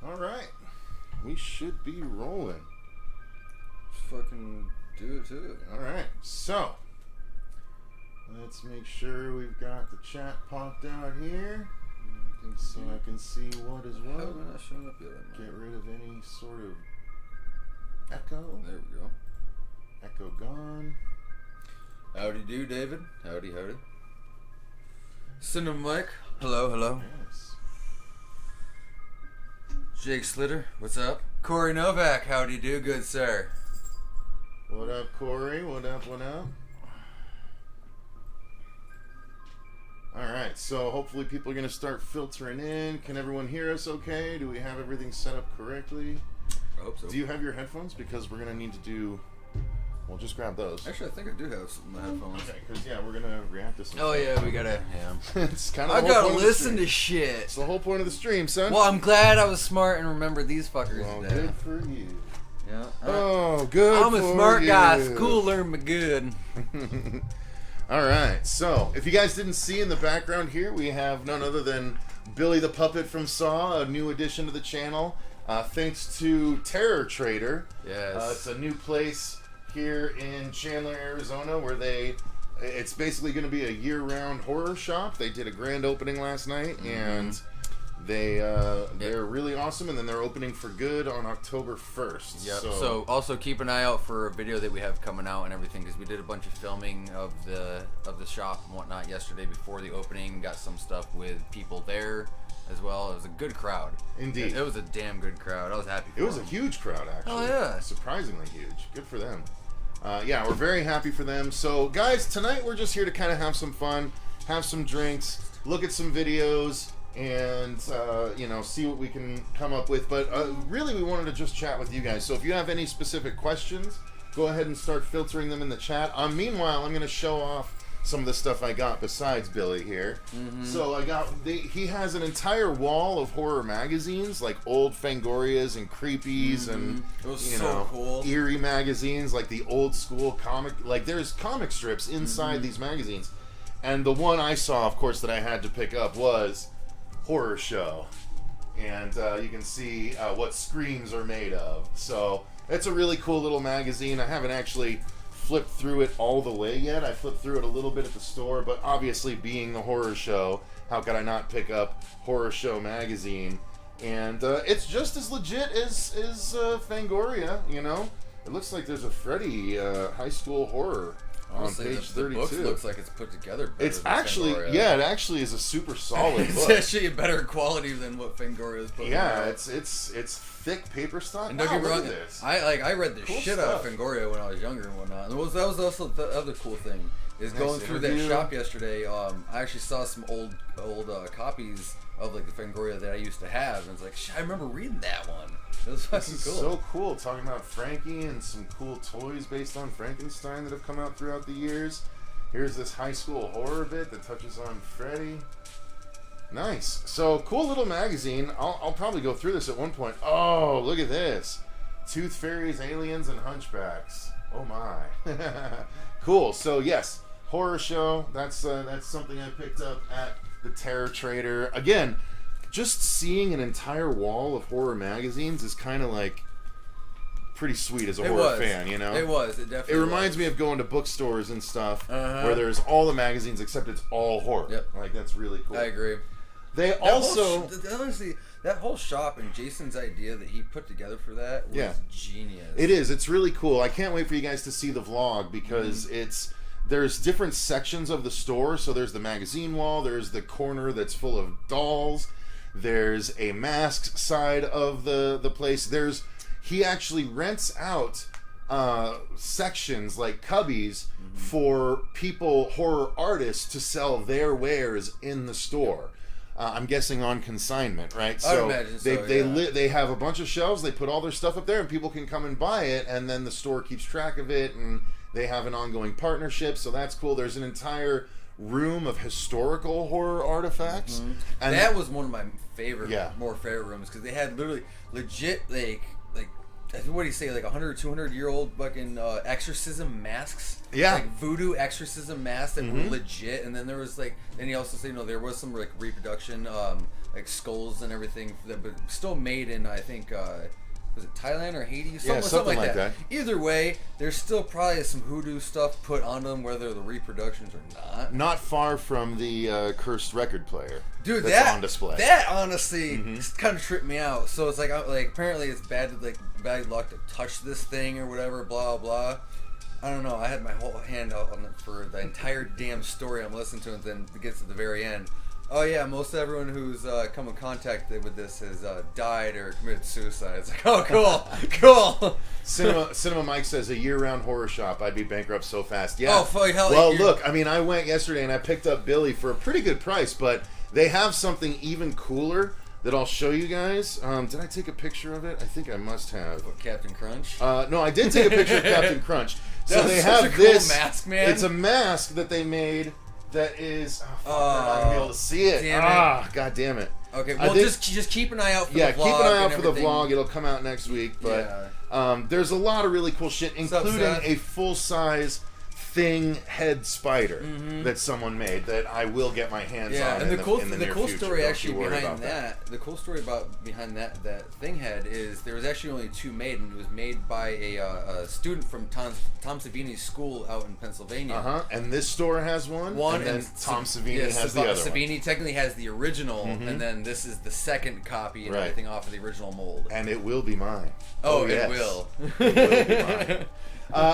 Alright. We should be rolling. Fucking do it too. Alright, so let's make sure we've got the chat popped out here so I can see what is what. How am I not showing up yet? Get rid of any sort of echo. There we go. Echo gone. Howdy do, David. Howdy. Cinnamon Mike. Hello. Yes. Jake Slitter. What's up? Corey Novak. Howdy do, good sir. What up, Corey? What up? Alright, so hopefully people are going to start filtering in. Can everyone hear us okay? Do we have everything set up correctly? I hope so. Do you have your headphones? Because we're going to need to do... Well, just grab those. Actually, I think I do have some headphones. Okay, because, we're going to react to some Oh, yeah, we gotta... Yeah. It's kind of I the whole gotta point listen of the to shit. It's the whole point of the stream, son. Well, I'm glad I was smart and remembered these fuckers Well, today. good for you. Yeah. Oh, good I'm a for smart you. guy. School learned me good. Alright, so if you guys didn't see in the background here, we have none other than Billy the Puppet from Saw, a new addition to the channel. Thanks to Terror Trader. Yes. It's a new place here in Chandler, Arizona, where it's basically going to be a year-round horror shop. They did a grand opening last night, and they're really awesome, and then they're opening for good on October 1st. Yep. So also keep an eye out for a video that we have coming out and everything, because we did a bunch of filming of the shop and whatnot yesterday before the opening. Got some stuff with people there as well. It was a good crowd. Indeed. It was a damn good crowd. I was happy for It was them. a huge crowd, actually. Oh, yeah. Surprisingly huge. Good for them. We're very happy for them. So, guys, tonight we're just here to kind of have some fun, have some drinks, look at some videos, and, see what we can come up with. But really, we wanted to just chat with you guys. So if you have any specific questions, go ahead and start filtering them in the chat. Meanwhile, I'm going to show off some of the stuff I got besides Billy here. Mm-hmm. So he has an entire wall of horror magazines, like old Fangorias and Creepies, and it was so cool. Eerie magazines, like the old school comic. Like there's comic strips inside these magazines, and the one I saw, of course, that I had to pick up was Horror Show, and you can see what screams are made of. So it's a really cool little magazine. I haven't actually flipped through it all the way yet. I flipped through it a little bit at the store, but obviously being the Horror Show, how could I not pick up Horror Show magazine? And it's just as legit as Fangoria, It looks like there's a Freddy high school horror. Honestly, on page the 32. book looks like it's put together better. It's than actually, Fangoria. it actually is a super solid it's book. actually a better quality than what Fangoria's put. Yeah, it's thick paper stock. And don't get me wrong, this. I read the Cool shit out of Fangoria when I was younger and whatnot. And that was also the other cool thing is Nice going through that interview. shop yesterday. I actually saw some old copies of like the Fangoria that I used to have, and it's like, I remember reading that one. It was fucking This is cool. so cool, talking about Frankie and some cool toys based on Frankenstein that have come out throughout the years. Here's this high school horror bit that touches on Freddy. Nice. So, cool little magazine. I'll probably go through this at one point. Oh, look at this. Tooth Fairies, Aliens, and Hunchbacks. Oh my. Cool. So, yes, Horror Show. That's something I picked up at the Terror Trader. Again, just seeing an entire wall of horror magazines is kind of like pretty sweet as a horror fan, It was. It definitely. It reminds me of going to bookstores and stuff where there's all the magazines except it's all horror. Yep. Like that's really cool. I agree. They also honestly, that whole shop and Jason's idea that he put together for that was genius. It is. It's really cool. I can't wait for you guys to see the vlog because there's different sections of the store. So there's the magazine wall. There's the corner that's full of dolls. There's a masked side of the place. He actually rents out sections like cubbies for horror artists to sell their wares in the store. I'm guessing on consignment, right? I would imagine so, They have a bunch of shelves. They put all their stuff up there, and people can come and buy it. And then the store keeps track of it, and they have an ongoing partnership. So that's cool. There's an entire room of historical horror artifacts, and that was one of my favorite rooms because they had literally legit like what do you say, like 100 or 200 year old fucking exorcism masks, like voodoo exorcism masks that were legit. And then there was then he also said there was some like reproduction like skulls and everything, but still made in, I think, was it Thailand or Haiti? Something like that. Either way, there's still probably some hoodoo stuff put on them, whether the reproductions or not. Not far from the cursed record player. Dude, that's on display. That honestly just kind of tripped me out. So it's like apparently it's bad luck to touch this thing or whatever, blah blah. I don't know. I had my whole hand out on it for the entire damn story I'm listening to, and then it gets to the very end. Oh yeah, most everyone who's come in contact with this has died or committed suicide. It's like, oh cool. Cinema Mike says, a year-round horror shop. I'd be bankrupt so fast. Yeah. Oh fuck hell. Well, look, I mean, I went yesterday and I picked up Billy for a pretty good price, but they have something even cooler that I'll show you guys. Did I take a picture of it? I think I must have. What, Captain Crunch? No, I did take a picture of Captain Crunch. So they such have a cool this mask, man. It's a mask that they made. That is, I'm not gonna be able to see it. God damn it. Okay, well, just keep an eye out for the vlog. Yeah, keep an eye out for the vlog. It'll come out next week. But there's a lot of really cool shit, including a full-size thing head spider that someone made that I will get my hands on. Yeah, and the cool future. story Don't actually you worry behind about that, the cool story behind that thing head is there was actually only two made, and it was made by a student from Tom Savini's school out in Pennsylvania. And this store has one and then Tom Savini has the other Savini one. technically has the original, and then this is the second copy and everything off of the original mold. And it will be mine. Oh, yes. it will. It will be mine.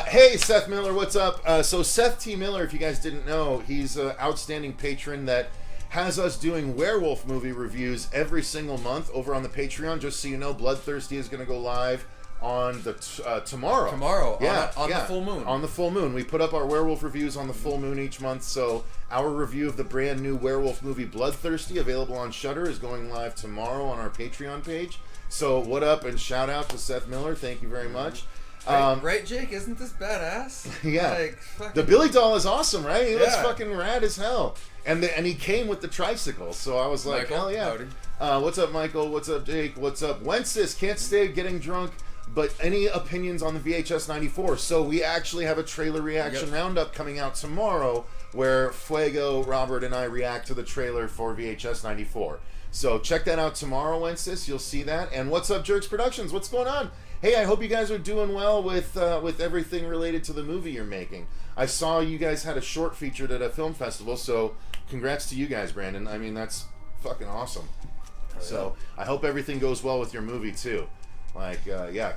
Hey, Seth Miller, what's up? So Seth T. Miller, if you guys didn't know, he's an outstanding patron that has us doing werewolf movie reviews every single month over on the Patreon. Just so you know, Bloodthirsty is going to go live on the tomorrow. Tomorrow, on the full moon. On the full moon. We put up our werewolf reviews on the full moon each month, so our review of the brand new werewolf movie Bloodthirsty, available on Shudder, is going live tomorrow on our Patreon page. So what up, and shout out to Seth Miller. Thank you very much. Right, Jake? Isn't this badass? Yeah. The Billy doll is awesome, right? He looks fucking rad as hell. And he came with the tricycle, so I was like, hell yeah. What's up, Michael? What's up, Jake? What's up? Wences, can't stay getting drunk, but any opinions on the VHS 94? So we actually have a trailer reaction roundup coming out tomorrow where Fuego, Robert, and I react to the trailer for VHS 94. So check that out tomorrow, Wences. You'll see that. And what's up, Jerks Productions? What's going on? Hey, I hope you guys are doing well with everything related to the movie you're making. I saw you guys had a short featured at a film festival, so congrats to you guys, Brandon. I mean, that's fucking awesome. So I hope everything goes well with your movie, too. Like,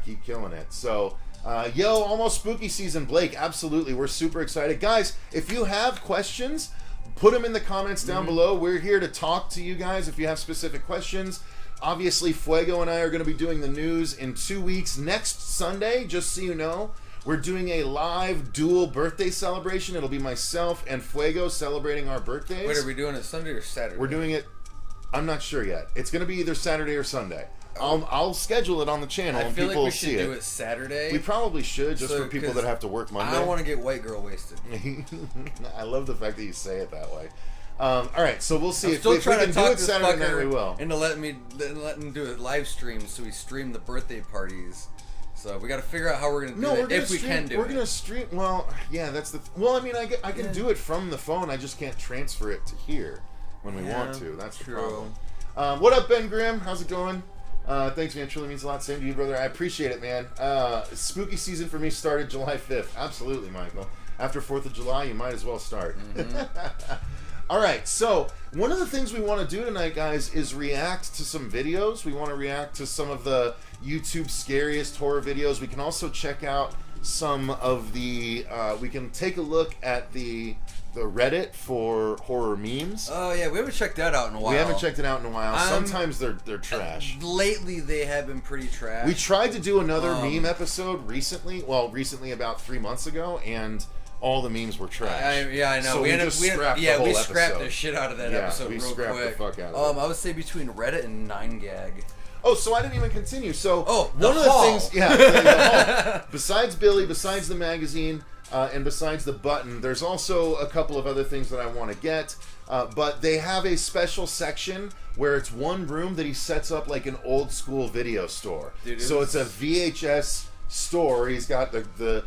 keep killing it. So, almost spooky season, Blake. Absolutely. We're super excited. Guys, if you have questions, put them in the comments down below. We're here to talk to you guys if you have specific questions. Obviously, Fuego and I are going to be doing the news in 2 weeks. Next Sunday, just so you know, we're doing a live dual birthday celebration. It'll be myself and Fuego celebrating our birthdays. Wait, are we doing it Sunday or Saturday? We're doing it, I'm not sure yet. It's going to be either Saturday or Sunday. I'll schedule it on the channel and people will see it. I feel like we should do it Saturday. We probably should, just for people that have to work Monday. I don't want to get white girl wasted. I love the fact that you say it that way. All right, so we'll see. If we can do it Saturday night, we will. Into letting him do a live stream, so we stream the birthday parties. So we got to figure out how we're gonna do it if we can do it. We're gonna stream. Well, yeah, that's the. Well, I mean, I can do it from the phone. I just can't transfer it to here when we want to. That's the problem. What up, Ben Grimm? How's it going? Thanks, man. It truly means a lot. Same to you, brother. I appreciate it, man. Spooky season for me started July 5th. Absolutely, Michael. After 4th of July, you might as well start. All right, so one of the things we want to do tonight, guys, is react to some videos. We want to react to some of the YouTube scariest horror videos. We can also check out some of the... we can take a look at the Reddit for horror memes. Oh, yeah, we haven't checked that out in a while. We haven't checked it out in a while. Sometimes they're trash. Lately, they have been pretty trash. We tried to do another meme episode recently. Well, recently about 3 months ago, and... all the memes were trash. I know. So we scrapped the shit out of that episode real quick. We scrapped the fuck out of it. I would say between Reddit and 9gag. Oh, so I didn't even continue. So one of the things, the hall. Besides Billy, besides the magazine, and besides the button, there's also a couple of other things that I want to get. But they have a special section where it's one room that he sets up like an old school video store. Dude, so it's a VHS store. He's got the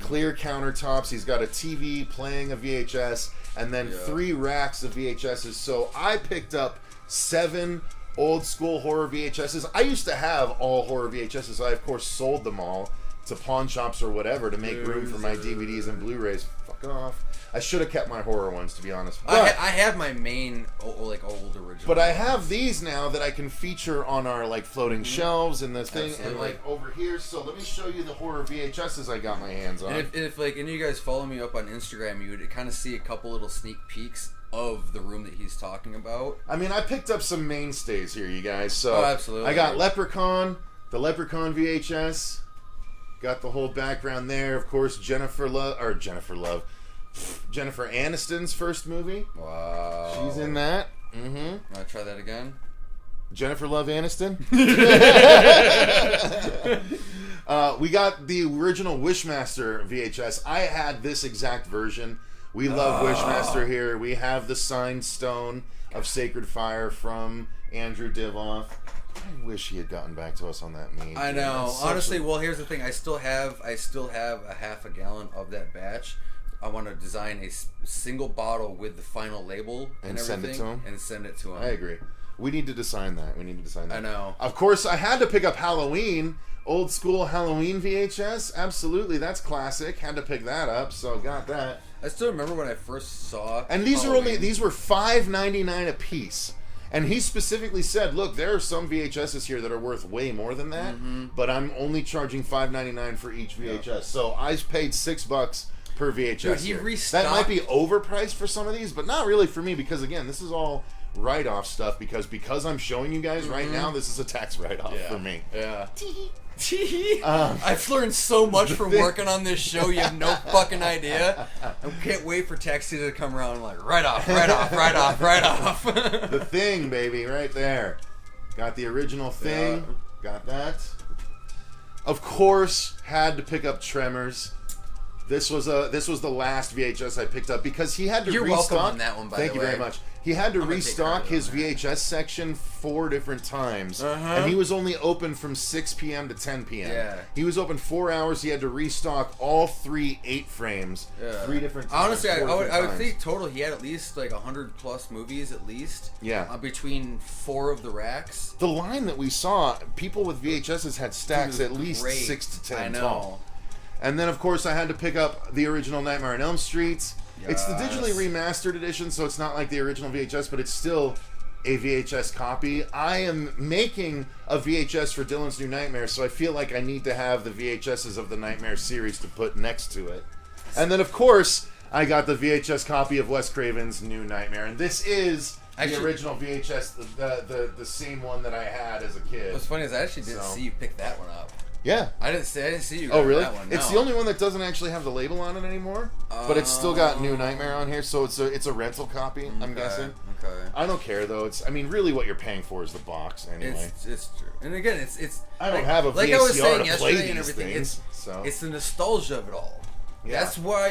clear countertops. He's got a TV playing a VHS, and then 3 racks of VHSs. So I picked up 7 old school horror VHSs. I used to have all horror VHSs. I, of course, sold them all to pawn shops or whatever to make room for my DVDs and Blu-rays. Fuck off. I should have kept my horror ones, to be honest. But I have my main, like, old original. But I have these now that I can feature on our, like, floating shelves and this thing. Absolutely. And, like, over here. So let me show you the horror VHSs I got my hands on. And if like, any of you guys follow me up on Instagram, you would kind of see a couple little sneak peeks of the room that he's talking about. I mean, I picked up some mainstays here, you guys. So oh, absolutely. I got Leprechaun, the Leprechaun VHS. Got the whole background there. Of course, Jennifer Aniston's first movie. Wow. She's in that. Mm-hmm. Want to try that again? Jennifer Love Aniston. We got the original Wishmaster VHS. I had this exact version. We love Wishmaster here. We have the signed stone of Sacred Fire from Andrew Divoff. I wish he had gotten back to us on that meme. I know. Honestly, well, here's the thing. I still have a half a gallon of that batch. I want to design a single bottle with the final label and send it to him. And send it to him. I agree. We need to design that. I know. Of course, I had to pick up Halloween. Old school Halloween VHS. Absolutely. That's classic. Had to pick that up, so got that. I still remember when I first saw And these Halloween. were $5.99 a piece. And he specifically said, look, there are some VHSs here that are worth way more than that, but I'm only charging $5.99 for each VHS. Yeah. So I paid $6 per VHS. Dude, he restocked. That might be overpriced for some of these, but not really for me because, again, this is all write-off stuff because I'm showing you guys right now, this is a tax write-off for me. Yeah. I've learned so much from working on this show. You have no fucking idea. I can't wait for tax season to come around. I'm like, right off. The Thing, baby, right there. Got the original Thing. Yeah. Got that. Of course, had to pick up Tremors. This was the last VHS I picked up because he had to You're restock. welcome on that one, by the way. Thank you very much. He had to restock his VHS section 4 different times, and he was only open from 6 p.m. to 10 p.m. Yeah. He was open 4 hours. He had to restock all 3 8 frames 3 different times. Honestly, I would think total he had at least like 100 plus movies at least. Yeah. Between 4 of the racks. The line that we saw, people with VHSs had stacks at least 6 to 10 I know. tall. And then, of course, I had to pick up the original Nightmare on Elm Street. Yes. It's the digitally remastered edition, so it's not like the original VHS, but it's still a VHS copy. I am making a VHS for Dylan's New Nightmare, so I feel like I need to have the VHSs of the Nightmare series to put next to it. And then, of course, I got the VHS copy of Wes Craven's New Nightmare, and this is the original VHS, the same one that I had as a kid. What's funny is I actually didn't see you pick that one up. Yeah. I didn't see you go really? that one. No. It's the only one that doesn't actually have the label on it anymore, but it's still got New Nightmare on here, so it's a rental copy, I'm guessing. Okay. I don't care though. Really what you're paying for is the box anyway. It's true. And again, it's I don't have a VCR like I was saying to play yesterday these and everything. Things, so it's the nostalgia of it all. Yeah. That's why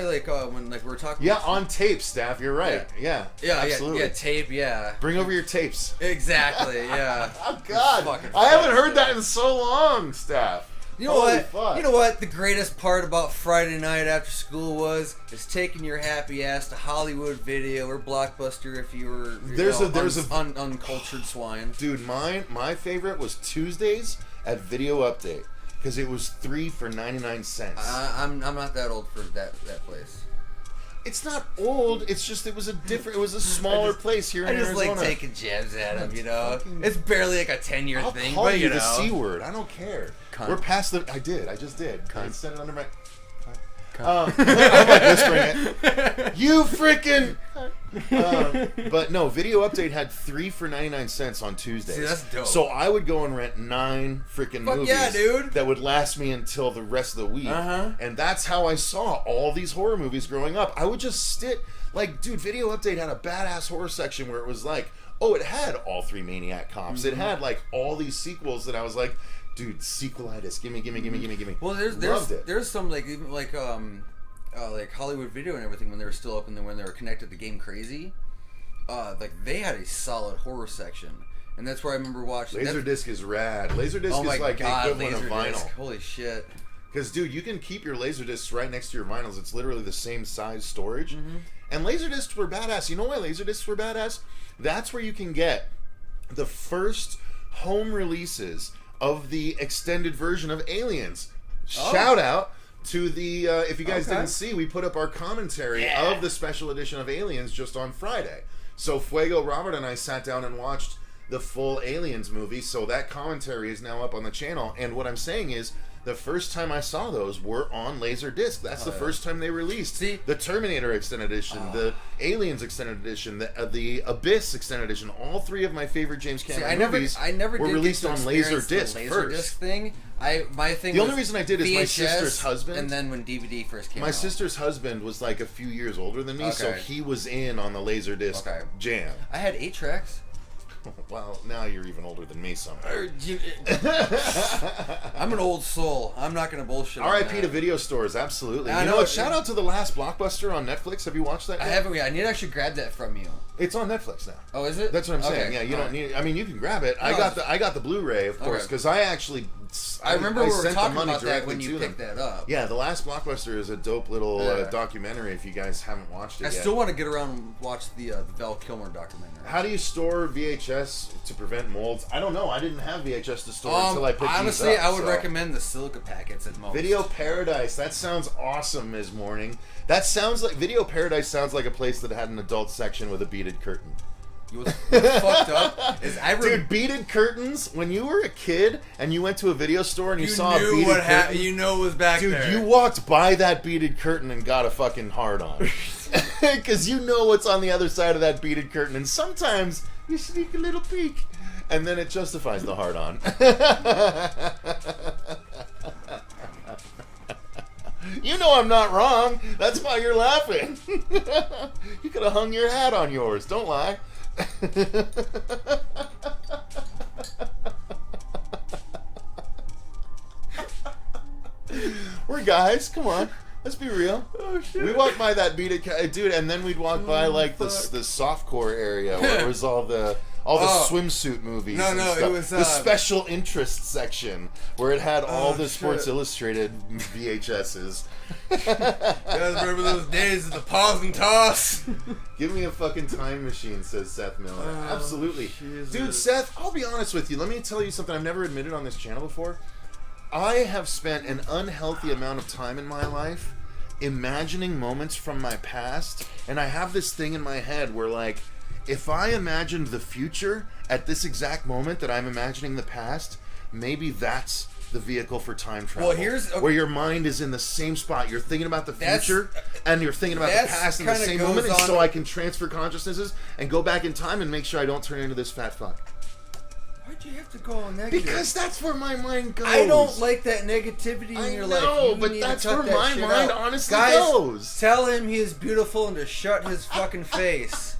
like when like we're talking. Yeah, on tape, Staff. You're right. Yeah. Absolutely. Yeah, tape. Yeah. Bring over your tapes. Exactly. Yeah. Oh God, I haven't heard that in so long, Staff. You know what? Fuck. You know what? The greatest part about Friday night after school is taking your happy ass to Hollywood Video or Blockbuster if you were uncultured swine. Dude, my favorite was Tuesdays at Video Update because it was 3 for 99 cents. I'm not that old for that place. It's not old. It's just it was a smaller place here in Arizona. I just like taking jabs at him, you know. It's barely like a 10-year thing, call but you the C word. I don't care. Cunt. We're past the. I just did. Cunt. I said it under my. I'm like whispering it. You freaking. But no, Video Update had 3 for 99 cents on Tuesdays. See, that's dope. So I would go and rent 9 freaking movies. Yeah, dude. That would last me until the rest of the week. And that's how I saw all these horror movies growing up. I would just sit like, dude. Video Update had a badass horror section where it was like, oh, it had all 3 Maniac Cops. It had like all these sequels that I was like, dude, sequelitis. Gimme. Well, there's some like even like Hollywood Video and everything when they were still open and when they were connected to Game Crazy, like they had a solid horror section, and that's where I remember watching. Laserdisc is rad. Laserdisc is like the equivalent of vinyl. Holy shit! Because dude, you can keep your Laserdiscs right next to your vinyls. It's literally the same size storage. And Laserdiscs were badass. You know why Laserdiscs were badass? That's where you can get the first home releases of the extended version of Aliens. Shout out to the, if you guys didn't see, we put up our commentary of the special edition of Aliens just on Friday. So Fuego, Robert, and I sat down and watched the full Aliens movie, so that commentary is now up on the channel. And what I'm saying is, the first time I saw those were on Laserdisc. That's the first time they released the Terminator Extended Edition, the Aliens Extended Edition, the Abyss Extended Edition. All three of my favorite James Cameron movies were released on Laserdisc first. Thing. My thing. The only reason I did is my sister's husband, and then when DVD first came out. My sister's husband was like a few years older than me, so he was in on the Laserdisc jam. I had 8 tracks. Well, now you're even older than me somehow. I'm an old soul. I'm not going to bullshit. R.I.P. to video stores, absolutely. You know what? Shout out to The Last Blockbuster on Netflix. Have you watched that yet? I haven't. I need to actually grab that from you. It's on Netflix now. Oh, is it? That's what I'm saying. Yeah, you don't need. I mean, you can grab it. I got the Blu-ray, of course, because I actually. I remember we were sent talking the money about that when you picked that up. Yeah, The Last Blockbuster is a dope little documentary. If you guys haven't watched it yet, I still want to get around and watch the Val Kilmer documentary. How do you store VHS to prevent molds? I don't know. I didn't have VHS to store until I picked these up. Honestly, I would recommend the silica packets at most. Video Paradise. That sounds awesome, Ms. Morning. That sounds like Video Paradise sounds like a place that had an adult section with a beaded curtain. What's fucked up is dude, beaded curtains. When you were a kid and you went to a video store and you saw a beaded curtain, you know what was back there. Dude, you walked by that beaded curtain and got a fucking hard on, because you know what's on the other side of that beaded curtain, and sometimes you sneak a little peek, and then it justifies the hard on. You know I'm not wrong. That's why you're laughing. You could have hung your hat on yours. Don't lie. We're guys. Come on. Let's be real. Oh, shit. We walked by that beaded dude, and then we'd walk by like the softcore area where it was all the swimsuit movies. No, and stuff. it was the special interest section where it had all the Sports Illustrated VHSs. You guys remember those days of the pause and toss? Give me a fucking time machine, says Seth Miller. Absolutely. Jesus. Dude, Seth, I'll be honest with you. Let me tell you something I've never admitted on this channel before. I have spent an unhealthy amount of time in my life imagining moments from my past, and I have this thing in my head where, like, if I imagined the future at this exact moment that I'm imagining the past, maybe that's the vehicle for time travel. Well, where your mind is in the same spot. You're thinking about the future and you're thinking about the past in the same moment, and so I can transfer consciousnesses and go back in time and make sure I don't turn into this fat fuck. Why'd you have to go on negative? Because that's where my mind goes. I don't like that negativity in your life. No, but that's where my mind honestly goes. Tell him he is beautiful and to shut his fucking face.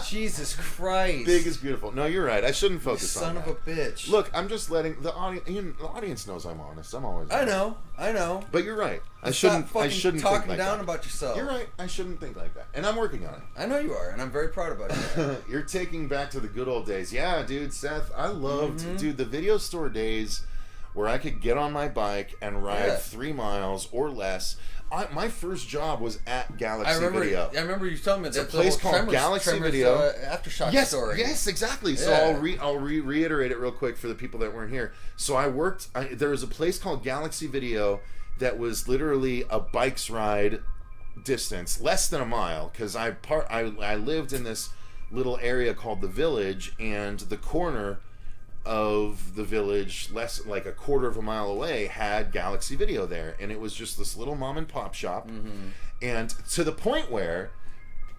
Jesus Christ. Big is beautiful. No, you're right. I shouldn't focus on that. Son of a bitch. Look, I'm just letting the audience. The audience knows I'm honest. I'm always honest. I know. But you're right. I shouldn't talking think like down that. About yourself. You're right. I shouldn't think like that. And I'm working on it. I know you are, and I'm very proud about you. You're taking back to the good old days. Yeah, dude, Seth, I loved, dude, the video store days where I could get on my bike and ride 3 miles or less. My first job was at Galaxy Video. I remember you telling me it's a place called Galaxy Video. Aftershock story. Yes, exactly. So I'll reiterate it real quick for the people that weren't here. So I worked. There was a place called Galaxy Video that was literally a bike's ride distance, less than a mile, because I lived in this little area called the Village, and the corner of the Village, less like a quarter of a mile away, had Galaxy Video there, and it was just this little mom and pop shop, and to the point where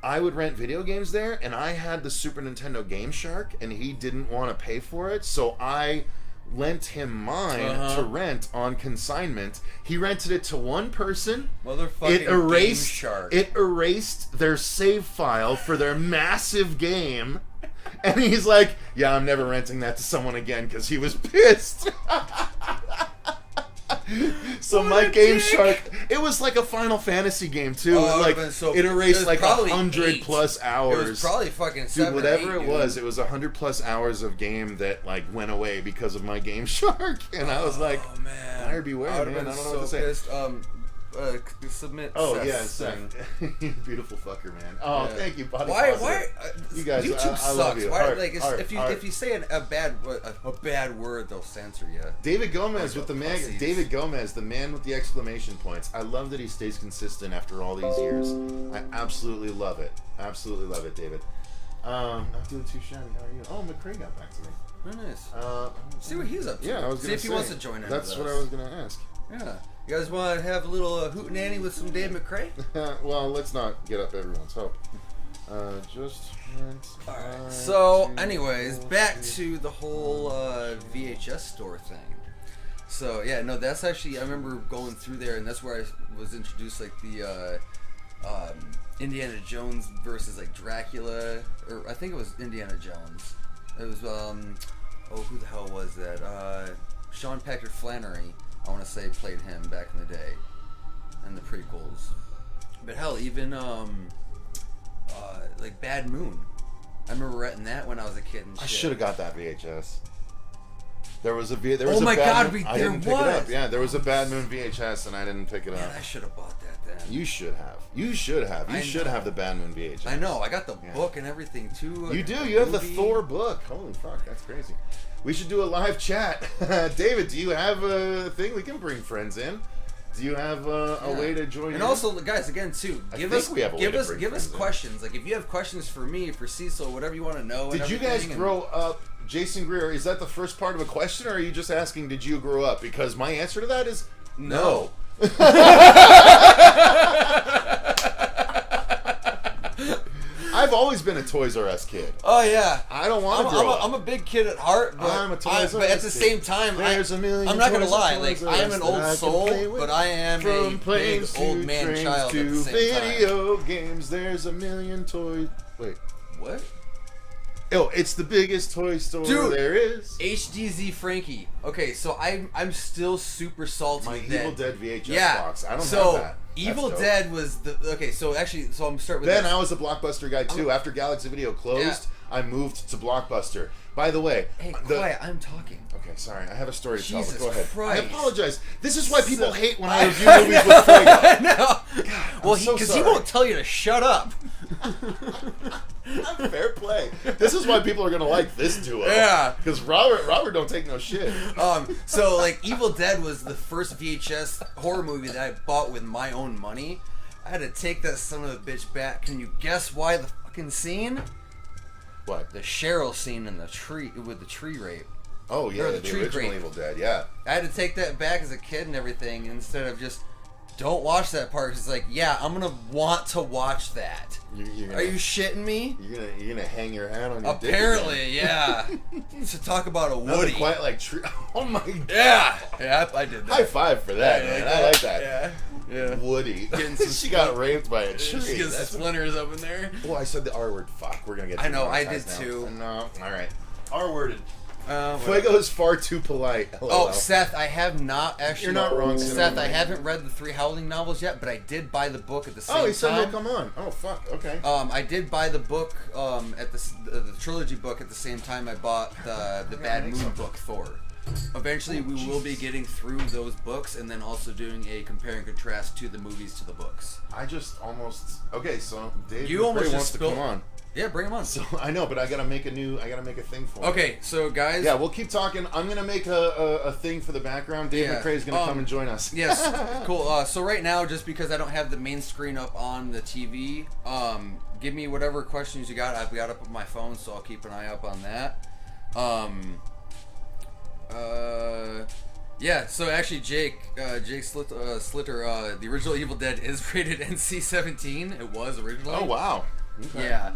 I would rent video games there, and I had the Super Nintendo Game Shark, and he didn't want to pay for it, so I lent him mine to rent on consignment. He rented it to one person. Motherfucking Game Shark. It erased their save file for their massive game. And he's like, yeah, I'm never renting that to someone again, because he was pissed. So my Game Shark, it was like a Final Fantasy game too. It erased like 100+ hours. It was probably fucking 7 dude, whatever 8, it was. It was 100+ hours of game that like went away because of my Game Shark. And I was like, oh man, buyer beware, man. I don't know what to say. Pissed. submit. Oh Seth's yeah, thing. Seth. Beautiful fucker, man. Oh, Yeah. thank you, buddy. Why? You guys, YouTube I love sucks. you. Why? Art, Like, art, if you say a bad word, they'll censor you. David Gomez Like with the pussies. David Gomez, the man with the exclamation points. I love that he stays consistent after all these years. I absolutely love it. Absolutely love it, David. Not doing too shabby. How are you? Oh, McCray got back to me. Very nice. See what he's up to. Yeah, I was See gonna if he say, wants to join in. That's with what us. I was gonna ask. Yeah. You guys want to have a little hootenanny with some Dave McCray? Well, let's not get up everyone's hope. Just Alright. So, anyways, back to the whole VHS store thing. So, yeah, no, that's actually, I remember going through there, and that's where I was introduced, like, the Indiana Jones versus, like, Dracula, or I think it was Indiana Jones. It was, who the hell was that? Sean Patrick Flannery, I want to say, played him back in the day, in the prequels. But hell, even, like Bad Moon. I remember renting that when I was a kid and shit. I should have got that VHS. There was a Oh a my Bad God, Moon. I there didn't pick it up. was. Yeah, there was a Bad Moon VHS and I didn't pick it up. Man, I should have bought that then. You should have. You should have. You I should know. have the Bad Moon VHS. I know. I got the Yeah. book and everything too. You do. You have the movie. Thor book. Holy fuck, that's crazy. We should do a live chat. David, do you have a thing? We can bring friends in. Do you have a way to join? And in? also, guys, again too, I give think us we have a way to bring give us friends in. questions. Like if you have questions for me, for Cecil, whatever you want to know. Did and you guys everything, grow up? Jason Greer, is that the first part of a question, or are you just asking, did you grow up? Because my answer to that is no. I've always been a Toys R Us kid. Oh yeah. I don't want to grow up. I'm a big kid at heart, but I'm a Toys R but at Us the kid. same time, There's a million I'm not gonna toys lie. at Like Toys R I am Us an that old I can soul, play with. but I am From a big planes old to man trains child to at the same time. video games. There's a million toys. Wait. What? Oh, it's the biggest toy store Dude, there is. HDZ Frankie. Okay, so I'm still super salty. My that, Evil Dead VHS yeah, box. I don't so have that. That's Evil dope. Dead was the okay. So actually, so I'm start with Then this. I was a Blockbuster guy too. After Galaxy Video closed, Yeah. I moved to Blockbuster. By the way, Hey, quiet! I'm talking. Okay, sorry. I have a story to tell. Jesus But go ahead. Christ. I apologize. This is why people So- hate when I review movies with Fuego. No. Well, so because he sorry. won't tell you to shut up. Fair play. This is why people are gonna like this duo. Yeah. Because Robert don't take no shit. So like Evil Dead was the first VHS horror movie that I bought with my own money. I had to take that son of a bitch back. Can you guess why the fucking scene? What? The Cheryl scene in the tree with the tree rape. Oh yeah, Or the the tree original grape. Evil Dead. Yeah. I had to take that back as a kid and everything instead of just don't watch that part. 'Cause it's like, yeah, I'm gonna want to watch that. You're gonna, Are you shitting me? You're gonna hang your hat on your dick Apparently, yeah. To talk about a again. Nothing Woody. quite like tree. Oh my god. Yeah, I did that. High five for that, man. I like that. Yeah. Woody. Getting some she got raped by a tree. Just get some That's- splinters up in there. Oh, I said the R word. Fuck. We're gonna get. I know, I demonetized did now. too. No. All right. R worded. Whatever. Fuego is far too polite. Oh, LOL. Seth, I have not actually. You're not wrong, Seth, Cinnamon. I haven't read the 3 Howling novels yet, but I did buy the book at the same time. Oh, he said he'll come on. Oh, fuck. Okay. I did buy the book at the trilogy book at the same time I bought the Bad Moon book Thor. Eventually, we will be getting through those books and then also doing a compare and contrast to the movies to the books. I just almost. Okay, so Dave You almost McRae just wants to spilled- come on. Yeah, bring them on. So I know, but I gotta make a thing for him. Okay, so guys. Yeah, we'll keep talking. I'm gonna make a thing for the background. Dave Yeah, McRae is gonna come and join us. Yes, cool. So right now, just because I don't have the main screen up on the TV, give me whatever questions you got. I've got up on my phone, so I'll keep an eye up on that. Yeah. So actually, Jake Slitter, the original Evil Dead is rated NC-17. It was originally. Oh wow. Okay. Yeah.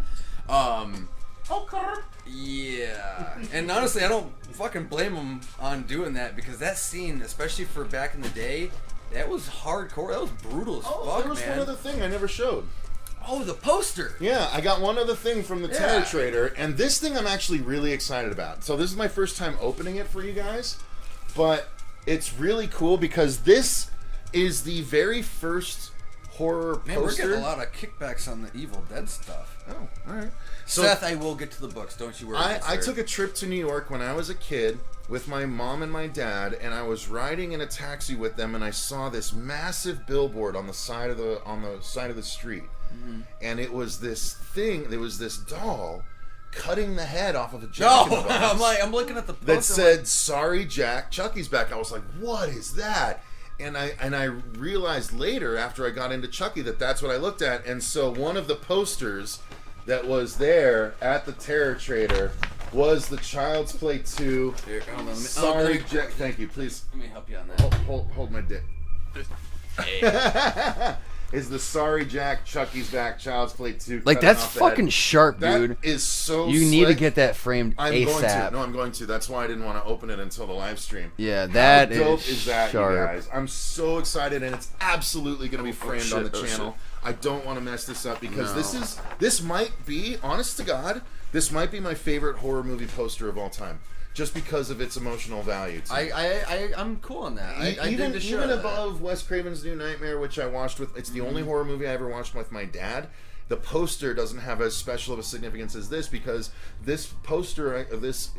Yeah. And honestly, I don't fucking blame him on doing that because that scene, especially for back in the day, that was hardcore. That was brutal as fuck, there was man. one other thing I never showed. Oh, the poster. Yeah, I got one other thing from the Terror Trader, and this thing I'm actually really excited about. So this is my first time opening it for you guys, but it's really cool because this is the very first horror Man, we're poster. getting a lot of kickbacks on the Evil Dead stuff. Oh, all right. So Seth, I will get to the books. Don't you worry. I took a trip to New York when I was a kid with my mom and my dad, and I was riding in a taxi with them, and I saw this massive billboard on the side of the street, and it was this thing. There was this doll cutting the head off of a Jack in the Box. I'm looking at the poster that said, "Sorry, Jack, Chucky's back." I was like, "What is that?" And I realized later, after I got into Chucky, that that's what I looked at. And so one of the posters that was there at the Terror Trader was the Child's Play 2. Here, hold on, Sorry, Jack. Thank you. Please. Let me help you on that. Hold my dick. Hey. Is the Sorry Jack, Chucky's Back, Child's Play 2. Like, that's fucking sharp, dude. That is so You need to slick. get that framed I'm going to. ASAP. No, I'm going to. That's why I didn't want to open it until the live stream. Yeah, that How dope is is that, sharp. you guys? I'm so excited, and it's absolutely going to be framed on the channel. I don't want to mess this up because this might be, honest to God, this might be my favorite horror movie poster of all time, just because of its emotional value. I'm cool on that. I even dig the show. even above Wes Craven's New Nightmare, which I watched with. It's the only horror movie I ever watched with my dad. The poster doesn't have as special of a significance as this because this poster of this,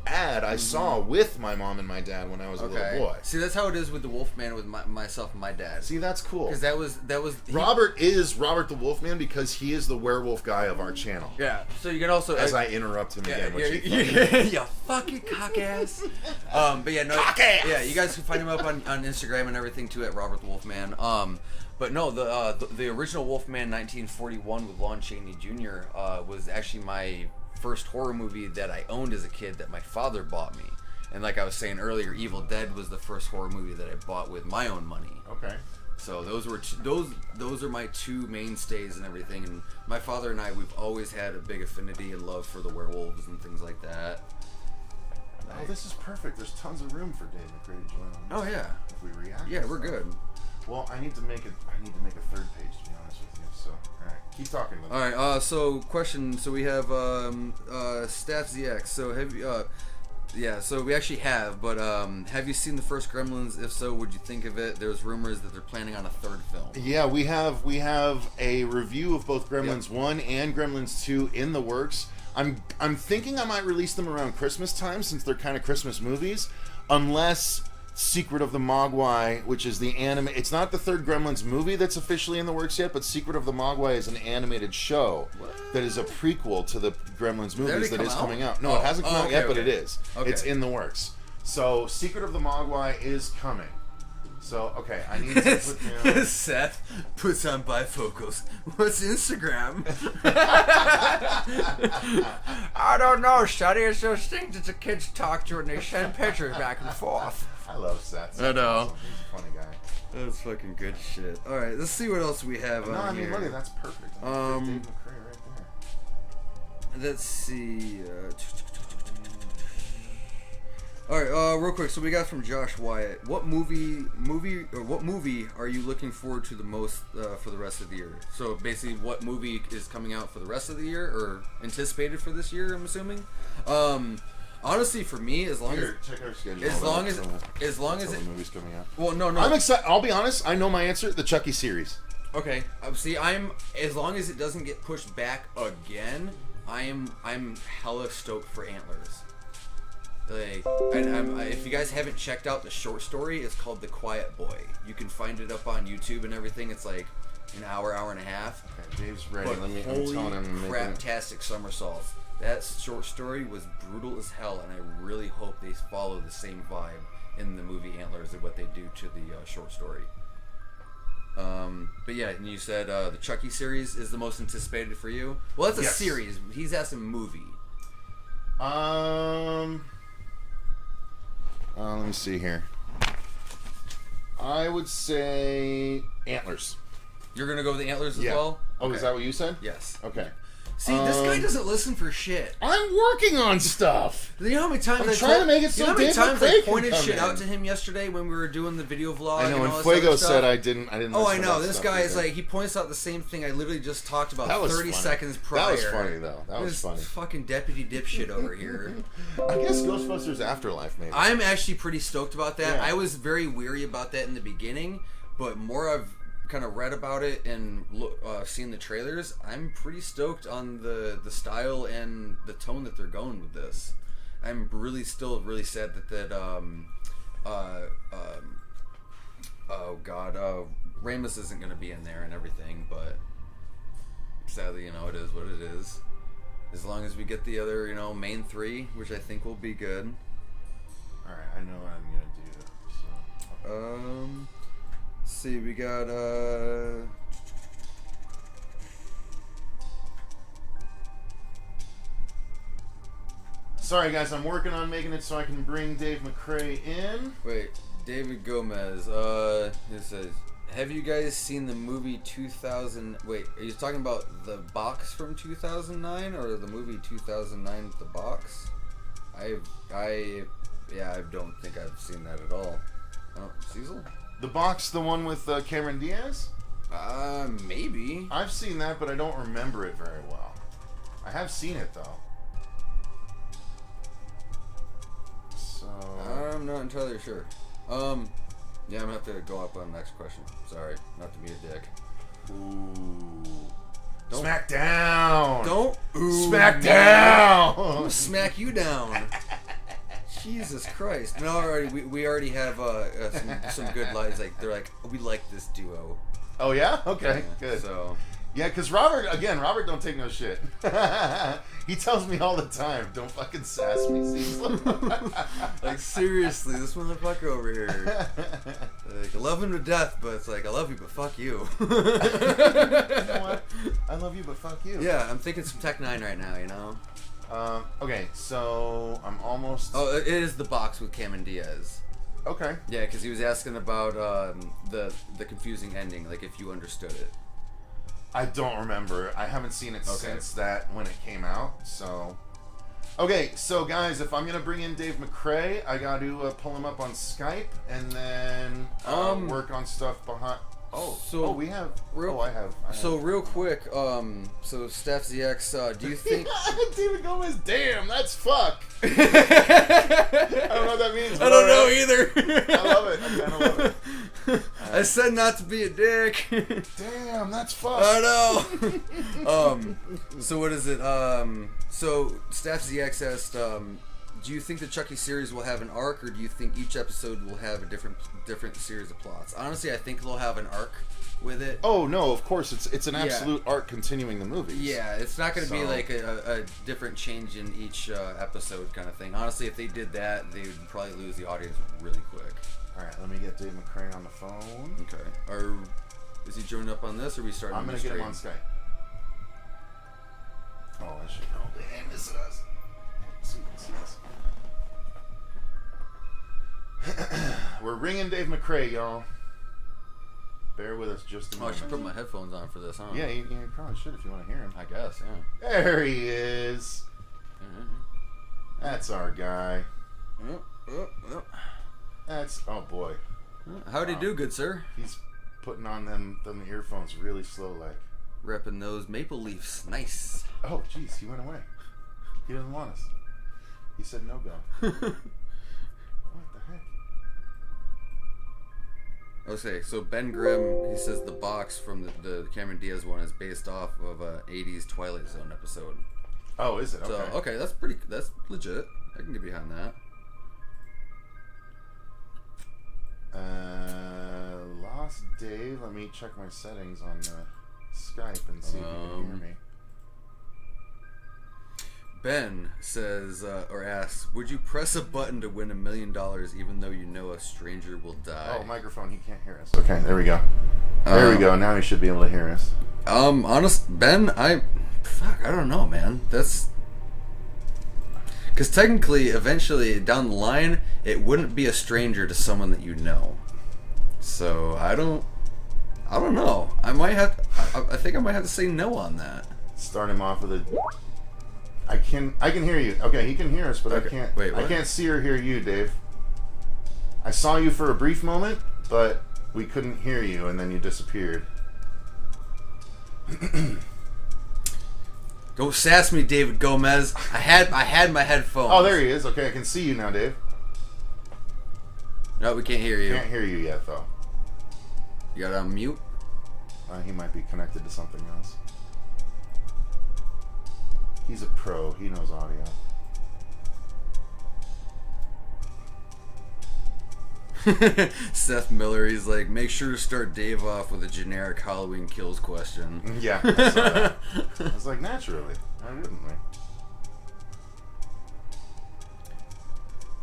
ad I saw with my mom and my dad when I was a little boy. See, that's how it is with the Wolfman with myself and my dad. See, that's cool. Because that was Robert is Robert the Wolfman because he is the werewolf guy of our channel. Yeah. So you can also As I interrupt him again, which you fucking cock ass. But yeah, no. Cock ass! Yeah, you guys can find him up on Instagram and everything too at Robert the Wolfman. But no, the original Wolfman 1941 with Lon Chaney Jr. Was actually my first horror movie that I owned as a kid that my father bought me. And like I was saying earlier, Evil Dead was the first horror movie that I bought with my own money. Okay. So those were those are my two mainstays and everything. And my father and I, we've always had a big affinity and love for the werewolves and things like that. Oh, this is perfect. There's tons of room for Dave McCready to join on this. Oh yeah. If we react. Yeah, we're good. Well, I need to make a third page, to be honest with you. So, all right, keep talking. All right. So question. So we have Stats ZX. So have you? Yeah. So we actually have. But have you seen the first Gremlins? If so, what'd you think of it? There's rumors that they're planning on a third film. Yeah, we have a review of both Gremlins 1 and Gremlins 2 in the works. I'm thinking I might release them around Christmas time since they're kind of Christmas movies, unless Secret of the Mogwai, which is the anime. It's not the third Gremlins movie that's officially in the works yet, but Secret of the Mogwai is an animated show that is a prequel to the Gremlins movies that is coming out. No, it hasn't come out yet, but it is. Okay. It's in the works. So Secret of the Mogwai is coming. So, okay, I need to put down... Seth puts on bifocals. What's Instagram? I don't know, Shuddy. It's those things that the kids talk to and they send pictures back and forth. I love Seth. I know. Awesome. He's a funny guy. That's fucking good shit. Alright, let's see what else we have No, on I mean, here. look, that's perfect. Dave McCrae right there. Let's see. Alright, real quick. So we got from Josh Wyatt. What movie are you looking forward to the most for the rest of the year? So basically, what movie is coming out for the rest of the year or anticipated for this year? I'm assuming. Honestly, for me, as long as check our schedule. as long as the movie's coming out. Well, no. I'm excited. I'll be honest. I know my answer. The Chucky series. Okay. See, I'm as long as it doesn't get pushed back again, I'm hella stoked for Antlers. Like, if you guys haven't checked out the short story, it's called The Quiet Boy. You can find it up on YouTube and everything. It's like an hour and a half. Okay, Dave's ready. But I'm holy telling him. craptastic somersaults. That short story was brutal as hell, and I really hope they follow the same vibe in the movie Antlers of what they do to the short story. But yeah, and you said the Chucky series is the most anticipated for you. Well, that's a series. He's asking movie. Let me see here. I would say Antlers. You're gonna go with the Antlers as well? Oh, Okay. is that what you said? Yes. Okay. See, this guy doesn't listen for shit. I'm working on stuff. You know how many times I'm trying to make it so you know how many Dave times McCrae I can pointed come shit in. out to him yesterday when we were doing the video vlog? I know, and and all this Fuego other stuff? said I didn't. Oh, I listen to know. that This stuff guy is either. like, he points out the same thing I literally just talked about That was 30 funny. seconds prior. That was funny, though. That was This funny. fucking deputy dipshit over here. I guess Ghostbusters Afterlife, maybe. I'm actually pretty stoked about that. Yeah. I was very weary about that in the beginning, but more I've kind of read about it and seen the trailers, I'm pretty stoked on the style and the tone that they're going with this. I'm really still really sad that oh god, Ramus isn't gonna be in there and everything, but sadly, it is what it is. As long as we get the other, main three, which I think will be good. Alright, I know what I'm gonna do. So. Let's see, we got Sorry guys, I'm working on making it so I can bring Dave McCrae in. wait, David Gomez, he says, have you guys seen the movie 2000? Wait, are you talking about the box from 2009 or the movie 2009 The Box? I don't think I've seen that at all. Oh, Cecil? The Box, the one with Cameron Diaz? Maybe. I've seen that, but I don't remember it very well. I have seen it though. So I'm not entirely sure. Yeah, I'm gonna have to go up on the next question. Sorry, not to be a dick. Ooh. Don't- Smack down! Don't Smack I'm down! gonna smack you down. Jesus Christ! No, we already have some good lines. Like they're like, we like this duo. Oh yeah? Okay, Yeah, good. So Yeah, because Robert don't take no shit. He tells me all the time, don't fucking sass me, Cecil. like seriously, this motherfucker over here. Like, I love him to death, but it's like I love you, but fuck you. You know what? I love you, but fuck you. Yeah, I'm thinking some Tech 9 right now. Okay, so I'm almost... Oh, it is The Box with Cameron Diaz. Okay. Yeah, because he was asking about the confusing ending, like if you understood it. I don't remember. I haven't seen it since that when it came out. So, okay. So guys, if I'm gonna bring in Dave McCrae, I got to pull him up on Skype and then work on stuff behind. We have. I have. So real quick, so Steph ZX, do you think? David Gomez? Damn, that's fuck. I don't know what that means. I don't know either. I love it. I kind of love it. I said not to be a dick. Damn, that's fuck. I know. So what is it? So Steph ZX asked, do you think the Chucky series will have an arc, or do you think each episode will have a different series of plots? Honestly, I think they'll have an arc with it. Oh no, of course it's an absolute arc continuing the movies. Yeah, it's not going to be like a different change in each episode kind of thing. Honestly, if they did that, they would probably lose the audience really quick. All right, let me get Dave McCrae on the phone. Okay. Is he joining up on this, or are we starting? I'm gonna get him on Skype. Oh, I should know. Damn, this is us. We're ringing Dave McCrae, y'all. Bear with us just a Oh, I moment. should put my headphones on for this, huh? Yeah, you probably should if you want to hear him. I guess, yeah. There he is. That's our guy. That's, oh boy. How'd he do, good sir? He's putting on them earphones really slow, like. Repping those Maple Leafs. Nice. Oh, jeez, he went away. He doesn't want us. He said no go. What the heck? Okay, so Ben Grimm, he says the box from the Cameron Diaz one is based off of a 80s Twilight Zone episode. Oh, is it? Okay. So, okay, that's legit. I can get behind that. Lost Dave. Let me check my settings on Skype and see if you can hear me. Ben says, or asks, would you press a button to win $1 million even though you know a stranger will die? Oh, microphone. He can't hear us. Okay, there we go. There we go. Now he should be able to hear us. Ben, I don't know, man. That's... Because technically, eventually, down the line, it wouldn't be a stranger to someone that you know. So, I don't know. I think I might have to say no on that. Start him off with a... I can hear you. Okay, he can hear us, but Okay. I can't. Wait, what? I can't see or hear you, Dave. I saw you for a brief moment, but we couldn't hear you, and then you disappeared. Don't sass me, David Gomez. I had my headphones. Oh, there he is. Okay, I can see you now, Dave. No, we can't hear you. Can't hear you yet, though. You got on mute? He might be connected to something else. He's a pro. He knows audio. Seth Miller, he's like, make sure to start Dave off with a generic Halloween Kills question. Yeah, I saw that. I was like, naturally. Why wouldn't we?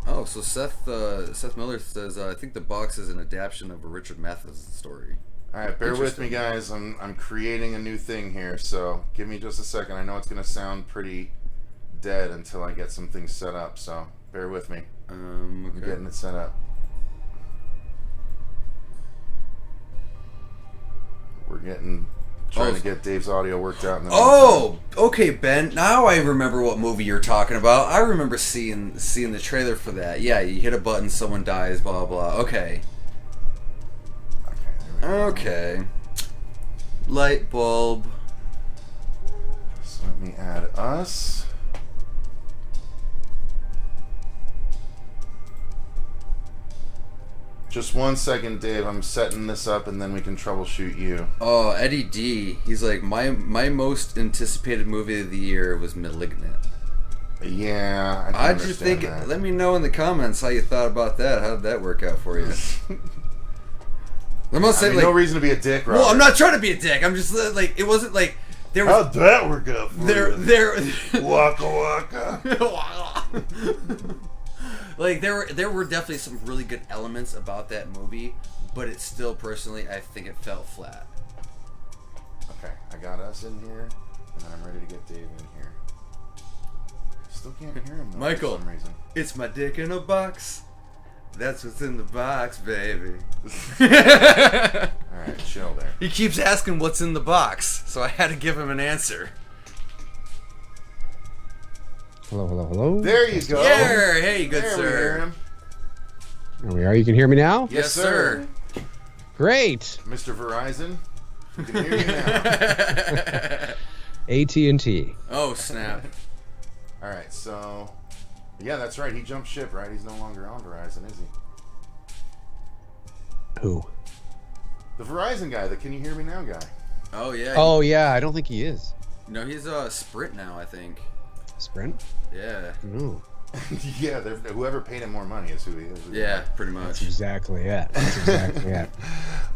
Oh, so Seth Miller says, I think the box is an adaptation of a Richard Matheson story. All right, bear with me, guys. I'm creating a new thing here, so give me just a second. I know it's going to sound pretty dead until I get some things set up, so bear with me. Okay. I'm getting it set up. We're trying to get Dave's audio worked out. In the meantime. Okay, Ben. Now I remember what movie you're talking about. I remember seeing the trailer for that. Yeah, you hit a button, someone dies, blah blah. Okay. Okay. Light bulb. So let me add us. Just 1 second, Dave. I'm setting this up, and then we can troubleshoot you. Oh, Eddie D. He's like, my most anticipated movie of the year was *Malignant*. Yeah, How'd you think? That. Let me know in the comments how you thought about that. How did that work out for you? I'm not saying no reason to be a dick, Robert. Well, I'm not trying to be a dick. I'm just like, it wasn't like there was. How'd that work out for you? There. Waka waka. Like there were definitely some really good elements about that movie, but it still, personally, I think it felt flat. Okay, I got us in here, and then I'm ready to get Dave in here. Still can't hear him though, Michael, for some reason. It's my dick in a box. That's what's in the box, baby. Alright, chill there. He keeps asking what's in the box, so I had to give him an answer. Hello, hello, hello. There you go. Yeah, hey, good there sir. We hear him. There we are. You can hear me now? Yes, sir. Great. Mr. Verizon, we can hear you now. AT&T. Oh, snap. Alright, so... Yeah, that's right. He jumped ship, right? He's no longer on Verizon, is he? Who? The Verizon guy, the Can You Hear Me Now guy. Oh, yeah. Oh, yeah. I don't think he is. No, he's Sprint now, I think. Sprint? Yeah. No. Yeah, whoever paid him more money is who he is. Yeah, pretty much. That's exactly it.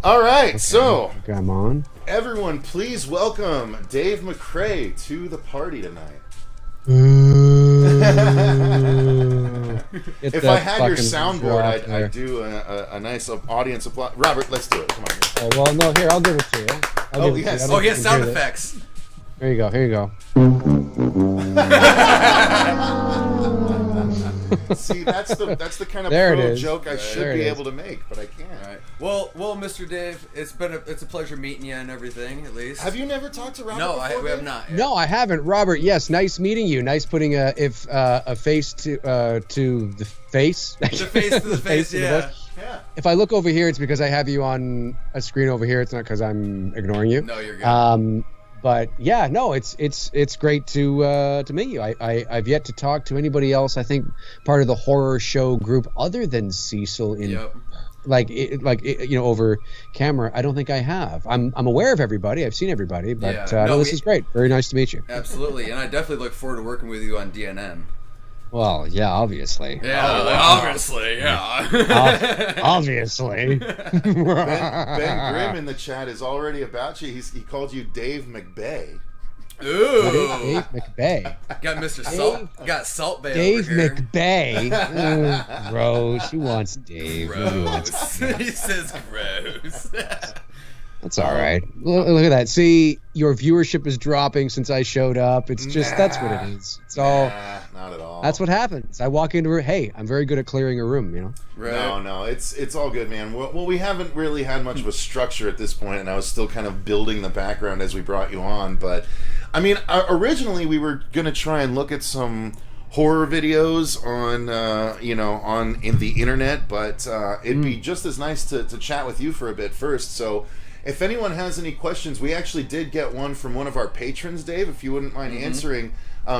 All right, Okay, so I'm on. Everyone, please welcome Dave McCrae to the party tonight. If I had your soundboard, I'd do a nice audience applause. Robert, let's do it. Come on. Oh, well, no, here, I'll give it to you. Yes. Oh, he has sound effects. Here you go. Here you go. See, that's the kind of there pro joke I should be able to make, but I can't. All right. Well, Mr. Dave, it's a pleasure meeting you and everything. At least. Have you never talked to Robert? No, before, we have not. Yet. No, I haven't. Robert, yes, nice meeting you. Nice putting a face to the face. The face to the face. Yeah. Yeah. If I look over here, it's because I have you on a screen over here. It's not because I'm ignoring you. No, you're good. But yeah, no, it's great to meet you. I've yet to talk to anybody else. I think part of the horror show group other than Cecil over camera. I don't think I have. I'm aware of everybody. I've seen everybody, but this is great. Very nice to meet you. Absolutely, and I definitely look forward to working with you on DNN. Well, yeah, obviously. Yeah, obviously, yeah. Obviously. Ben Grimm in the chat is already about you. He called you Dave McBay. Ooh. Dave McBay. Got Mr. Salt. Got Salt Bay Dave over here. McBay. Ooh, gross. Who wants Dave? Gross. He says gross. That's all right. Look at that. See, your viewership is dropping since I showed up. It's just that's what it is. It's all. Not at all. That's what happens. I walk into a hey, I'm very good at clearing a room. You know. Right. No, it's all good, man. Well, we haven't really had much of a structure at this point, and I was still kind of building the background as we brought you on. But I mean, originally we were gonna try and look at some horror videos on in the internet, but it'd be just as nice to chat with you for a bit first. So. If anyone has any questions, we actually did get one from one of our patrons, Dave, if you wouldn't mind answering.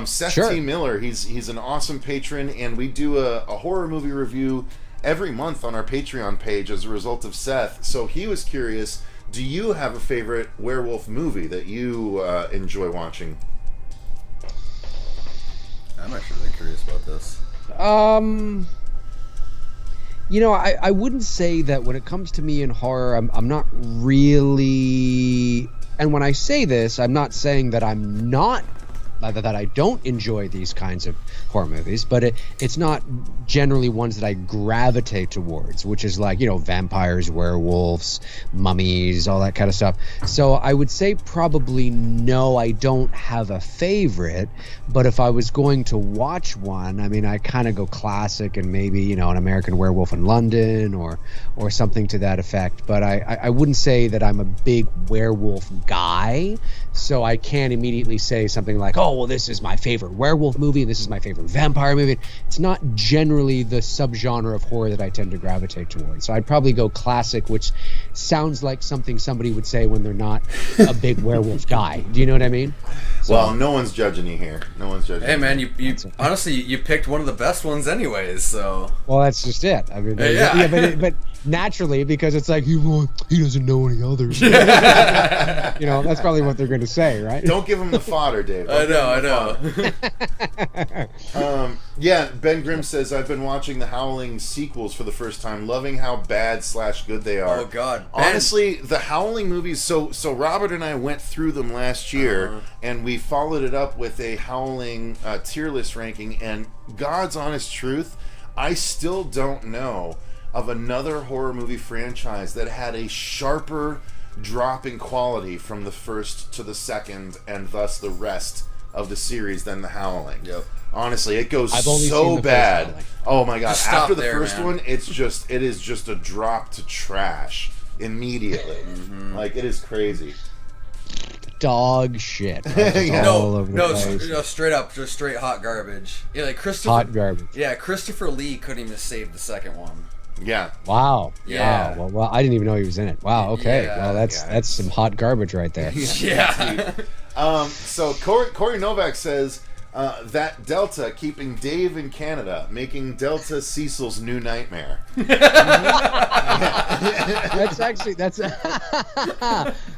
Seth T. Miller, he's an awesome patron, and we do a horror movie review every month on our Patreon page as a result of Seth. So he was curious, do you have a favorite werewolf movie that you enjoy watching? I'm actually really curious about this. I wouldn't say that when it comes to me in horror, I'm not really. And when I say this, I'm not saying that I'm not that I don't enjoy these kinds of horror movies, but it's not generally ones that I gravitate towards, which is like, vampires, werewolves, mummies, all that kind of stuff. So I would say probably no, I don't have a favorite, but if I was going to watch one, I mean, I kind of go classic and maybe, an American Werewolf in London or something to that effect. But I wouldn't say that I'm a big werewolf guy, so I can't immediately say something like, oh, well, this is my favorite werewolf movie, and this is my favorite vampire movie. It's not generally the subgenre of horror that I tend to gravitate towards. So I'd probably go classic, which sounds like something somebody would say when they're not a big werewolf guy. Do you know what I mean? So, well, no one's judging you here. No one's judging. Hey, you. man, you honestly, you picked one of the best ones anyways, so... Well, that's just it. I mean, but naturally, because it's like, he doesn't know any others. That's probably what they're going to say, right? Don't give him the fodder, Dave. I know. Yeah, Ben Grimm says, I've been watching the Howling sequels for the first time, loving how bad/good they are. Oh, God. Honestly, the Howling movies, so Robert and I went through them last year, and we followed it up with a Howling tier list ranking, and God's honest truth, I still don't know of another horror movie franchise that had a sharper drop in quality from the first to the second, and thus the rest of the series than the Howling. Yep. Honestly, it goes I've only seen so the bad. first Oh my god! Just stop After the there, first man. one, it is just a drop to trash immediately. Like, it is crazy. Dog shit. Yeah. All over the place. No, straight up, just straight hot garbage. Yeah, like Kristopher. Hot garbage. Yeah, Kristopher Lee couldn't even save the second one. Yeah. Wow. Yeah. Wow. Well, I didn't even know he was in it. Wow. Okay. Yeah, Well, that's some hot garbage right there. Yeah. So Corey Novak says that Delta keeping Dave in Canada, making Delta Cecil's new nightmare.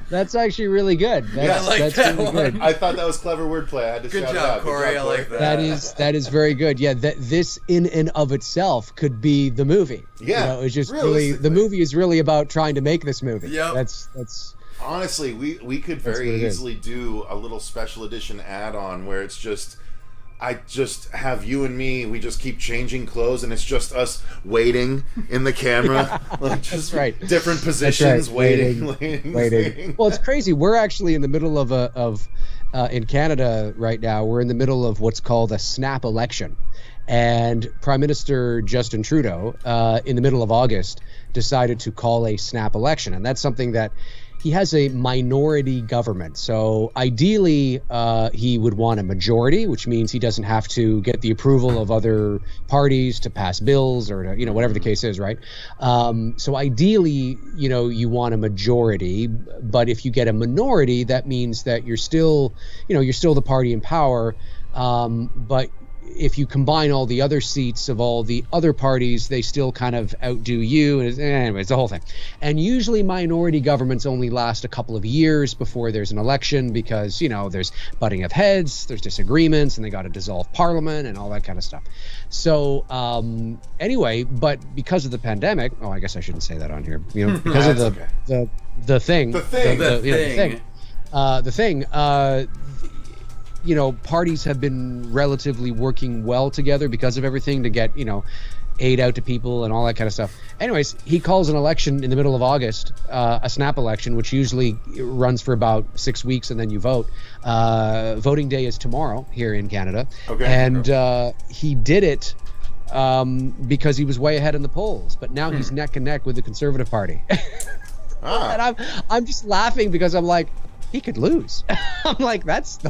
that's actually really good. That's, I like that's that really one. good. I thought that was clever wordplay. I had to Good shout job, it out. Corey. Good job, I like that. That is very good. Yeah, this in and of itself could be the movie. Yeah, it's just really the movie is really about trying to make this movie. Yep. Honestly, we could very easily do a little special edition add-on where it's just, I just have you and me, we just keep changing clothes, and it's just us waiting in the camera. Like, just That's right. different positions, That's right. waiting. Well, it's crazy. We're actually in the middle of in Canada right now. We're in the middle of what's called a snap election. And Prime Minister Justin Trudeau, in the middle of August, decided to call a snap election. And that's something that he has a minority government. So ideally, he would want a majority, which means he doesn't have to get the approval of other parties to pass bills or to, whatever the case is, right? So ideally, you want a majority, but if you get a minority, that means that you're still the party in power, but if you combine all the other seats of all the other parties, they still kind of outdo you. And anyways, the whole thing. And usually minority governments only last a couple of years before there's an election because, there's butting of heads, there's disagreements, and they got to dissolve parliament and all that kind of stuff. So anyway, but because of the pandemic, I guess I shouldn't say that on here, because of the thing. Parties have been relatively working well together because of everything to get, aid out to people and all that kind of stuff. Anyways, he calls an election in the middle of August, a snap election, which usually runs for about 6 weeks and then you vote. Voting day is tomorrow here in Canada. Okay. And he did it because he was way ahead in the polls. But now he's neck and neck with the Conservative Party. And I'm just laughing because I'm like, he could lose. I'm like, that's the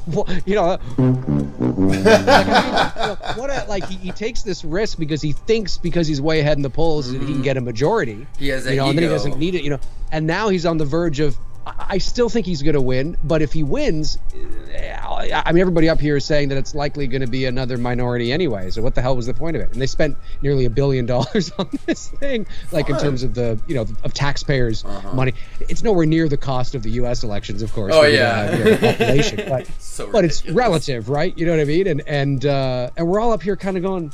he takes this risk because he thinks because he's way ahead in the polls that he can get a majority. He has a and then he doesn't need it, and now he's on the verge of. I still think he's going to win, but if he wins, I mean, everybody up here is saying that it's likely going to be another minority anyway. So what the hell was the point of it? And they spent nearly $1 billion on this thing, like in terms of the, of taxpayers' money. It's nowhere near the cost of the U.S. elections, of course. Oh yeah, the population, but so but it's relative, right? You know what I mean? And we're all up here kind of going,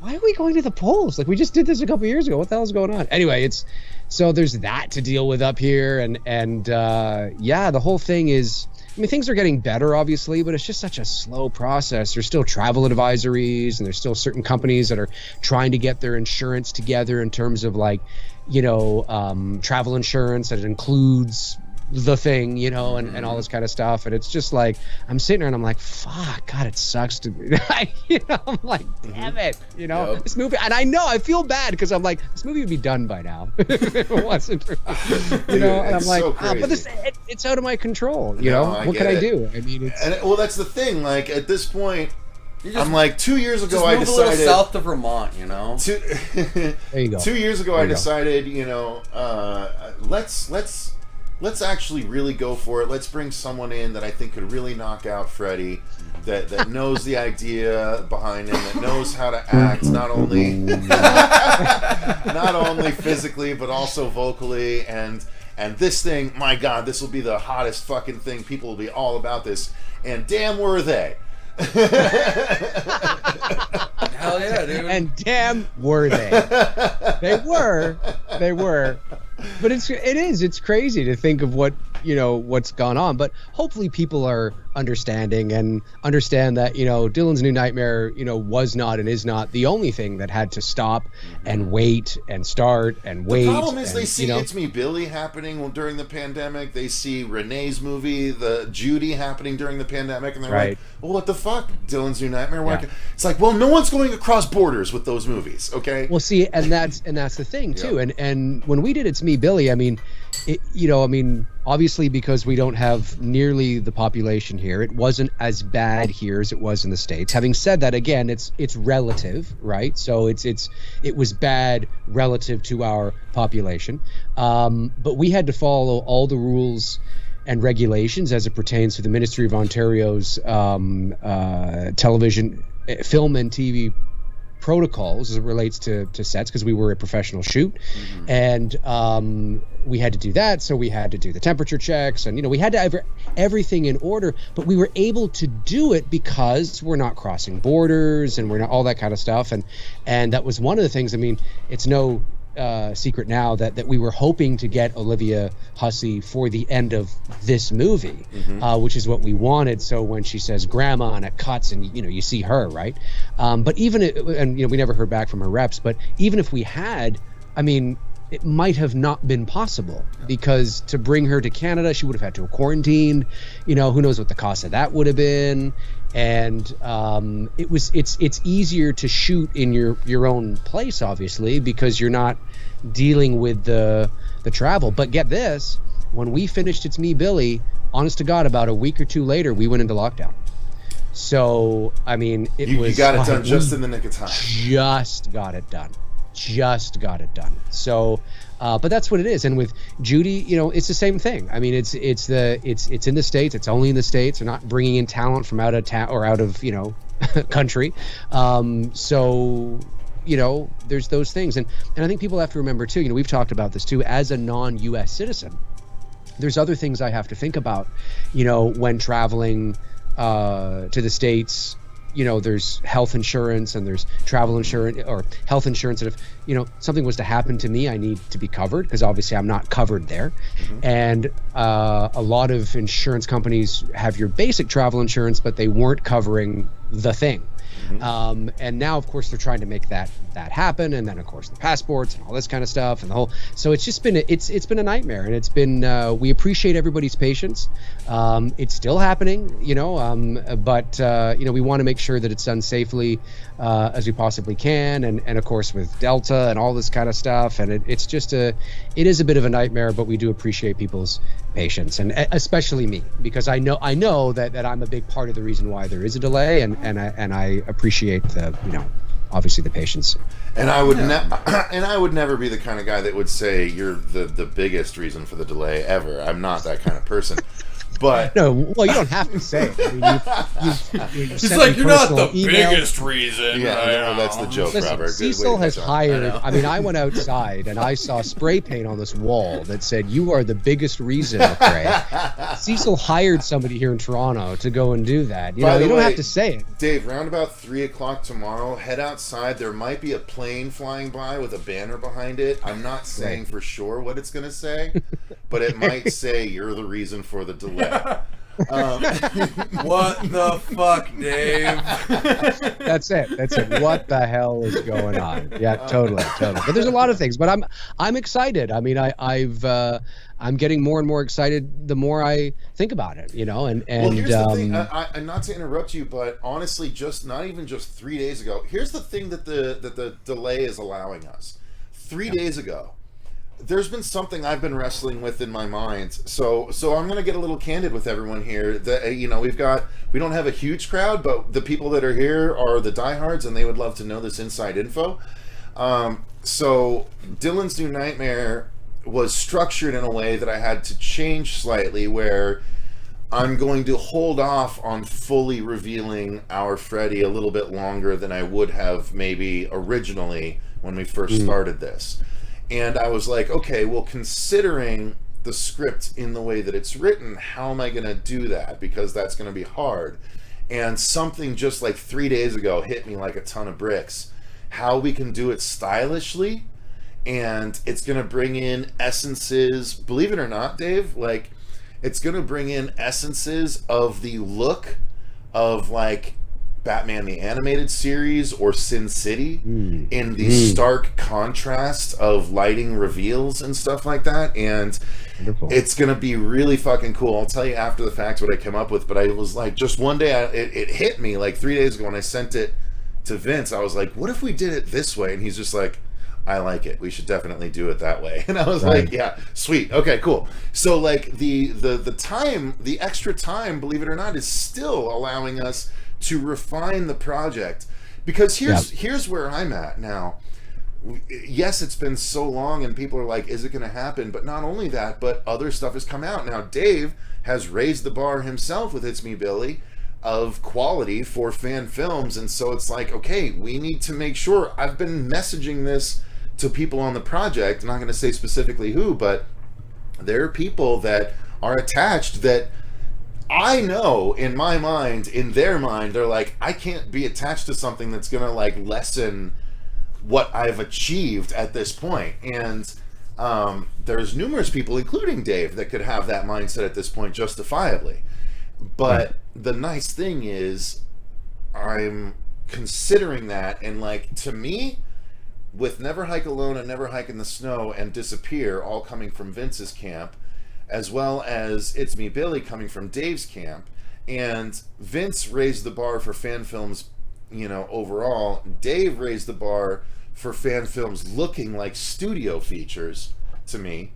why are we going to the polls? Like, we just did this a couple years ago. What the hell is going on? Anyway, so there's that to deal with up here, and the whole thing is. I mean, things are getting better, obviously, but it's just such a slow process. There's still travel advisories, and there's still certain companies that are trying to get their insurance together in terms of, like, travel insurance that includes the thing, and all this kind of stuff. And it's just like, I'm sitting there and I'm like, fuck, God, it sucks to be, I'm like, damn it, this movie. And I know, I feel bad because I'm like, this movie would be done by now. If it wasn't, and I'm like, so but it's out of my control, what can I do? I mean, that's the thing. Like, at this point, I'm like, 2 years ago, I decided. Move a little south to Vermont, There you go. 2 years ago, I decided, let's actually really go for it. Let's bring someone in that I think could really knock out Freddy, that knows the idea behind him, that knows how to act, not only physically but also vocally. And this thing, my God, this will be the hottest fucking thing. People will be all about this, and damn were they. Hell yeah, dude. And damn were they. They were. But it's crazy to think of what's gone on. But hopefully people are understanding and understand that, Dylan's New Nightmare, was not and is not the only thing that had to stop and wait and start and wait. The problem is they see It's Me Billy happening during the pandemic. They see Renee's movie, the Judy, happening during the pandemic, and they're like, well, what the fuck? Dylan's New Nightmare? Yeah. It's like, well, no one's going across borders with those movies, okay? Well, see, and that's the thing too. And when we did It's Me Billy, I mean, obviously because we don't have nearly the population here, it wasn't as bad here as it was in the States. Having said that, again, it's relative, right? So it was bad relative to our population, but we had to follow all the rules and regulations as it pertains to the Ministry of Ontario's television, film and TV protocols as it relates to sets, because we were a professional shoot, and we had to do that. So we had to do the temperature checks, and we had to have everything in order. But we were able to do it because we're not crossing borders and we're not all that kind of stuff. And that was one of the things. I mean, it's no secret now that we were hoping to get Olivia Hussey for the end of this movie, which is what we wanted. So when she says grandma and it cuts and you see her, right? But even we never heard back from her reps, but even if we had, I mean, it might have not been possible, because to bring her to Canada, she would have had to have quarantined. Who knows what the cost of that would have been. And it's easier to shoot in your own place, obviously, because you're not dealing with the travel. But get this, when we finished It's Me Billy, honest to God, about a week or two later, we went into lockdown. So I mean, you got it done just in the nick of time. Just got it done. So but that's what it is. And with Judy, it's the same thing. I mean, it's in the States. It's only in the States. They're not bringing in talent from out of town or out of country. So there's those things. And I think people have to remember too, we've talked about this too, as a non-US citizen, there's other things I have to think about, when traveling to the States. There's health insurance and there's travel insurance or health insurance. And if, something was to happen to me, I need to be covered, because obviously I'm not covered there. And a lot of insurance companies have your basic travel insurance, but they weren't covering the thing. And now, of course, they're trying to make that happen. And then, of course, the passports and all this kind of stuff and the whole. So it's just been it's been a nightmare. And it's been we appreciate everybody's patience. It's still happening, but we want to make sure that it's done safely as we possibly can. And of course, with Delta and all this kind of stuff. And it is a bit of a nightmare, but we do appreciate people's patience, and especially me, because I know that I'm a big part of the reason why there is a delay, and I appreciate the obviously the patience. And I would never be the kind of guy that would say you're the biggest reason for the delay ever. I'm not that kind of person. But No, well, you don't have to say it. I mean, you've He's sent like, me you're not the personal emails. biggest reason. yeah, I no, know." that's the joke, Listen, Robert. Good way Cecil to has catch on. hired. know. I mean, I went outside and I saw spray paint on this wall that said, "You are the biggest reason, McRae." Cecil hired somebody here in Toronto to go and do that. You By know, the you don't way, have to say it. Dave, round about 3 o'clock tomorrow, head outside. There might be a plane flying by with a banner behind it. I'm not saying Right. for sure what it's going to say, but it might say you're the reason for the delay. What the fuck, Dave? That's it. That's it. What the hell is going on? Yeah, totally. But there's a lot of things. But I'm excited. I mean, I'm getting more and more excited the more I think about it. You know, and Well, here's the thing. And not to interrupt you, but honestly, not even just 3 days ago. Here's the thing that the delay is allowing us. 3 days ago, there's been something I've been wrestling with in my mind. So I'm going to get a little candid with everyone here. That we don't have a huge crowd, but the people that are here are the diehards, and they would love to know this inside info. So Dylan's New Nightmare was structured in a way that I had to change slightly, where I'm going to hold off on fully revealing our Freddy a little bit longer than I would have maybe originally when we first started this. And I was like, okay, well, considering the script in the way that it's written, how am I going to do that? Because that's going to be hard. And something just like 3 days ago hit me like a ton of bricks. How we can do it stylishly, and it's going to bring in essences, believe it or not, Dave, like, it's going to bring in essences of the look of like Batman the Animated Series or Sin City in the stark contrast of lighting reveals and stuff like that. And Wonderful. it's going to be really fucking cool. I'll tell you after the fact what I came up with, but I was like, just one day, it hit me like 3 days ago when I sent it to Vince. I was like, what if we did it this way? And he's just like, I like it. We should definitely do it that way. And I was like, yeah, sweet. Okay, cool. So like the time, the extra time, believe it or not, is still allowing us to refine the project, because here's where I'm at now. Yes, it's been so long and people are like, is it going to happen? But not only that, but other stuff has come out. Now Dave has raised the bar himself with It's Me Billy of quality for fan films, and so it's like, okay, we need to make sure. I've been messaging this to people on the project. I'm not going to say specifically who, but there are people that are attached that I know in my mind, in their mind, they're like, I can't be attached to something that's going to like lessen what I've achieved at this point. And there's numerous people, including Dave, that could have that mindset at this point justifiably. But the nice thing is I'm considering that, and like, to me, with Never Hike Alone and Never Hike in the Snow and Disappear all coming from Vince's camp, as well as It's Me Billy coming from Dave's camp, and Vince raised the bar for fan films, overall. Dave raised the bar for fan films looking like studio features to me,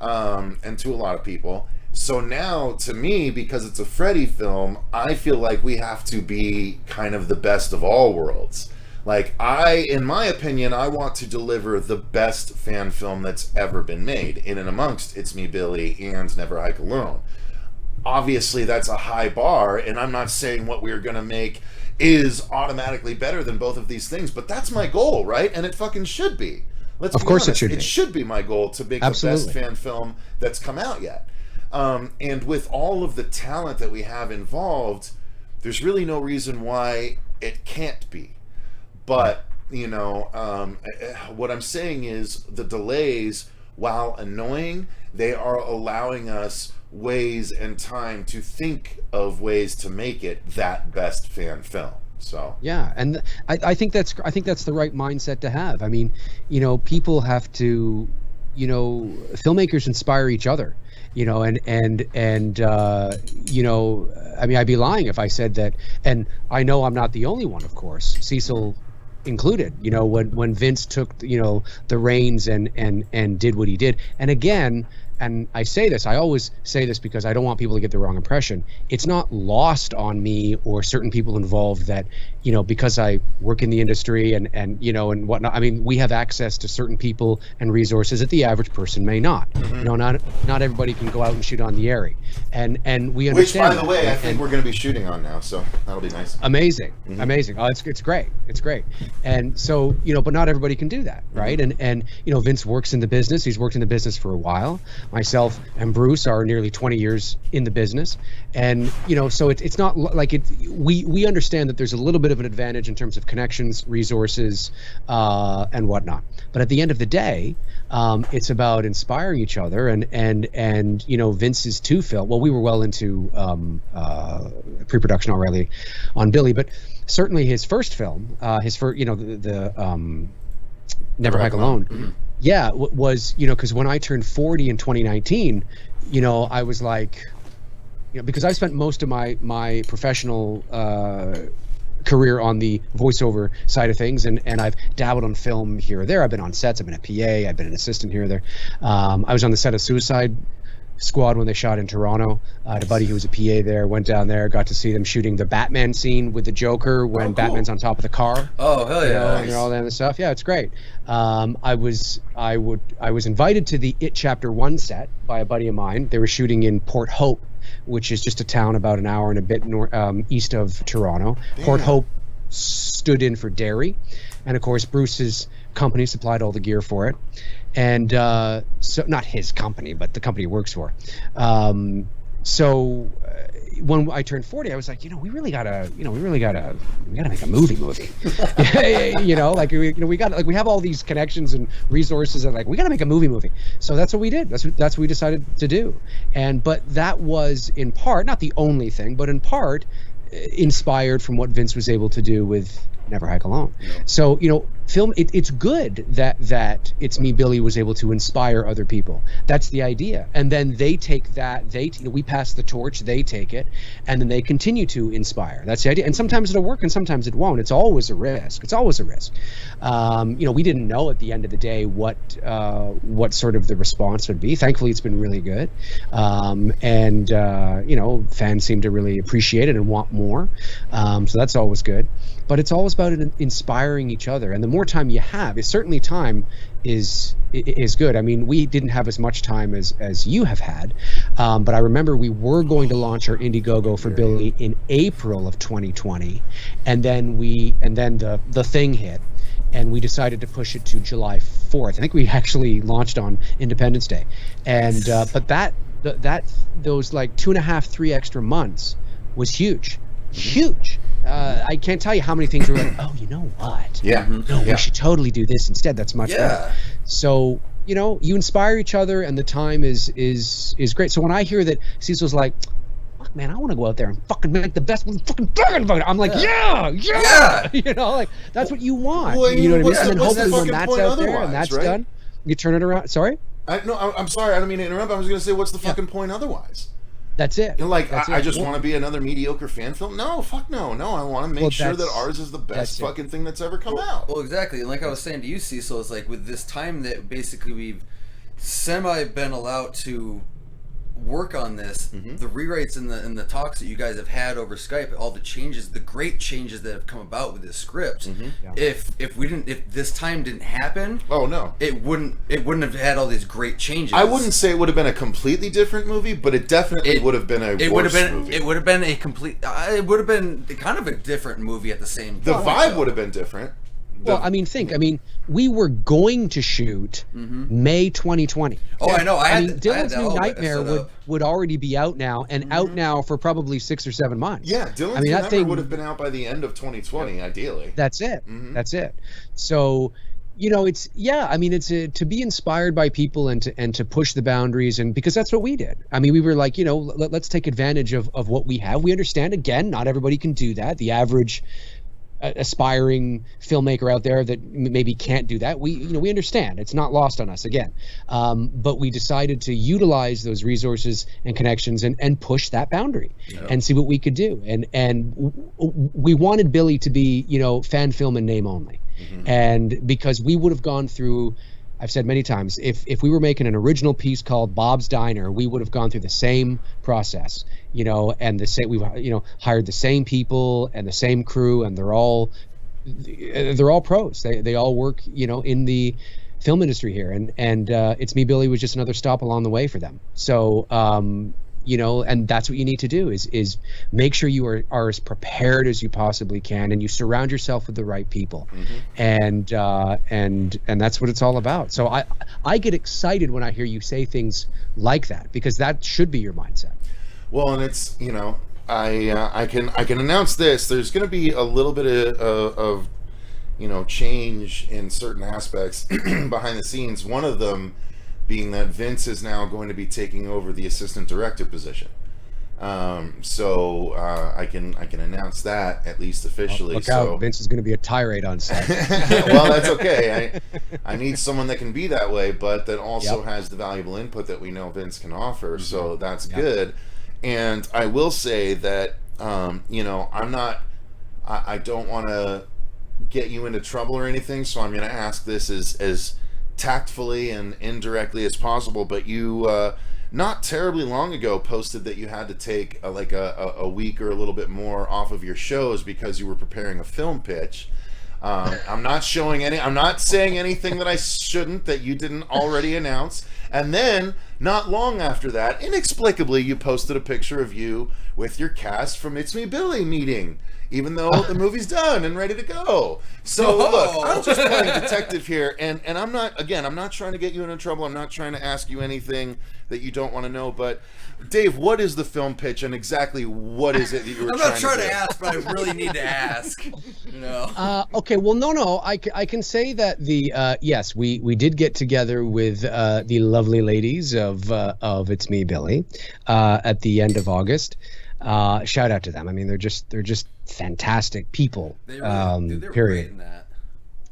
and to a lot of people. So now, to me, because it's a Freddy film, I feel like we have to be kind of the best of all worlds. Like, in my opinion, I want to deliver the best fan film that's ever been made, in and amongst It's Me Billy and Never Hike Alone. Obviously, that's a high bar, and I'm not saying what we're going to make is automatically better than both of these things, but that's my goal, right? And it fucking should be. Let's be honest. It should be my goal to make the best fan film that's come out yet. And with all of the talent that we have involved, there's really no reason why it can't be. But, what I'm saying is the delays, while annoying, they are allowing us ways and time to think of ways to make it that best fan film. So yeah, and I think that's the right mindset to have. I mean, people have to, filmmakers inspire each other. I mean, I'd be lying if I said that, and I know I'm not the only one, of course, Cecil included, when Vince took, the reins and did what he did. And again, I say this, I always say this because I don't want people to get the wrong impression. It's not lost on me or certain people involved that, you know, because I work in the industry and you know, and whatnot. I mean, we have access to certain people and resources that the average person may not. You know, not everybody can go out and shoot on the Airy, and we understand. Which, by the way, I think we're going to be shooting on now, so that'll be nice. Amazing. Oh, it's great. It's great. And so, you know, but not everybody can do that, right? And you know, Vince works in the business. He's worked in the business for a while. Myself and Bruce are nearly 20 years in the business, and you know, so it's not like it. We understand that there's a little bit of an advantage in terms of connections, resources, and whatnot. But at the end of the day, it's about inspiring each other, and you know, Vince's two film. Well, we were well into pre-production already on Billy, but certainly his first film, you know, the Never Hike Alone. Yeah, was, you know, because when I turned 40 in 2019, you know, I was like, you know, because I spent most of my professional career on the voiceover side of things, and I've dabbled on film here or there. I've been on sets. I've been a PA. I've been an assistant here or there. I was on the set of Suicide Squad when they shot in Toronto. I had a buddy who was a PA there, went down there, got to see them shooting the Batman scene with the Joker when Batman's on top of the car. Oh, hell yeah. You know, and all that other stuff. Yeah, it's great. I was invited to the It Chapter 1 set by a buddy of mine. They were shooting in Port Hope, which is just a town about an hour and a bit east of Toronto. Damn. Port Hope stood in for Derry. And of course, Bruce's company supplied all the gear for it. And so, not his company, but the company he works for. So when I turned 40, I was like, you know, we gotta make a movie. You know, like we have all these connections and resources, and like we gotta make a movie. So that's what we did. That's what we decided to do. But that was in part, not the only thing, but in part inspired from what Vince was able to do with Never Hike Alone. Yeah. So, you know, film, it's good that It's Me, Billy was able to inspire other people. That's the idea. And then they take that, we pass the torch, they take it, and then they continue to inspire. That's the idea. And sometimes it'll work and sometimes it won't. It's always a risk. You know, we didn't know at the end of the day what sort of the response would be. Thankfully, it's been really good. You know, fans seem to really appreciate it and want more. So that's always good. But it's always about inspiring each other. And the more time you have, certainly time is good. I mean, we didn't have as much time as you have had. But I remember we were going to launch our Indiegogo for Billy in April of 2020. And then the thing hit. And we decided to push it to July 4th. I think we actually launched on Independence Day. And but those like 2.5, 3 extra months was huge. I can't tell you how many things were like, oh, you know what? Yeah. No, we should totally do this instead. That's much better. So, you know, you inspire each other, and the time is great. So when I hear that Cecil's like, fuck, man, I want to go out there and fucking make the best fucking dragon fighter. I'm like, yeah. You know, like that's what you want. Well, you know what I mean? And then what's hopefully the when that's point out there otherwise, and that's right? done, you turn it around. Sorry? I'm sorry. I don't mean to interrupt. I was going to say, what's the fucking point otherwise? That's it. You know, like, I just want to be another mediocre fan film? No, fuck no. No, I want to make sure that ours is the best fucking thing that's ever come out. Well, exactly. And like I was saying to you, Cecil, it's like with this time that basically we've been allowed to work on this, the rewrites and the talks that you guys have had over Skype, all the changes, the great changes that have come about with this script. If this time didn't happen, oh no, it wouldn't have had all these great changes. I wouldn't say it would have been a completely different movie, but it definitely would have been a worse movie. It would have been it would have been kind of a different movie at the same time. The vibe would have been different. Well, I mean, we were going to shoot May 2020. Oh, I know. Dylan's New Nightmare would already be out now, and out now for probably 6 or 7 months. Yeah, Dylan's New Nightmare would have been out by the end of 2020, ideally. That's it. That's it. So, you know, it's to be inspired by people and to push the boundaries, and because that's what we did. I mean, we were like, you know, let's take advantage of what we have. We understand, again, not everybody can do that. The average aspiring filmmaker out there that maybe can't do that, we understand. It's not lost on us again, but we decided to utilize those resources and connections and push that boundary and see what we could do. And we wanted Billy to be, you know, fan film and name only, and because we would have gone through I've said many times, if we were making an original piece called Bob's Diner, we would have gone through the same process, and we've hired the same people and the same crew, and they're all pros. They all work, in the film industry here, and It's Me Billy was just another stop along the way for them. So and that's what you need to do is make sure you are as prepared as you possibly can, and you surround yourself with the right people. And that's what it's all about. So I get excited when I hear you say things like that, because that should be your mindset. Well, and it's, I can announce this. There's going to be a little bit of change in certain aspects behind the scenes. One of them being that Vince is now going to be taking over the assistant director position. So I can announce that, at least officially. Look out, Vince is going to be a tirade on set. Well, that's okay. I need someone that can be that way, but that also has the valuable input that we know Vince can offer. So that's good. And I will say that, I don't want to get you into trouble or anything, so I'm going to ask this as tactfully and indirectly as possible. But you, not terribly long ago, posted that you had to take a week or a little bit more off of your shows because you were preparing a film pitch. I'm not saying anything that I shouldn't, that you didn't already announce. And then, not long after that, inexplicably, you posted a picture of you with your cast from It's Me Billy meeting, even though the movie's done and ready to go. So look, I'm just playing detective here, and I'm not trying to get you into trouble. I'm not trying to ask you anything that you don't want to know. But Dave, what is the film pitch, and exactly what is it that you were trying to do? I'm not trying to ask, but I really need to ask. Okay, well, no, I can say that yes, we did get together with the lovely ladies of It's Me Billy at the end of August. Shout out to them. I mean, they're just fantastic people. They were period. Great in that.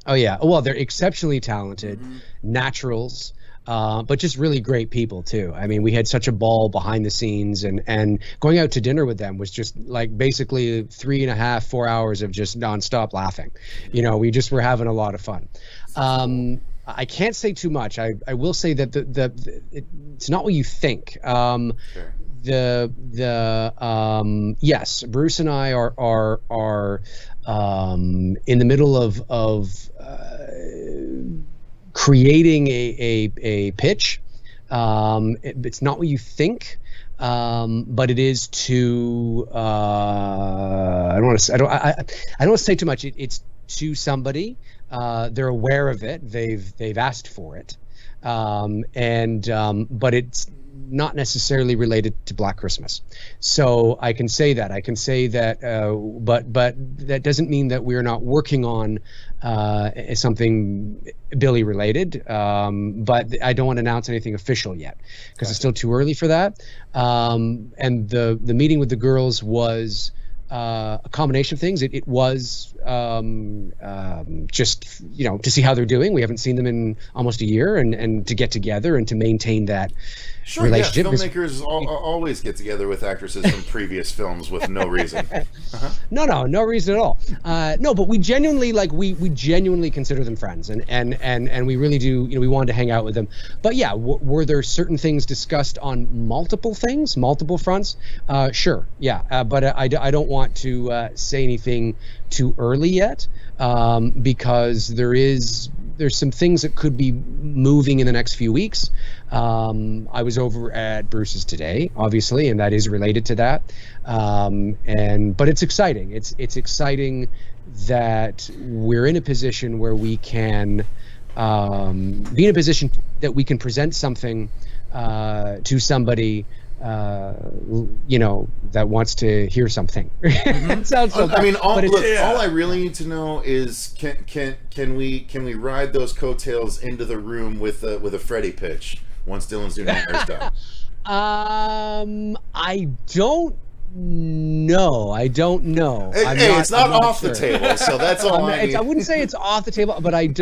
Oh yeah. Well, they're exceptionally talented, naturals, but just really great people too. I mean, we had such a ball behind the scenes, and going out to dinner with them was just like basically 3.5, 4 hours of just nonstop laughing. We just were having a lot of fun. I can't say too much. I will say that it's not what you think. Sure. Yes, Bruce and I are in the middle of creating a pitch. It's not what you think, but it is to I don't want to say too much. It's to somebody. They're aware of it. They've asked for it, but it's not necessarily related to Black Christmas. So I can say that. But that doesn't mean that we're not working on something Billy related. But I don't want to announce anything official yet because it's still too early for that. And the meeting with the girls was a combination of things. It was just to see how they're doing. We haven't seen them in almost a year, and to get together and to maintain that relationship. Yeah, filmmakers always get together with actresses from previous films with no reason. No reason at all. No, but we genuinely we genuinely consider them friends, and we really do. We wanted to hang out with them. But yeah, were there certain things discussed on multiple fronts? Sure, yeah. But I don't want to say anything too early yet, because there's some things that could be moving in the next few weeks. I was over at Bruce's today, obviously, and that is related to that. But it's exciting. It's exciting that we're in a position where we can be in a position that we can present something to somebody that wants to hear something. It sounds so I mean, all I really need to know is can we ride those coattails into the room with a Freddy pitch once Dylan's new nightmare's done? I don't know. It's not off the table, so that's all I need. I wouldn't say it's off the table, but I'm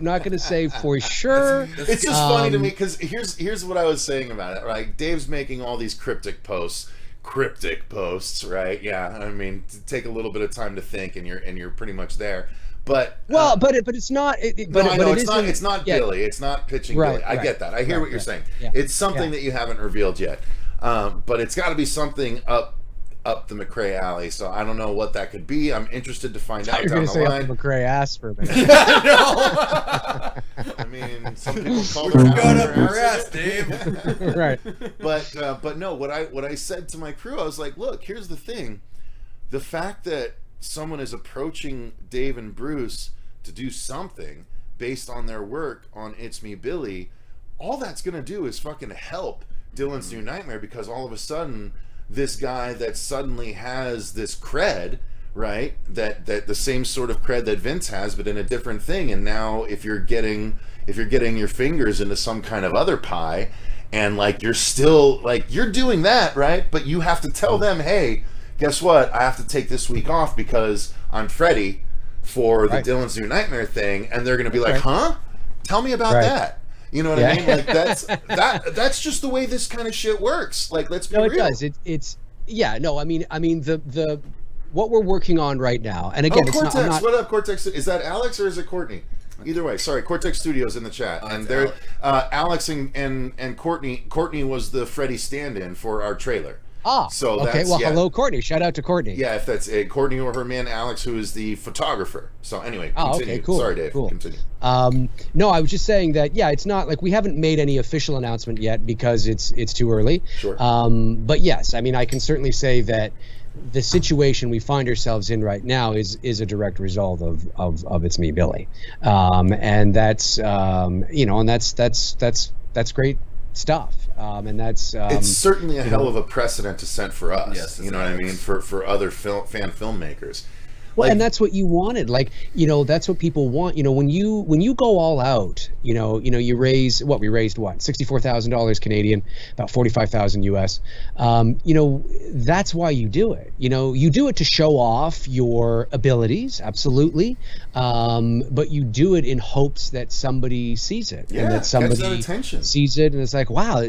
not going to say for sure. It's just funny to me because here's what I was saying about it. Right, Dave's making all these cryptic posts, right? Yeah, I mean, take a little bit of time to think, and you're pretty much there. But well, but it's not. But it's not Billy. It's not pitching Billy. I get that. I hear what you're saying. Yeah. It's something that you haven't revealed yet. But it's got to be something up the McRae alley. So I don't know what that could be. I'm interested to find out down the line. Up the McRae ass for a minute. I mean, some people call What you it got up your ass, Dave? Right. But no. What I said to my crew, I was like, look, here's the thing. The fact that someone is approaching Dave and Bruce to do something based on their work on It's Me Billy, all that's gonna do is fucking help Dylan's New Nightmare, because all of a sudden this guy that suddenly has this cred, right, that the same sort of cred that Vince has but in a different thing, and now if you're getting your fingers into some kind of other pie, and like you're still like you're doing that, right, but you have to tell them, hey, guess what? I have to take this week off because I'm Freddy for the Dylan's New Nightmare thing, and they're going to be like, "Huh? Tell me about that." You know what I mean? Like that's just the way this kind of shit works. Like, let's be real. No, it does. It's no. I mean the what we're working on right now, and again, Cortex. It's not. What up, Cortex? Is that Alex or is it Courtney? Either way, sorry, Cortex Studios in the chat, and they're Alex and Courtney. Courtney was the Freddy stand-in for our trailer. So okay. Well, hello, Courtney. Shout out to Courtney. Yeah, if that's Courtney or her man Alex, who is the photographer. So anyway, continue. Okay, cool. Sorry, Dave. Cool. Continue. No, I was just saying that. Yeah, it's not like we haven't made any official announcement yet because it's too early. Sure. But yes, I mean, I can certainly say that the situation we find ourselves in right now is a direct result of It's Me Billy, and that's and that's great stuff. And that's it's certainly a hell of a precedent to set for us. Yes, you know what I mean, for other fan filmmakers. Well, and that's what you wanted. Like, that's what people want. When you go all out, you raise we raised $64,000 Canadian, about 45,000 US. That's why you do it. You do it to show off your abilities, absolutely. But you do it in hopes that somebody sees it, and that somebody sees it, and it's like, wow,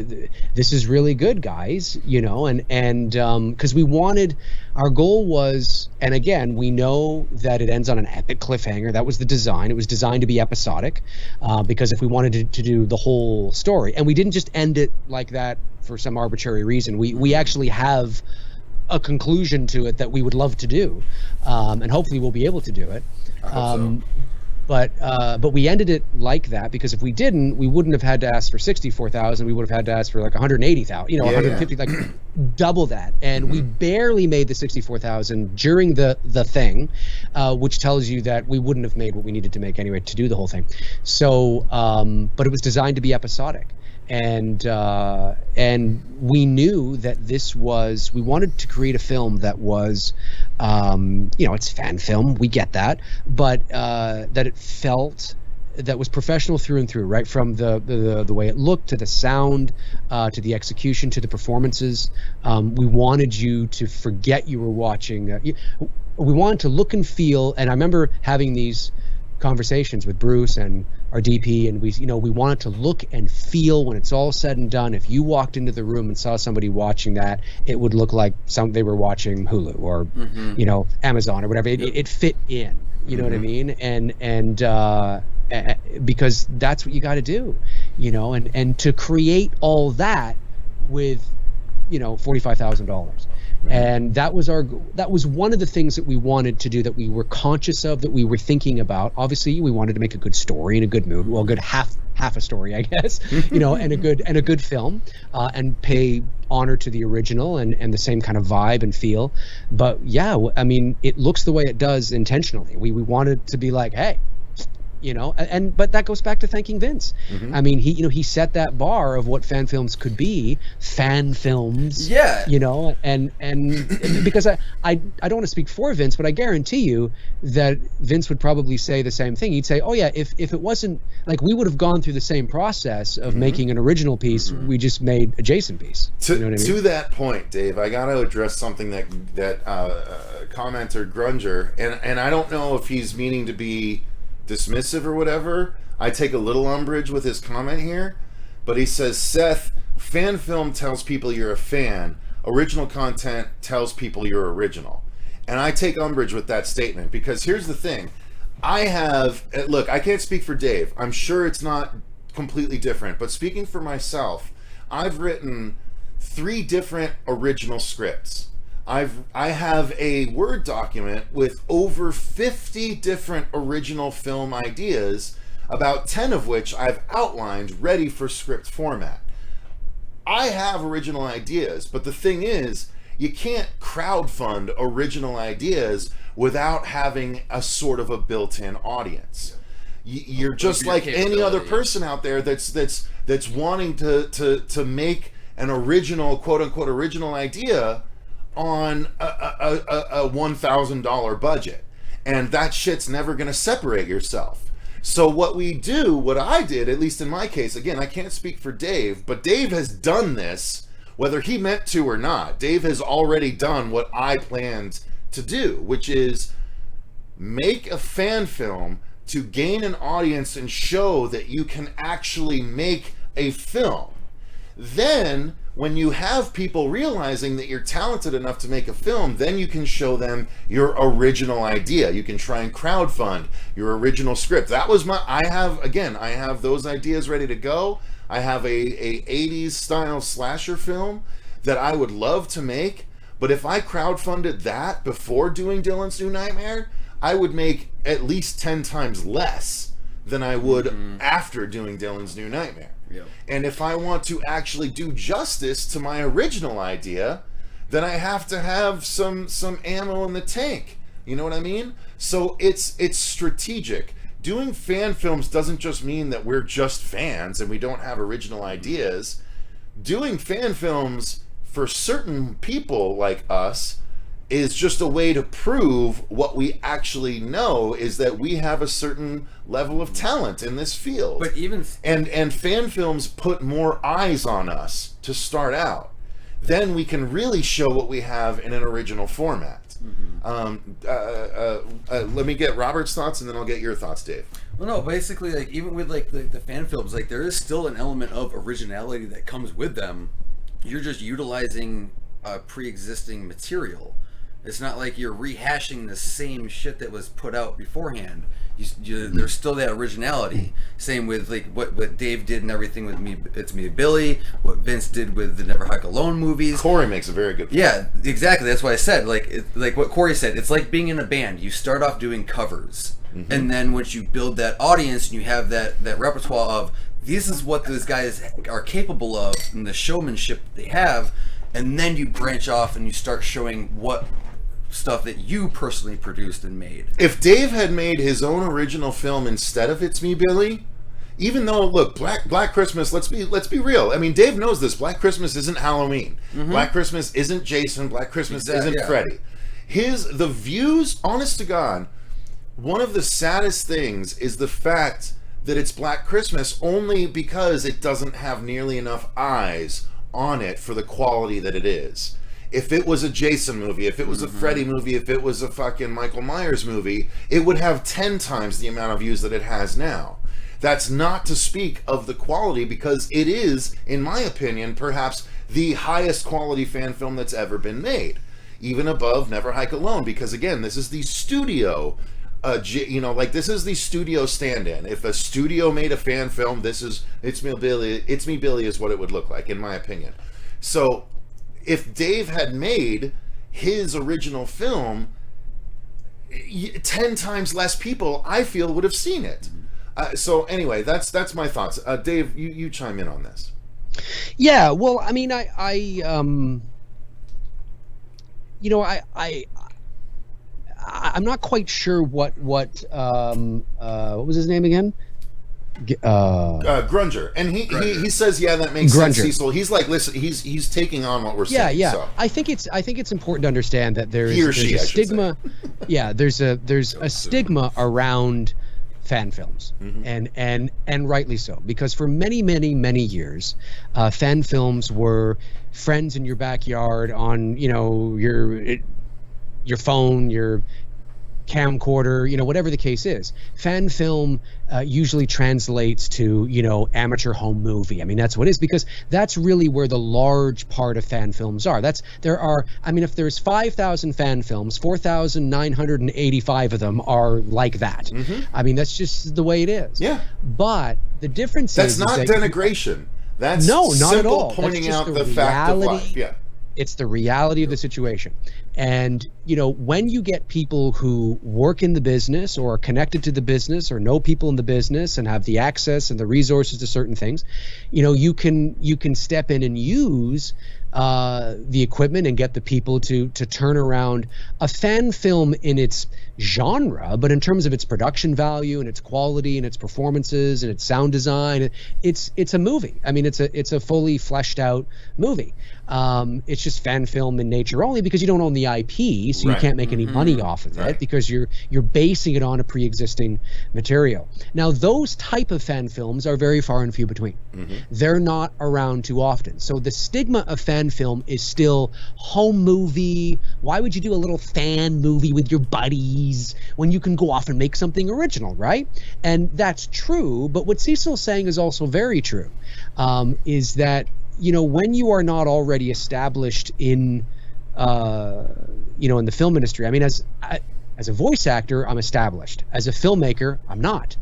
this is really good, guys. And because we wanted, our goal was, and again, we know that it ends on an epic cliffhanger. That was the design. It was designed to be episodic, because if we wanted to do the whole story, and we didn't just end it like that for some arbitrary reason, we actually have a conclusion to it that we would love to do, and hopefully we'll be able to do it. I hope so. But we ended it like that because if we didn't, we wouldn't have had to ask for 64,000. We would have had to ask for like 180,000, 150, like double that. And we barely made the 64,000 during the thing, which tells you that we wouldn't have made what we needed to make anyway to do the whole thing. So, but it was designed to be episodic. And we knew that we wanted to create a film that was, it's fan film, we get that, but that it felt that was professional through and through, right from the way it looked, to the sound, to the execution, to the performances. We wanted you to forget you were watching. We wanted to look and feel, and I remember having these conversations with Bruce and our DP, and we wanted to look and feel when it's all said and done. If you walked into the room and saw somebody watching that, it would look like they were watching Hulu or Amazon or whatever. It fit in, you know what I mean? And because that's what you got to do, and to create all that with $45,000. And that was one of the things that we wanted to do, that we were conscious of, that we were thinking about. Obviously, we wanted to make a good story and a good movie, well, a good half a story, I guess, and a good film, and pay honor to the original and the same kind of vibe and feel. But yeah, I mean, it looks the way it does intentionally. We wanted to be like, hey, but that goes back to thanking Vince. I mean, he set that bar of what fan films could be, fan films. Yeah. And because I don't want to speak for Vince, but I guarantee you that Vince would probably say the same thing. He'd say, oh yeah, if it wasn't like, we would have gone through the same process of making an original piece, we just made a Jason piece. To that point, Dave, I got to address something that commenter Grunger, and I don't know if he's meaning to be dismissive or whatever. I take a little umbrage with his comment here, but he says, Seth, fan film tells people you're a fan, original content tells people you're original. And I take umbrage with that statement, because here's the thing, I have, look, I can't speak for Dave. I'm sure it's not completely different, but speaking for myself, I've written 3 different original scripts. I have a Word document with over 50 different original film ideas, about 10 of which I've outlined ready for script format. I have original ideas, but the thing is, you can't crowdfund original ideas without having a sort of a built-in audience. You're just like any other person out there that's wanting to make an original, quote-unquote original idea on a $1,000 budget, and that shit's never going to separate yourself. So what I did, at least in my case, again, I can't speak for Dave, but Dave has done this, whether he meant to or not. Dave has already done what I planned to do, which is make a fan film to gain an audience and show that you can actually make a film. Then, when you have people realizing that you're talented enough to make a film, then you can show them your original idea. You can try and crowdfund your original script. That was I have those ideas ready to go. I have a 80s style slasher film that I would love to make, but if I crowdfunded that before doing Dylan's New Nightmare, I would make at least 10 times less than I would after doing Dylan's New Nightmare. Yep. And if I want to actually do justice to my original idea, then I have to have some ammo in the tank. You know what I mean? So it's strategic. Doing fan films doesn't just mean that we're just fans and we don't have original ideas. Doing fan films for certain people like us is just a way to prove what we actually know, is that we have a certain level of talent in this field. But even and fan films put more eyes on us to start out. Then we can really show what we have in an original format. Let me get Robert's thoughts, and then I'll get your thoughts, Dave. Well, no, basically, like, even with like the fan films, like, there is still an element of originality that comes with them. You're just utilizing pre-existing material. It's not like you're rehashing the same shit that was put out beforehand. There's still that originality. Same with like what Dave did and everything with Me, It's Me, Billy. What Vince did with the Never Hike Alone movies. Corey makes a very good point. Yeah, exactly. That's why I said like what Corey said. It's like being in a band. You start off doing covers, and then once you build that audience and you have that repertoire of this is what those guys are capable of and the showmanship that they have, and then you branch off and you start showing what stuff that you personally produced and made. If Dave had made his own original film instead of It's Me, Billy, even though, look, Black Christmas, let's be real. I mean, Dave knows this. Black Christmas isn't Halloween. Black Christmas isn't Jason. Black Christmas isn't Freddy. The views, honest to God, one of the saddest things is the fact that it's Black Christmas only because it doesn't have nearly enough eyes on it for the quality that it is. If it was a Jason movie, if it was a Freddy movie, if it was a fucking Michael Myers movie, it would have 10 times the amount of views that it has now. That's not to speak of the quality, because it is, in my opinion, perhaps the highest quality fan film that's ever been made. Even above Never Hike Alone, because again, this is the studio, this is the studio stand-in. If a studio made a fan film, this is It's Me, Billy is what it would look like, in my opinion. So, if Dave had made his original film, 10 times less people, I feel, would have seen it. So anyway, that's my thoughts. Dave, you chime in on this. Yeah, well, I mean, I'm not quite sure what was his name again? Grunger, and he says, yeah, that makes sense, Cecil. He's like, listen, he's taking on what we're saying. Yeah. So. I think it's important to understand that there's a stigma. Yeah, there's a stigma around fan films, and rightly so, because for many years, fan films were friends in your backyard on your phone, your camcorder, whatever the case is. Fan film usually translates to, amateur home movie. I mean, that's what it is, because that's really where the large part of fan films are. If there's 5,000 fan films, 4,985 of them are like that. I mean, that's just the way it is. Yeah. But the difference is not denigration. That's not at all. Pointing out the fact of life. Yeah. It's the reality of the situation. And, when you get people who work in the business or are connected to the business or know people in the business and have the access and the resources to certain things, you can step in and use the equipment and get the people to turn around a fan film in its genre, but in terms of its production value and its quality and its performances and its sound design, it's a movie. I mean, it's a fully fleshed out movie. It's just fan film in nature only, because you don't own the IP, so you can't make any money off of it, because you're basing it on a pre-existing material. Now, those type of fan films are very far and few between. They're not around too often. So the stigma of fan film is still home movie. Why would you do a little fan movie with your buddies when you can go off and make something original, right? And that's true, but what Cecil's saying is also very true, is that when you are not already established in the film industry. I mean, as a voice actor, I'm established. As a filmmaker, I'm not.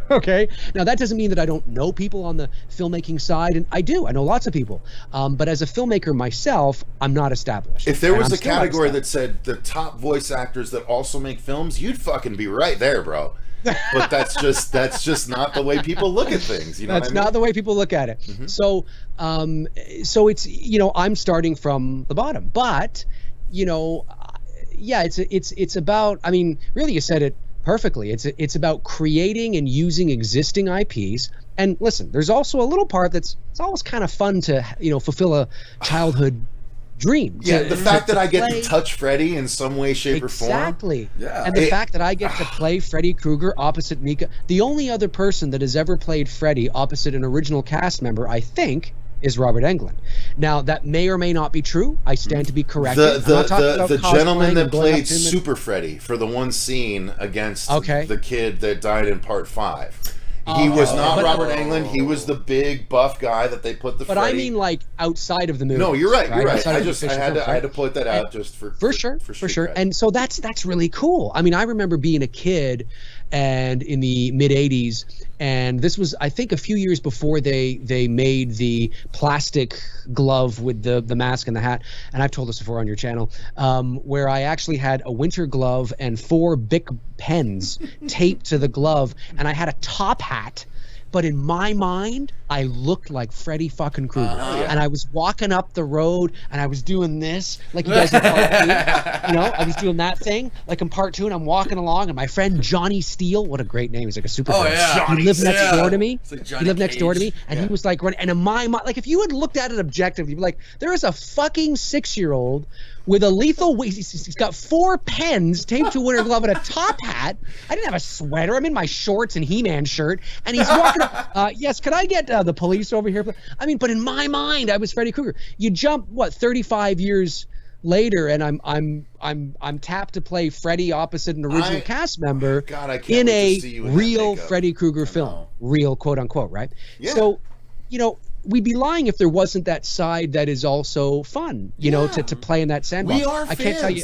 Okay. Now, that doesn't mean that I don't know people on the filmmaking side, and I do. I know lots of people. But as a filmmaker myself, I'm not established. If there was a category that said the top voice actors that also make films, you'd fucking be right there, bro. But that's just not the way people look at things. That's not the way people look at it. So it's I'm starting from the bottom, but it's about. I mean, really, you said it perfectly. It's about creating and using existing IPs. And listen, there's also a little part it's always kind of fun to fulfill a childhood dream. The fact that I get to touch Freddy in some way, shape, or form. Exactly. Yeah. And the fact that I get to play Freddy Krueger opposite Mika. The only other person that has ever played Freddy opposite an original cast member, I think, is Robert Englund. Now, that may or may not be true. I stand to be corrected. The gentleman that played Super Freddy for the one scene against the kid that died in part 5. He was not Robert Englund. He was the big buff guy that they put the. But Freddy. I mean, like outside of the movie. No, you're right. You're right. I had to put that out just for sure. And so that's really cool. I mean, I remember being a kid, and in the mid '80s, and this was, I think, a few years before they made the plastic glove with the mask and the hat. And I've told this before on your channel, where I actually had a winter glove and 4 Bic pens taped to the glove, and I had a top hat. But in my mind, I looked like Freddy fucking Krueger. And I was walking up the road, and I was doing this, like you guys in part 2. I was doing that thing, like in part 2, and I'm walking along, and my friend Johnny Steele, what a great name, he's like a superhero. He lived next door to me. He lived next door to me, and he was like running. And in my mind, like if you had looked at it objectively, you'd be like, there is a fucking 6-year-old with a lethal. He's got 4 pens taped to a winter glove and a top hat. I didn't have a sweater. I'm in my shorts and He-Man shirt, and he's walking up. Yes, could I get the police over here? I mean, but in my mind, I was Freddy Krueger. You jump 35 years later, and I'm tapped to play Freddy opposite an original cast member in a real Freddy Krueger film, real quote unquote, right? Yeah. So, we'd be lying if there wasn't that side that is also fun, to play in that sandbox. We are fans. I can't tell you.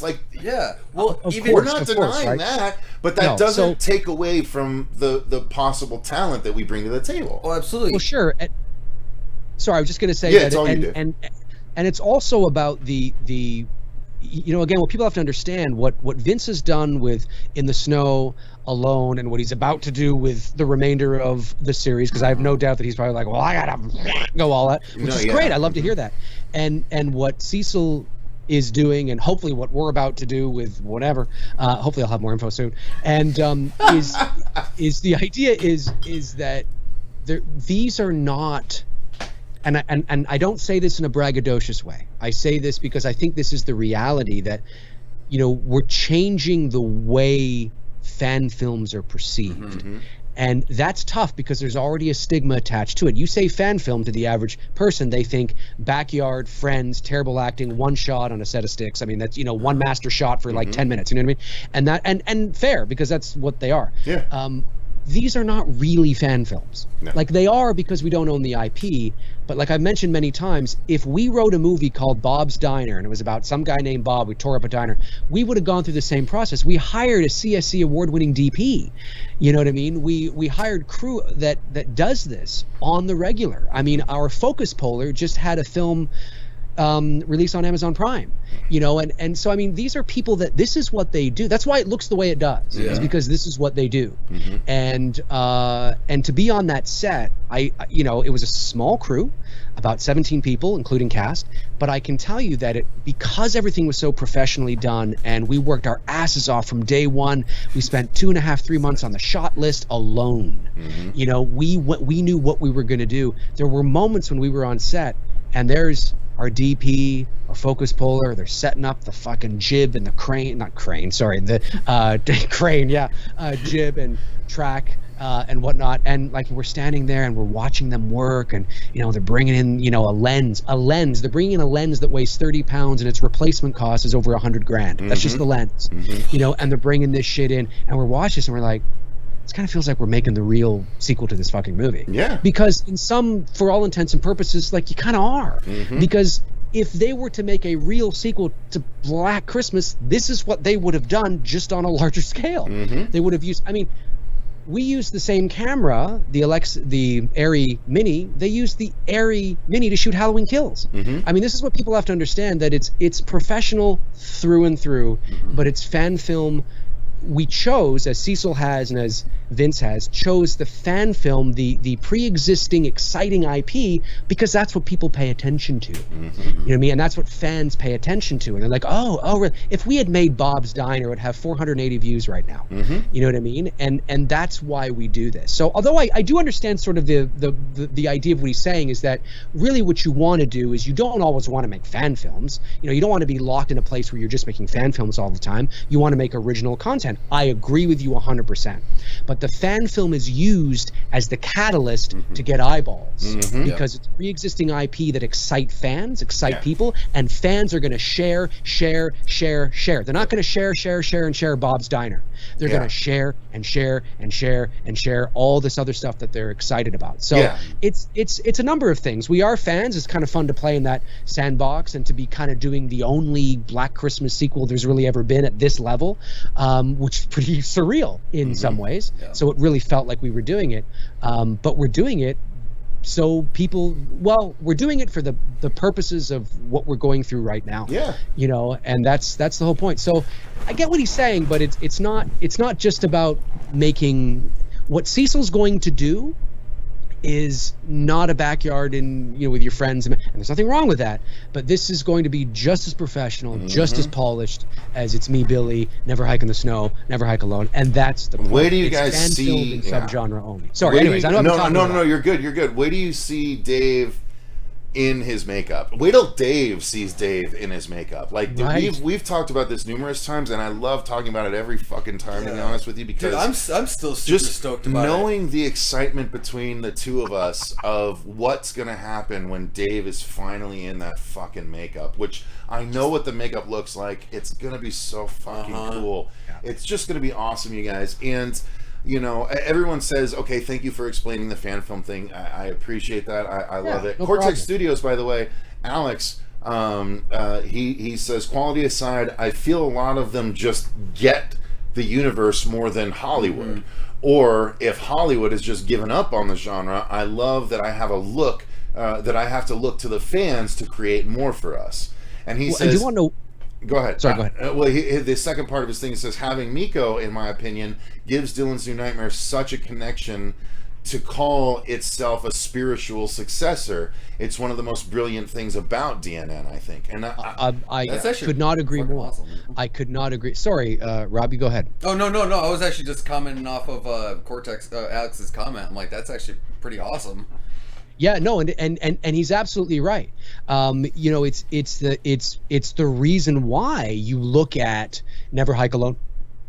Well, we're not denying that, but that doesn't take away from the possible talent that we bring to the table. Oh, absolutely. Well, sure. Sorry, I was just going to say that. It's all you do. And it's also about the again, what people have to understand, what Vince has done with In the Snow, Alone, and what he's about to do with the remainder of the series, because I have no doubt that he's probably like, well, I gotta go all that, which is great. I love to hear that. And what Cecil is doing, and hopefully what we're about to do with whatever, hopefully I'll have more info soon, and is the idea is that these are not. And I don't say this in a braggadocious way. I say this because I think this is the reality that, we're changing the way fan films are perceived. And that's tough because there's already a stigma attached to it. You say fan film to the average person, they think backyard, friends, terrible acting, one shot on a set of sticks. I mean, that's, one master shot for like 10 minutes, you know what I mean? And fair, because that's what they are. Yeah. These are not really fan films. No. Like, they are because we don't own the IP, but like I've mentioned many times, if we wrote a movie called Bob's Diner and it was about some guy named Bob who tore up a diner, we would have gone through the same process. We hired a CSC award-winning DP. You know what I mean? We hired crew that does this on the regular. I mean, our Focus Puller just had a film released on Amazon Prime, and so I mean, these are people that this is what they do. That's why it looks the way it does, is because this is what they do. And to be on that set, it was a small crew, about 17 people, including cast, but I can tell you that because everything was so professionally done and we worked our asses off from day one, we spent 2.5-3 months on the shot list alone. We knew what we were going to do. There were moments when we were on set and there's our DP, our Focus Puller, they're setting up the fucking jib and the crane, jib and track and whatnot. And like, we're standing there and we're watching them work, and they're bringing in a lens. They're bringing in a lens that weighs 30 pounds and its replacement cost is over $100,000. That's just the lens. And they're bringing this shit in, and we're watching this and we're like, this kind of feels like we're making the real sequel to this fucking movie. Yeah. Because for all intents and purposes, like, you kind of are. Because if they were to make a real sequel to Black Christmas, this is what they would have done, just on a larger scale. They would have used, we used the same camera, the Arri Mini. They used the Arri Mini to shoot Halloween Kills. I mean, this is what people have to understand, that it's professional through and through, but it's fan film. We chose, as Cecil has and as Vince has, chose the fan film, the pre-existing exciting IP, because that's what people pay attention to. You know what I mean? And that's what fans pay attention to. And they're like, oh, really? If we had made Bob's Diner, it would have 480 views right now. You know what I mean? And that's why we do this. So although I do understand sort of the idea of what he's saying, is that really what you want to do is, you don't always want to make fan films. You don't want to be locked in a place where you're just making fan films all the time. You want to make original content. I agree with you 100%. But the fan film is used as the catalyst to get eyeballs, because it's pre-existing IP that excite fans, people, and fans are going to share. They're not going to share Bob's Diner. They're going to share all this other stuff that they're excited about. So it's a number of things. We are fans. It's kind of fun to play in that sandbox and to be kind of doing the only Black Christmas sequel there's really ever been at this level, which is pretty surreal in some ways. So it really felt like we were doing it, but we're doing it so we're doing it for the purposes of what we're going through right now. And that's the whole point. So I get what he's saying, but it's not just about making. What Cecil's going to do is not a backyard with your friends, and there's nothing wrong with that, but this is going to be just as professional, just as polished as It's Me, Billy, Never Hike in the Snow, Never Hike Alone. And that's the point. Where do you guys see subgenre only? Sorry, anyways, I know no, you're good. Where do you see Dave in his makeup? Wait till Dave sees Dave in his makeup. Like, we've talked about this numerous times, and I love talking about it every fucking time, to be honest with you, because I'm still super stoked about knowing the excitement between the two of us of what's gonna happen when Dave is finally in that fucking makeup, which I know what the makeup looks like. It's gonna be so fucking cool. It's just gonna be awesome, you guys. And everyone says, okay, thank you for explaining the fan film thing. I appreciate that. I love it. No Cortex problem. Studios, by the way, Alex, he says, quality aside, I feel a lot of them just get the universe more than Hollywood. Or if Hollywood has just given up on the genre, I love that I have that I have to look to the fans to create more for us. And he says... do you want to... Go ahead. Sorry, go ahead. Well, the second part of his thing says, having Miko, in my opinion, gives Dylan's New Nightmare such a connection to call itself a spiritual successor. It's one of the most brilliant things about DNN, I think. And I could not agree more. Awesome. I could not agree. Sorry, Rob, you go ahead. Oh, no. I was actually just commenting off of Cortex, Alex's comment. I'm like, that's actually pretty awesome. Yeah, no, and he's absolutely right. It's the reason why you look at Never Hike Alone,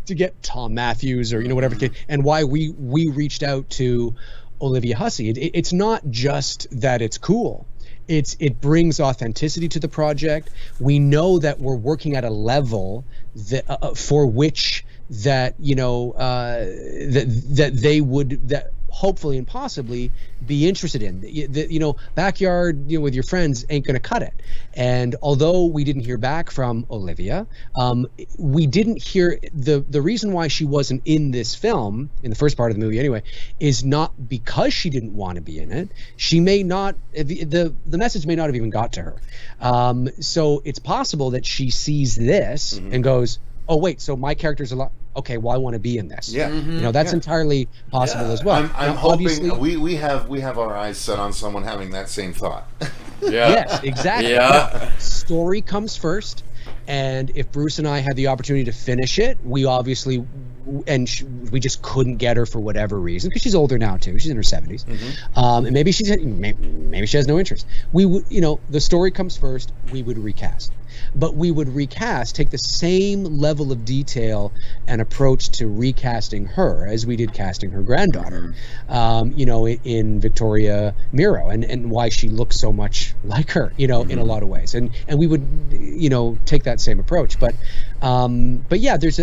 to get Tom Matthews or whatever, and why we reached out to Olivia Hussey. It's not just that it's cool. It brings authenticity to the project. We know that we're working at a level that for which that that they would hopefully and possibly be interested in. Backyard with your friends ain't gonna cut it. And although we didn't hear back from Olivia, we didn't hear the reason why she wasn't in this film, in the first part of the movie anyway, is not because she didn't want to be in it. She may not, the message may not have even got to her. So it's possible that she sees this and goes, oh wait, so my character's a lot. Okay, well, I want to be in this. Yeah, that's entirely possible as well. I'm hoping we have our eyes set on someone having that same thought. Yes, exactly. Yeah. Story comes first, and if Bruce and I had the opportunity to finish it, we obviously, we just couldn't get her for whatever reason, because she's older now too. She's in her 70s, and maybe she has no interest. We would, the story comes first. We would recast. But we would take the same level of detail and approach to recasting her as we did casting her granddaughter, in Victoria Miro, and why she looks so much like her, in a lot of ways. And we would, take that same approach. But yeah, there's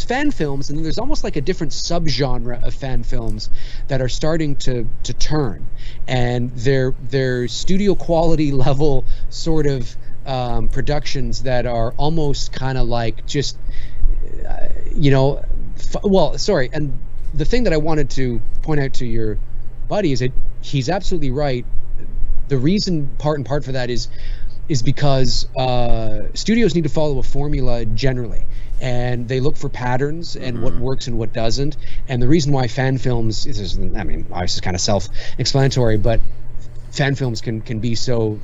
fan films, and then there's almost like a different subgenre of fan films that are starting to turn, and they're studio quality level sort of productions that are almost kind of like just sorry. And the thing that I wanted to point out to your buddy is that he's absolutely right. The reason part for that is because studios need to follow a formula generally, and they look for patterns and what works and what doesn't. And the reason why fan films obviously it's kind of self-explanatory, but fan films can be so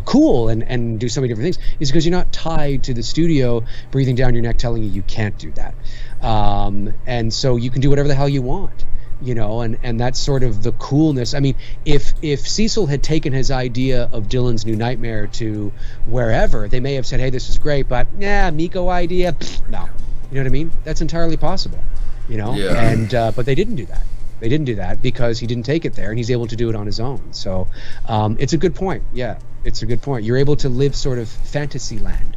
cool and do so many different things is because you're not tied to the studio breathing down your neck telling you can't do that, and so you can do whatever the hell you want. And that's sort of the coolness. I mean, if Cecil had taken his idea of Dylan's New Nightmare to wherever, they may have said, hey, this is great, but Miko idea, no. You know what I mean? That's entirely possible, Yeah. And but they didn't do that. They didn't do that because he didn't take it there, and he's able to do it on his own. So it's a good point. Yeah, it's a good point. You're able to live sort of fantasy land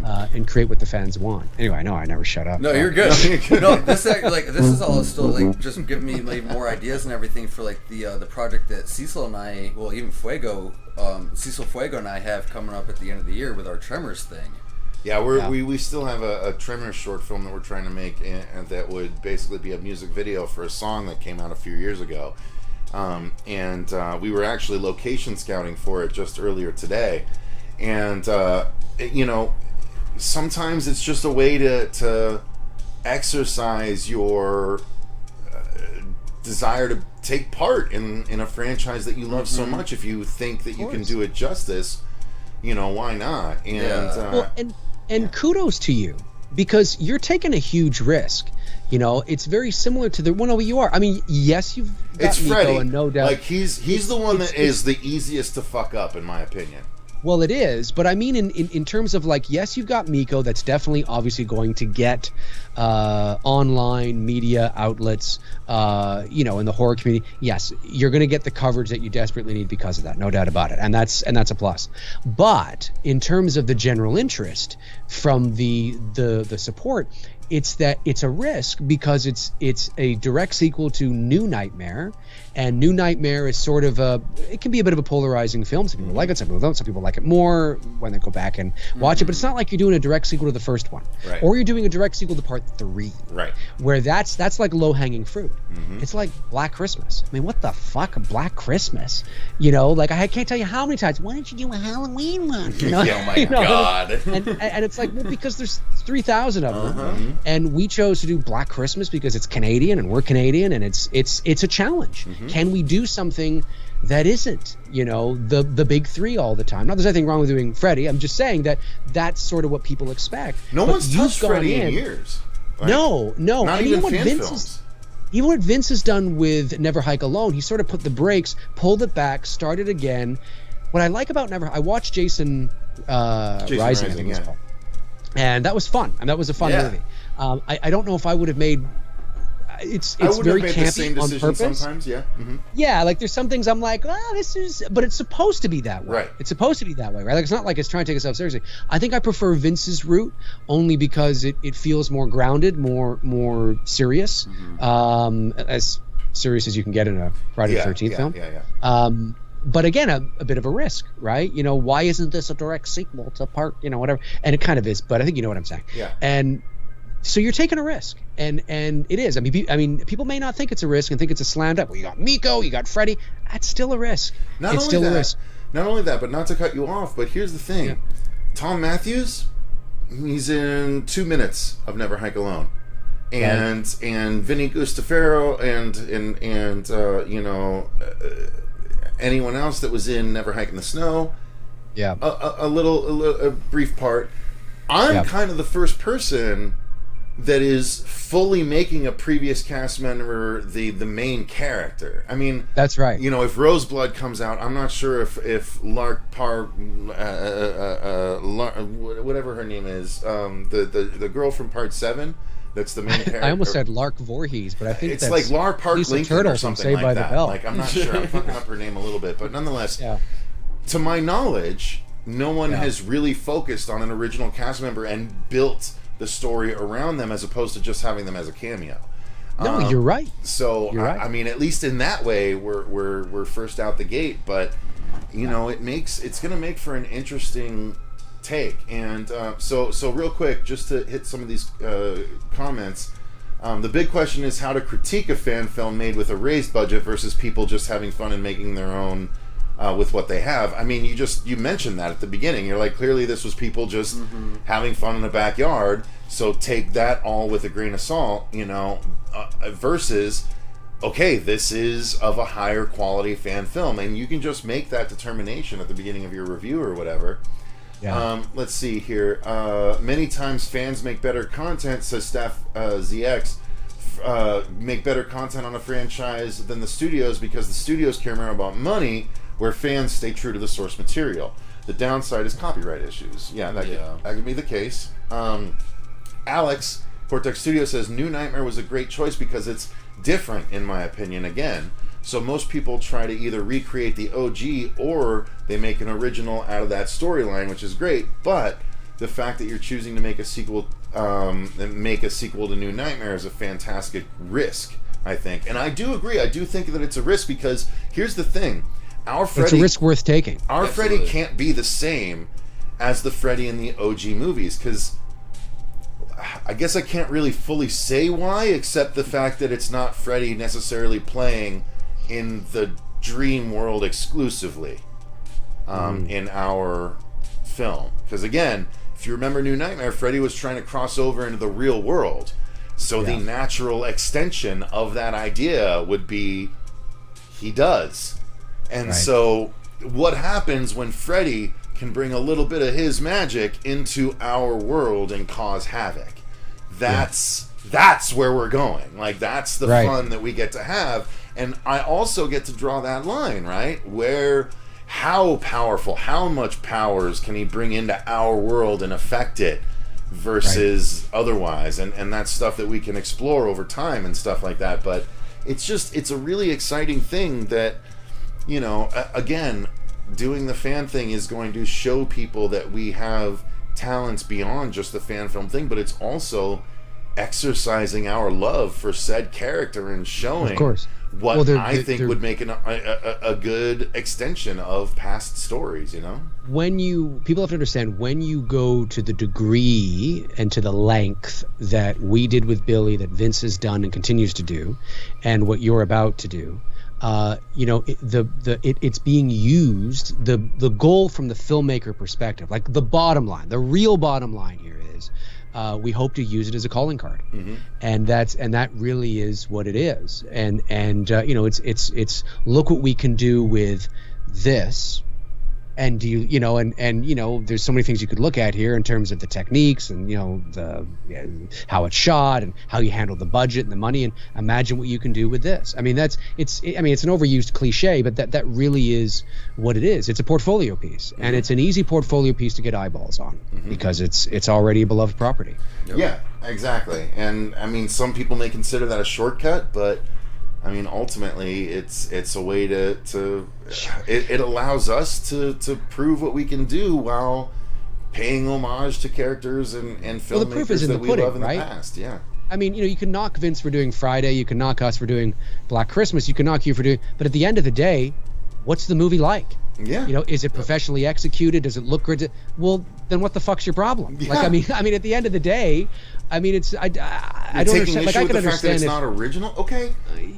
and create what the fans want. Anyway, I know I never shut up. No, you're good. No, this is all still just giving me more ideas and everything for the project that Cecil and I, well, even Cecil Fuego and I have coming up at the end of the year with our Tremors thing. Yeah, we still have a Tremors short film that we're trying to make, and that would basically be a music video for a song that came out a few years ago. And we were actually location scouting for it just earlier today. And, sometimes it's just a way to exercise your desire to take part in a franchise that you love so much. If you think that you can do it justice, why not? And kudos to you, because you're taking a huge risk. It's very similar to the one over you are. I mean, yes, you've got it's Miko, Freddy. And no doubt, he's the one that is the easiest to fuck up, in my opinion. Well, it is, but I mean, in terms of yes, you've got Miko. That's definitely obviously going to get online media outlets, in the horror community. Yes, you're going to get the coverage that you desperately need because of that, no doubt about it, and that's a plus. But in terms of the general interest from the support, it's a risk because it's a direct sequel to New Nightmare. And New Nightmare is sort of it can be a bit of a polarizing film. Some people like it, some people don't. Some people like it more when they go back and watch it. But it's not like you're doing a direct sequel to the first one. Right. Or you're doing a direct sequel to part 3. Right. Where that's like low-hanging fruit. It's like Black Christmas. I mean, what the fuck, Black Christmas? I can't tell you how many times, why don't you do a Halloween one? Oh my God. And it's like, well, because there's 3,000 of them. And we chose to do Black Christmas because it's Canadian and we're Canadian, and it's a challenge. Can we do something that isn't, the big 3 all the time? Not there's anything wrong with doing Freddy. I'm just saying that that's sort of what people expect. No one's touched Freddy in years. No. Not and even fan films. Even what Vince has done with Never Hike Alone, he sort of put the brakes, pulled it back, started again. What I like about I watched Jason Rising, I think it's called. and that was fun. And that was a fun movie. I don't know if I would have made. It's very have made campy the same on decision purpose. sometimes. Yeah. Mm-hmm. Yeah, like there's some things I'm like, this is, but it's supposed to be that way. Right. It's supposed to be that way, right? Like it's not like it's trying to take itself seriously. I think I prefer Vince's route only because it feels more grounded, more serious, as serious as you can get in a Friday the 13th film. Yeah. But again, a bit of a risk, right? You know, why isn't this a direct sequel to part, whatever? And it kind of is, but I think you know what I'm saying. Yeah. And so you're taking a risk, and it is. I mean, people may not think it's a risk and think it's a slam dunk. Well, you got Miko, you got Freddy. That's still a risk. Not only that, but not to cut you off, but here's the thing. Yeah. Tom Matthews, he's in 2 minutes of Never Hike Alone. And Vinny Gustafaro and anyone else that was in Never Hike in the Snow. Yeah. A brief part. I'm kind of the first person that is fully making a previous cast member the main character. I mean, that's right. If Roseblood comes out, I'm not sure if Lark whatever her name is, the girl from Part 7, that's the main character. I almost said Lark Voorhees, but I think it's like Lar Park Lisa Lincoln Turtle or something Saved like by that. The Bell. Like, I'm not sure. I'm fucking up her name a little bit, but nonetheless, yeah. To my knowledge, no one has really focused on an original cast member and built the story around them as opposed to just having them as a cameo. No, you're right. So you're right. I mean, at least in that way, we're first out the gate. But it's going to make for an interesting take. And so real quick, just to hit some of these comments. The big question is how to critique a fan film made with a raised budget versus people just having fun and making their own with what they have. I mean, you mentioned that at the beginning. You're like, clearly this was people just having fun in the backyard, so take that all with a grain of salt, versus, okay, this is of a higher quality fan film, and you can just make that determination at the beginning of your review or whatever. Yeah. Let's see here. Many times fans make better content, says Steph ZX, make better content on a franchise than the studios because the studios care more about money, where fans stay true to the source material. The downside is copyright issues. Yeah, that could be the case. Alex, Cortex Studio, says New Nightmare was a great choice because it's different, in my opinion, again. So most people try to either recreate the OG or they make an original out of that storyline, which is great. But the fact that you're choosing to make a sequel to New Nightmare is a fantastic risk, I think. And I do agree. I do think that it's a risk because here's the thing. It's a risk worth taking. Our Freddy can't be the same as the Freddy in the OG movies because I guess I can't really fully say why, except the fact that it's not Freddy necessarily playing in the dream world exclusively in our film. Because again, if you remember New Nightmare, Freddy was trying to cross over into the real world. So the natural extension of that idea would be he does. And so what happens when Freddy can bring a little bit of his magic into our world and cause havoc? That's where we're going. Like, that's the fun that we get to have. And I also get to draw that line, right? Where, how powerful, how much powers can he bring into our world and affect it versus otherwise? And that's stuff that we can explore over time and stuff like that. But it's a really exciting thing that, again, doing the fan thing is going to show people that we have talents beyond just the fan film thing, but it's also exercising our love for said character and showing what I think would make a good extension of past stories, People have to understand, when you go to the degree and to the length that we did with Billy, that Vince has done and continues to do, and what you're about to do, it's being used. The goal from the filmmaker perspective, like the bottom line, the real bottom line here is, we hope to use it as a calling card, and that really is what it is. And it's look what we can do with this, And do you know, and you know, there's so many things you could look at here in terms of the techniques and, you know, how it's shot and how you handle the budget and the money, and imagine what you can do with this. I mean, it's an overused cliche, but that really is what it is. It's a portfolio piece, and it's an easy portfolio piece to get eyeballs on because it's already a beloved property. Yep. Yeah, exactly. And I mean, some people may consider that a shortcut, but I mean, ultimately, it's a way to it allows us to prove what we can do while paying homage to characters and filmmakers that we love in the past. Yeah. I mean, you know, you can knock Vince for doing Friday, you can knock us for doing Black Christmas, you can knock you for doing, but at the end of the day, what's the movie like? Yeah. You know, is it professionally executed? Does it look good? Well, then what the fuck's your problem? Yeah. Like, I mean, at the end of the day, I mean, it's I don't understand. Like, I can understand it's not original. Okay,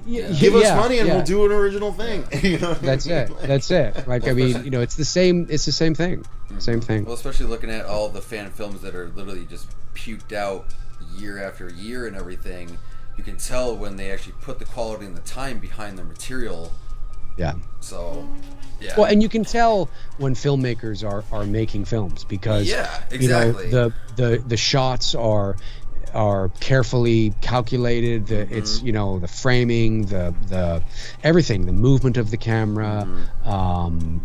Yeah, give us money and yeah. we'll do an original thing. You know what That's I mean? it. That's it. Like, I mean, you know, it's the same. It's the same thing. Same thing. Well, especially looking at all the fan films that are literally just puked out year after year and everything, you can tell when they actually put the quality and the time behind their material. Yeah. So, yeah. Well, and you can tell when filmmakers are making films because exactly. you know, the shots are carefully calculated. It's, you know, the framing, the everything, the movement of the camera,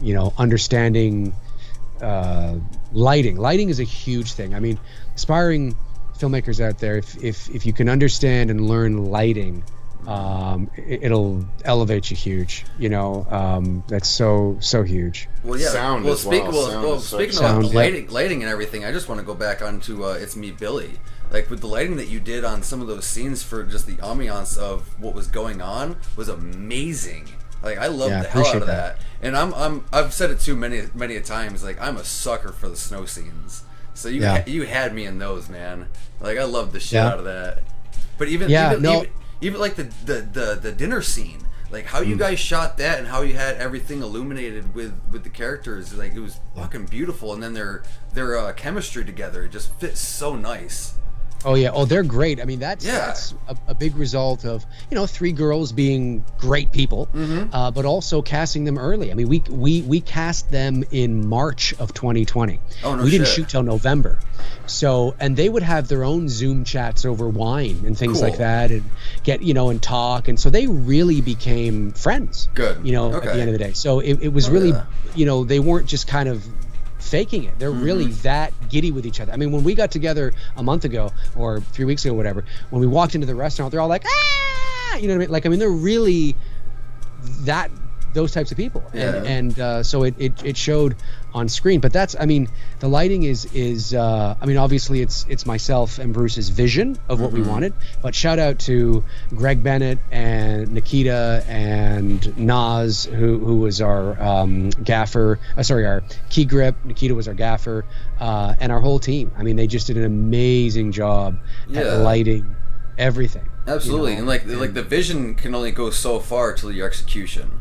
you know, understanding lighting. Lighting is a huge thing. I mean, aspiring filmmakers out there, if you can understand and learn lighting, it'll elevate you huge. You know, that's so huge. Well, yeah. Sound well, as well. Speaking Sound, of yeah. lighting and everything, I just want to go back onto It's Me, Billy. Like, with the lighting that you did on some of those scenes for just the ambiance of what was going on was amazing. Like, I love the hell out of that. And I've said it too many a times. Like, I'm a sucker for the snow scenes. So you had me in those, man. Like, I loved the shit out of that. But even like the dinner scene, like how you guys shot that and how you had everything illuminated with the characters, like, it was fucking beautiful. And then their chemistry together, it just fits so nice. Oh yeah, they're great. I mean, that's a big result of, you know, three girls being great people, but also casting them early. I mean, we cast them in March of 2020. Oh no, we didn't shoot till November, so, and they would have their own Zoom chats over wine and things like that, and get, you know, and talk, and so they really became friends. Good. You know, at the end of the day, so it was really, you know, they weren't just kind of faking it. They're really that giddy with each other. I mean, when we got together a month ago or 3 weeks ago, whatever, when we walked into the restaurant, they're all like, ah, you know what I mean? Like, I mean, they're really those types of people. And so it showed on screen. But that's, I mean, the lighting is I mean, obviously it's myself and Bruce's vision of what we wanted, but shout out to Greg Bennett and Nikita and Naz, who was our gaffer, our key grip. Nikita was our gaffer, and our whole team. I mean, they just did an amazing job at lighting everything. Absolutely. You know? And like the vision can only go so far till your execution.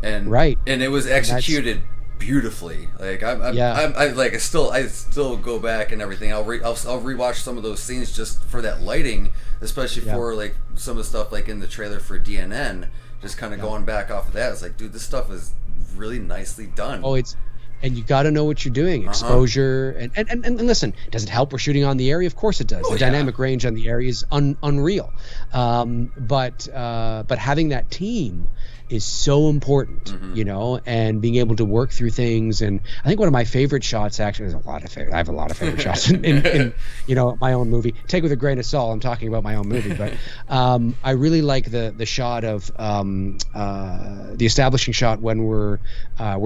And and it was executed beautifully. Like I still go back and everything. I'll rewatch some of those scenes just for that lighting, especially for like some of the stuff like in the trailer for DNN. Just kind of going back off of that, it's like, dude, this stuff is really nicely done. And you got to know what you're doing. Exposure and listen, does it help we're shooting on the area? Of course it does. The dynamic range on the area is unreal. But having that team is so important, you know, and being able to work through things. And I think one of my favorite shots, actually, I have a lot of favorite shots in you know, my own movie. Take with a grain of salt, I'm talking about my own movie, but I really like the shot of the establishing shot when we're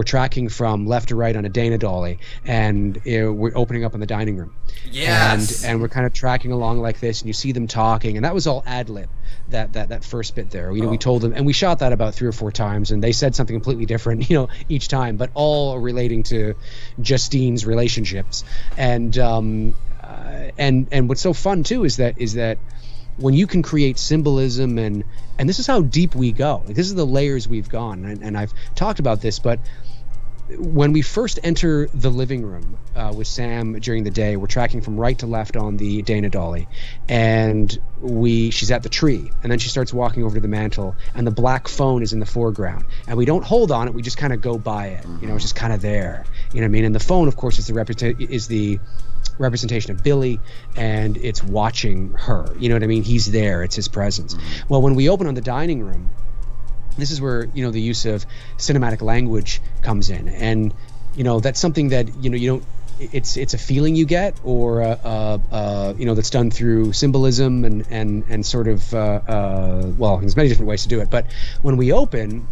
tracking from left to right on a Dana dolly, and we're opening up in the dining room. Yes. And we're kind of tracking along like this, and you see them talking, and that was all ad lib. That first bit there, you know, we told them, and we shot that about 3 or 4 times, and they said something completely different, you know, each time, but all relating to Justine's relationships. And what's so fun too is that when you can create symbolism, and this is how deep we go. Like, this is the layers we've gone, and I've talked about this, but when we first enter the living room with Sam during the day, we're tracking from right to left on the Dana dolly, and she's at the tree, and then she starts walking over to the mantle, and the black phone is in the foreground, and we don't hold on it, we just kind of go by it. It's just kind of there. You know what I mean? And the phone, of course, is the representation of Billy, and it's watching her. You know what I mean? He's there. It's his presence. Well, when we open on the dining room, this is where the use of cinematic language comes in, and that's something that you don't. It's a feeling you get, or that's done through symbolism and sort of well, there's many different ways to do it. But when we open,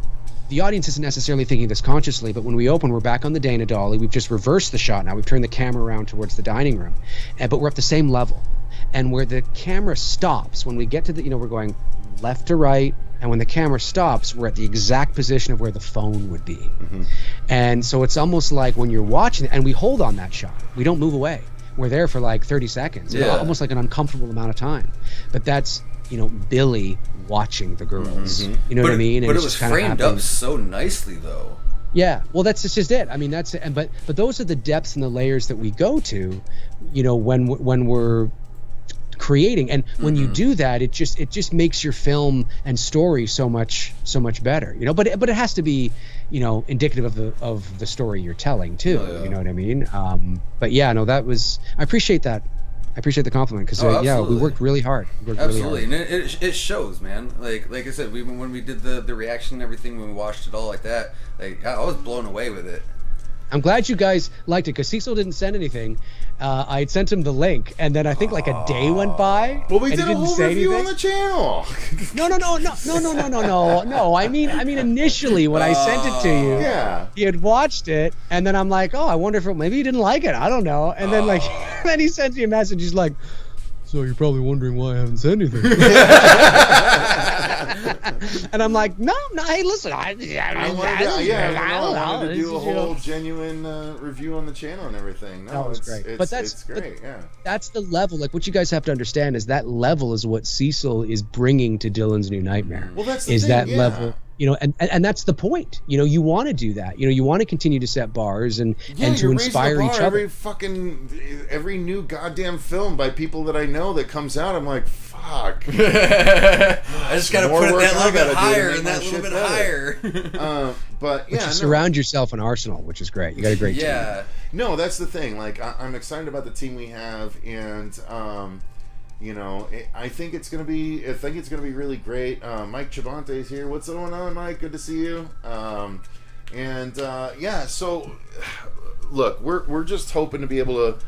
the audience isn't necessarily thinking this consciously, but when we open, we're back on the Dana dolly. We've just reversed the shot now. We've turned the camera around towards the dining room, but we're at the same level. And where the camera stops, when we get to we're going left to right, and when the camera stops, we're at the exact position of where the phone would be. And so it's almost like when you're watching, and we hold on that shot. We don't move away. We're there for like 30 seconds, almost like an uncomfortable amount of time. But that's, Billy watching the girls. You know what I mean? But it was framed up so nicely, though. Yeah, well, that's just it. I mean, that's it. But those are the depths and the layers that we go to, when we're creating, and when you do that, it just makes your film and story so much better. But it has to be, indicative of the story you're telling too. You know what I mean? But yeah, no, that was. I appreciate that. I appreciate the compliment, because we worked really hard. Absolutely, and it shows, man. Like I said, when we did the reaction and everything, when we watched it all like that, like I was blown away with it. I'm glad you guys liked it, because Cecil didn't send anything. I had sent him the link, and then I think like a day went by. Well, we did a whole review on the channel. No. I mean, initially when I sent it to you, he had watched it, and then I'm like, oh, I wonder if maybe he didn't like it. I don't know. And then then he sends me a message. He's like, so you're probably wondering why I haven't said anything. And I'm like, no, hey, listen, I wanted to do a whole genuine review on the channel and everything. No, that was great. It's great, That's the level. Like, what you guys have to understand is that level is what Cecil is bringing to Dylan's New Nightmare. Well, that's the thing, level. And that's the point. You want to do that. You want to continue to set bars and to inspire each other. Every new goddamn film by people that I know that comes out, I'm like, fuck. I just got to put it that little bit higher and that little bit higher. But yeah, surround yourself an arsenal, which is great. You got a great team. No, that's the thing. Like, I'm excited about the team we have, and I think it's gonna be really great. Mike Chavante's here. What's going on, Mike? Good to see you. So look, we're just hoping to be able to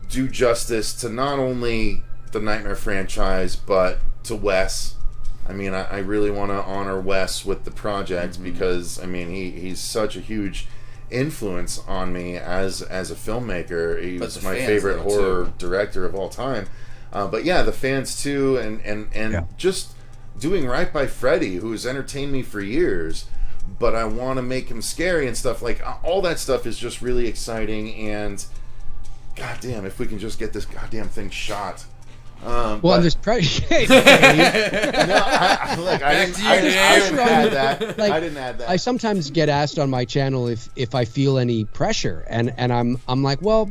do justice to not only the Nightmare franchise, but to Wes. I mean, I really want to honor Wes with the project, because I mean he's such a huge influence on me as a filmmaker. He was my favorite horror director of all time. But yeah, the fans too, and just doing right by Freddy, who's entertained me for years. But I want to make him scary and stuff. Like, all that stuff is just really exciting. And goddamn, if we can just get this goddamn thing shot. And there's pressure. I didn't add that. I sometimes get asked on my channel if I feel any pressure, and I'm like, well,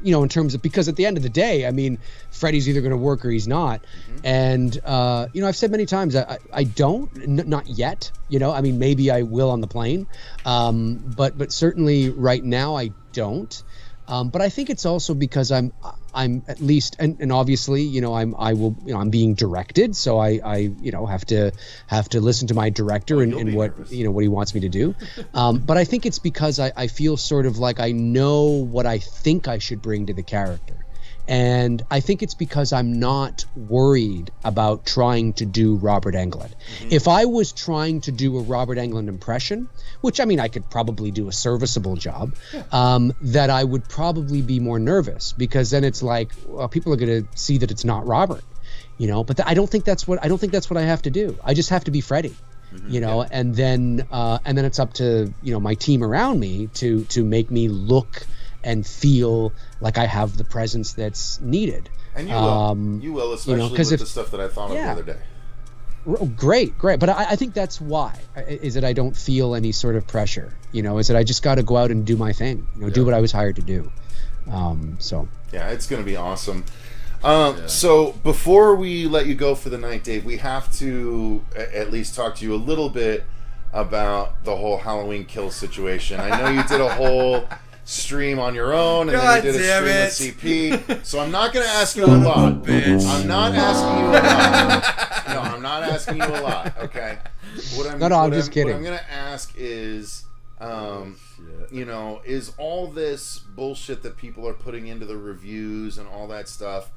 in terms of, because at the end of the day, I mean, Freddy's either going to work or he's not, and I've said many times I don't, not yet. I mean, maybe I will on the plane, but certainly right now I don't. But I think it's also because I'm at least, and obviously, I'm being directed, so I have to listen to my director and what what he wants me to do. But I think it's because I feel sort of like I know what I think I should bring to the character. And I think it's because I'm not worried about trying to do Robert Englund. If I was trying to do a Robert Englund impression, which, I mean, I could probably do a serviceable job, that I would probably be more nervous, because then it's like, well, people are going to see that it's not Robert, But I don't think that's what I have to do. I just have to be Freddy. And then it's up to my team around me to make me look and feel like I have the presence that's needed. And you will, especially with the stuff that I thought of the other day. Great. But I think that's why, is that I don't feel any sort of pressure, is that I just got to go out and do my thing, do what I was hired to do. Yeah, it's going to be awesome. So before we let you go for the night, Dave, we have to at least talk to you a little bit about the whole Halloween kill situation. I know you did a whole stream on your own, and then you did a stream with CP. So I'm not going to ask you a lot. I'm not asking you a lot. No, I'm not asking you a lot. Okay. I'm just kidding. What I'm going to ask is, is all this bullshit that people are putting into the reviews and all that stuff,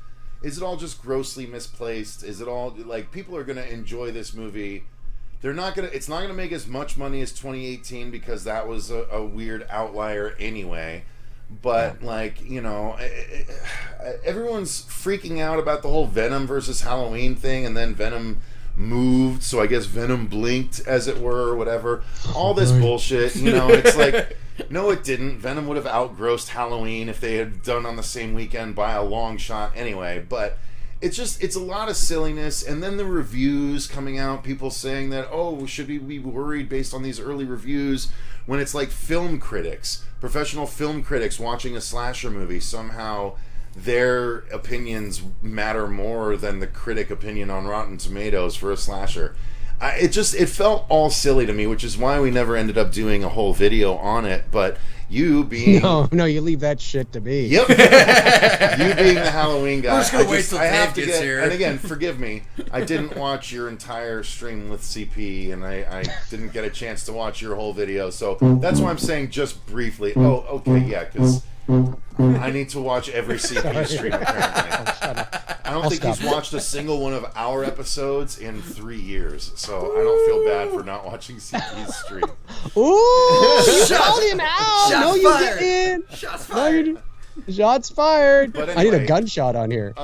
is it all just grossly misplaced? Is it all like people are going to enjoy this movie? It's not gonna make as much money as 2018 because that was a weird outlier anyway. But everyone's freaking out about the whole Venom versus Halloween thing, and then Venom moved, so I guess Venom blinked, as it were, or whatever. All this bullshit, it's like, no, it didn't. Venom would have outgrossed Halloween if they had done on the same weekend by a long shot anyway. But it's a lot of silliness. And then the reviews coming out, people saying that, should we be worried based on these early reviews, when it's like film critics, professional film critics watching a slasher movie, somehow their opinions matter more than the critic opinion on Rotten Tomatoes for a slasher. It felt all silly to me, which is why we never ended up doing a whole video on it. But you being... No, you leave that shit to me. Yep. You being the Halloween guy. We're just going to wait till Dave gets here. And again, forgive me, I didn't watch your entire stream with CP, and I didn't get a chance to watch your whole video. So that's why I'm saying just briefly. Oh, okay, yeah, because I need to watch every CP stream, apparently. I don't think he's watched a single one of our episodes in 3 years, so I don't feel bad for not watching CP's stream. Ooh! You called him out! Shots fired! Shots fired! Shots fired! But anyway, I need a gunshot on here.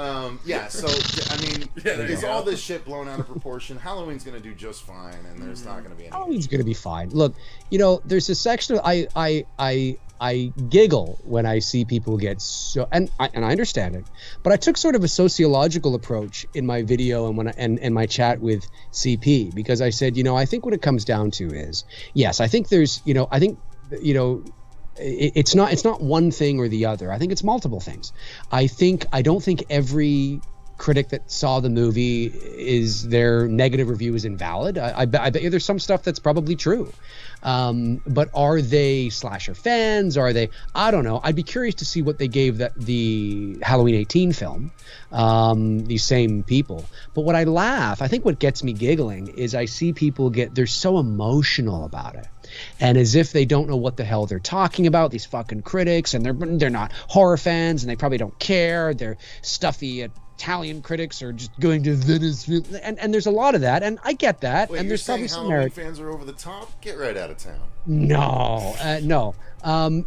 Is all this shit blown out of proportion? Halloween's going to do just fine, and there's not going to be any... Halloween's going to be fine. Look, there's a section of... I giggle when I see people get so, and I understand it, but I took sort of a sociological approach in my video and my chat with CP, because I said, I think what it comes down to is, yes, I think there's, it's not one thing or the other. I think it's multiple things. I don't think every critic that saw the movie their negative review is invalid. I bet you there's some stuff that's probably true. But are they slasher fans? Are they? I don't know. I'd be curious to see what they gave the Halloween 18 film, these same people. But I think what gets me giggling is I see people they're so emotional about it. And as if they don't know what the hell they're talking about, these fucking critics, and they're not horror fans, and they probably don't care. They're stuffy Italian critics are just going to Venice, and there's a lot of that, and I get that. Wait, and there's probably some merit. Fans are over the top. Get right out of town. No. And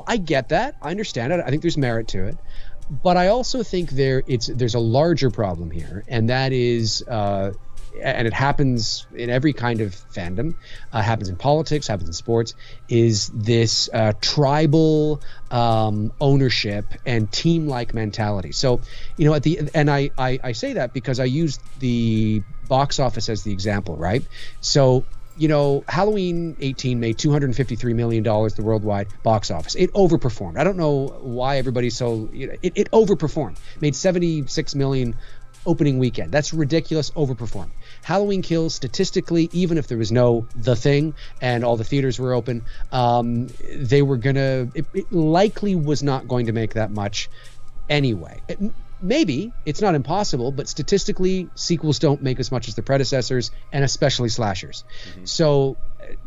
I get that. I understand it. I think there's merit to it, but I also think there's a larger problem here, and that is. And it happens in every kind of fandom, happens in politics, happens in sports, is this tribal ownership and team-like mentality. So, I say that because I used the box office as the example, right? So, Halloween 18 made $253 million, the worldwide box office. It overperformed. I don't know why everybody's so, it overperformed. Made $76 million opening weekend. That's ridiculous. Overperformed. Halloween Kills, statistically, even if there was no The Thing and all the theaters were open, it likely was not going to make that much anyway. Maybe it's not impossible, but statistically, sequels don't make as much as their predecessors, and especially slashers. Mm-hmm. So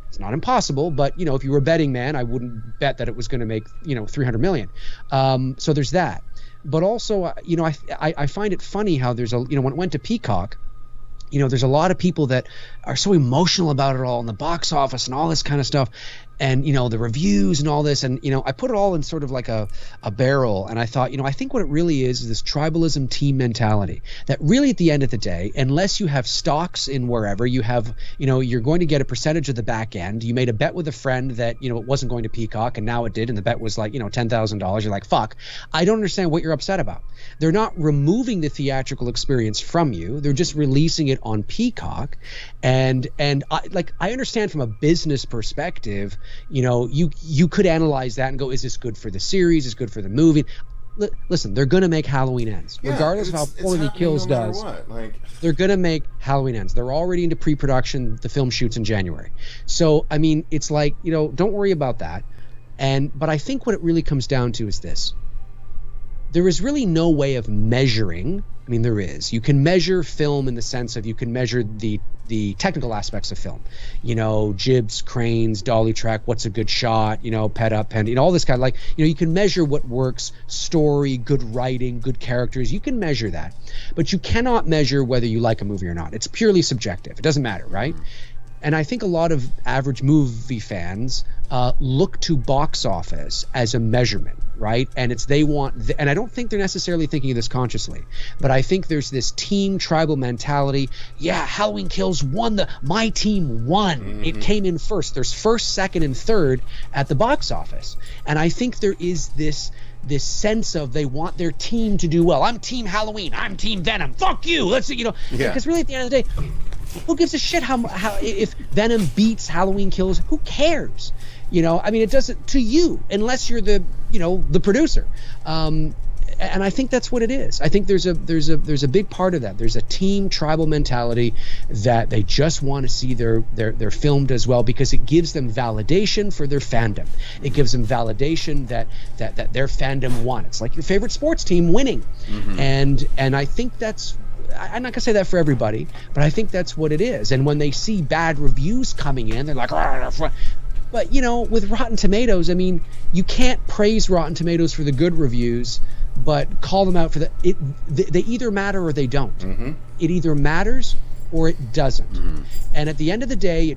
it's not impossible, but if you were a betting man, I wouldn't bet that it was going to make 300 million. So there's that. But also, I find it funny how there's when it went to Peacock, there's a lot of people that are so emotional about it all in the box office and all this kind of stuff. and the reviews and all this, and I put it all in sort of like a barrel, and I thought, I think what it really is this tribalism team mentality that really at the end of the day, unless you have stocks in wherever you have, you're going to get a percentage of the back end. You made a bet with a friend that it wasn't going to Peacock, and now it did, and the bet was like $10,000. You're like, fuck, I don't understand what you're upset about. They're not removing the theatrical experience from you. They're just releasing it on Peacock, and I understand from a business perspective, you could analyze that and go, is this good for the series? Is it good for the movie? Listen, they're going to make Halloween Ends, regardless of how poorly Kills does. They're going to make Halloween Ends. They're already into pre-production. The film shoots in January, so I mean, it's like don't worry about that. But I think what it really comes down to is this: there is really no way of measuring. I mean, there is. You can measure film in the sense of you can measure the technical aspects of film. Jibs, cranes, dolly track, what's a good shot, pet up, pen, all this kind of you can measure what works, story, good writing, good characters. You can measure that. But you cannot measure whether you like a movie or not. It's purely subjective. It doesn't matter, right? And I think a lot of average movie fans look to box office as a measurement, right? And and I don't think they're necessarily thinking of this consciously, but I think there's this team tribal mentality. Yeah, Halloween Kills won. My team won. Mm-hmm. It came in first. There's first, second, and third at the box office. And I think there is this sense of they want their team to do well. I'm Team Halloween. I'm Team Venom. Fuck you. Let's because really at the end of the day, who gives a shit how if Venom beats Halloween Kills? Who cares? I mean, it doesn't to you unless you're the producer. And I think that's what it is. I think there's a big part of that. There's a team tribal mentality that they just want to see their film does well because it gives them validation for their fandom. It gives them validation that their fandom won. It's like your favorite sports team winning. Mm-hmm. And I think that's. I'm not gonna say that for everybody, but I think that's what it is. And when they see bad reviews coming in, they're like, but with Rotten Tomatoes, I mean, you can't praise Rotten Tomatoes for the good reviews, but call them out for they either matter or they don't. Mm-hmm. It either matters or it doesn't. Mm-hmm. And at the end of the day,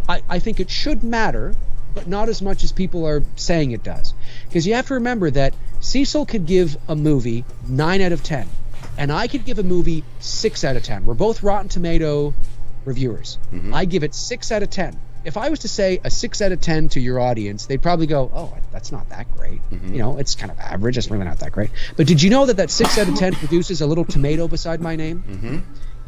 I think it should matter, but not as much as people are saying it does. Because you have to remember that Cecil could give a movie 9 out of 10. And I could give a movie 6 out of 10. We're both Rotten Tomato reviewers. Mm-hmm. I give it 6 out of 10. If I was to say a 6 out of 10 to your audience, they'd probably go, oh, that's not that great. Mm-hmm. It's kind of average. It's really not that great. But did you know that 6 out of 10 produces a little tomato beside my name? Mm-hmm.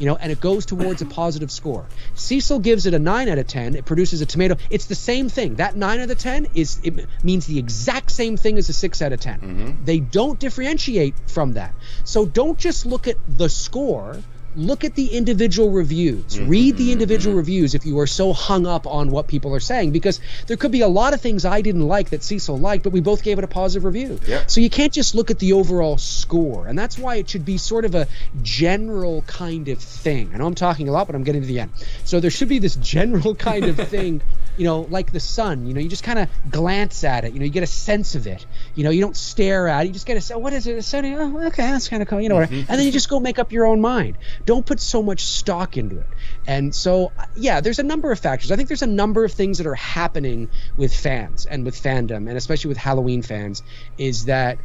And it goes towards a positive score. Cecil gives it a 9 out of 10. It produces a tomato. It's the same thing. That 9 out of 10 it means the exact same thing as a 6 out of 10. Mm-hmm. They don't differentiate from that. So don't just look at the score. Look at the individual reviews. Mm-hmm. Read the individual reviews if you are so hung up on what people are saying, because there could be a lot of things I didn't like that Cecil liked, but we both gave it a positive review. Yep. So you can't just look at the overall score, and that's why it should be sort of a general kind of thing. I know I'm talking a lot, but I'm getting to the end. So there should be this general kind of thing, like the sun. You just kind of glance at it. You get a sense of it. You don't stare at it. You just get a sense. What is it? The sun? Oh, okay, that's kind of cool. Whatever. And then you just go make up your own mind. Don't put so much stock into it. And so, yeah, there's a number of factors. I think there's a number of things that are happening with fans and with fandom, and especially with Halloween fans, is that,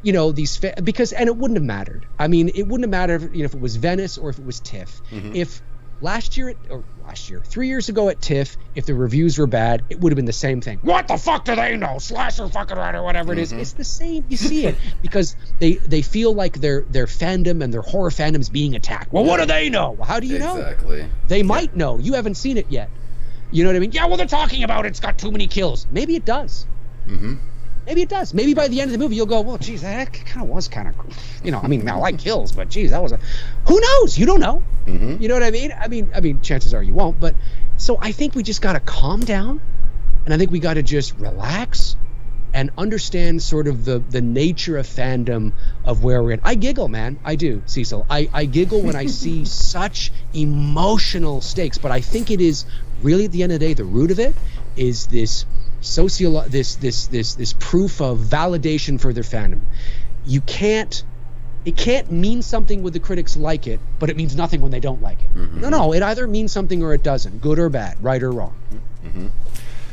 because it wouldn't have mattered. I mean, it wouldn't have mattered if it was Venice or if it was TIFF. Mm-hmm. If 3 years ago at TIFF, if the reviews were bad, it would have been the same thing. What the fuck do they know? Slasher fucking right or whatever it is. It's the same. You see it because they feel like their fandom and their horror fandom is being attacked. Well, what do they know? Well, how do you know? Exactly. They might know. You haven't seen it yet. You know what I mean? Yeah, well, they're talking about it's got too many kills. Maybe it does. Mm-hmm. Maybe it does. Maybe by the end of the movie, you'll go, well, geez, that kind of was kind of cool. I mean, I like kills, but geez, that was who knows? You don't know. Mm-hmm. You know what I mean? I mean, chances are you won't. But so I think we just got to calm down, and I think we got to just relax and understand sort of the nature of fandom of where we're in. I giggle, man. I do, Cecil. I giggle when I see such emotional stakes, but I think it is really at the end of the day, the root of it is this this proof of validation for their fandom. It can't mean something when the critics like it, but it means nothing when they don't like it. Mm-hmm. No, it either means something or it doesn't, good or bad, right or wrong. Mm-hmm.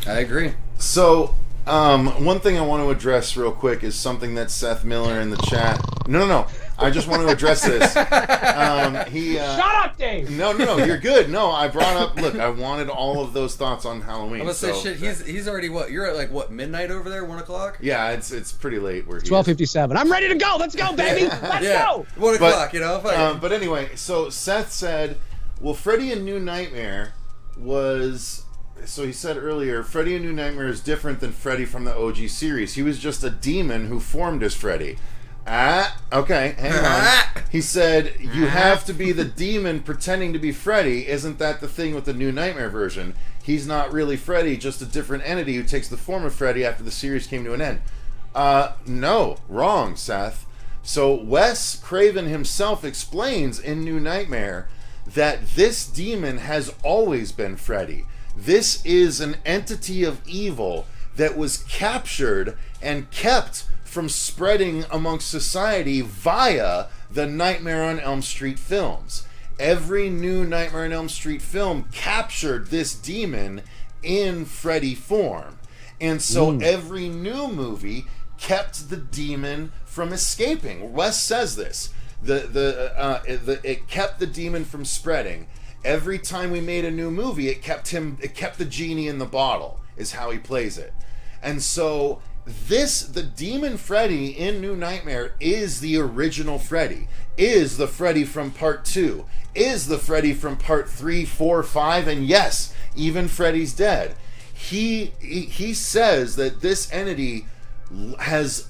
I agree. So, one thing I want to address real quick is something that Seth Miller in the chat. No. I just want to address this. Shut up, Dave. No. You're good. No, I brought up. Look, I wanted all of those thoughts on Halloween. I'm gonna say shit. He's already what? You're at like what, midnight over there? 1 o'clock? Yeah, it's pretty late. Where 12:57. I'm ready to go. Let's go, baby. Let's go. 1 o'clock. You know. But anyway, so Seth said, "Well, Freddy in New Nightmare was." So he said earlier, Freddy in New Nightmare is different than Freddy from the OG series. He was just a demon who formed as Freddy. Okay, hang on. He said, you have to be the demon pretending to be Freddy. Isn't that the thing with the New Nightmare version? He's not really Freddy, just a different entity who takes the form of Freddy after the series came to an end. No, wrong, Seth. So Wes Craven himself explains in New Nightmare that this demon has always been Freddy. This is an entity of evil that was captured and kept from spreading amongst society via the Nightmare on Elm Street films. Every new Nightmare on Elm Street film captured this demon in Freddy form. And so every new movie kept the demon from escaping. Wes says this. It kept the demon from spreading. Every time we made a new movie, it kept the genie in the bottle, is how he plays it. And so the demon Freddy in New Nightmare is the original Freddy, is the Freddy from part 2, is the Freddy from part 3, 4, 5, and yes, even Freddy's Dead. He says that this entity has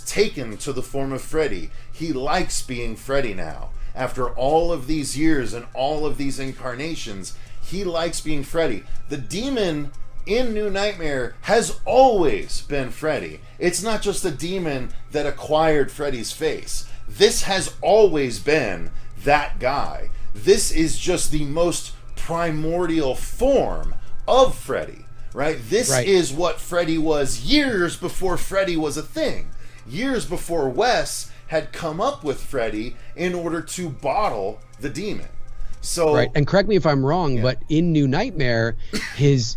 taken to the form of Freddy. He likes being Freddy now. After all of these years and all of these incarnations, he likes being Freddy. The demon in New Nightmare has always been Freddy. It's not just a demon that acquired Freddy's face. This has always been that guy. This is just the most primordial form of Freddy, right? This is what Freddy was years before Freddy was a thing. Years before Wes had come up with Freddy in order to bottle the demon. So and correct me if I'm wrong, but in New Nightmare, his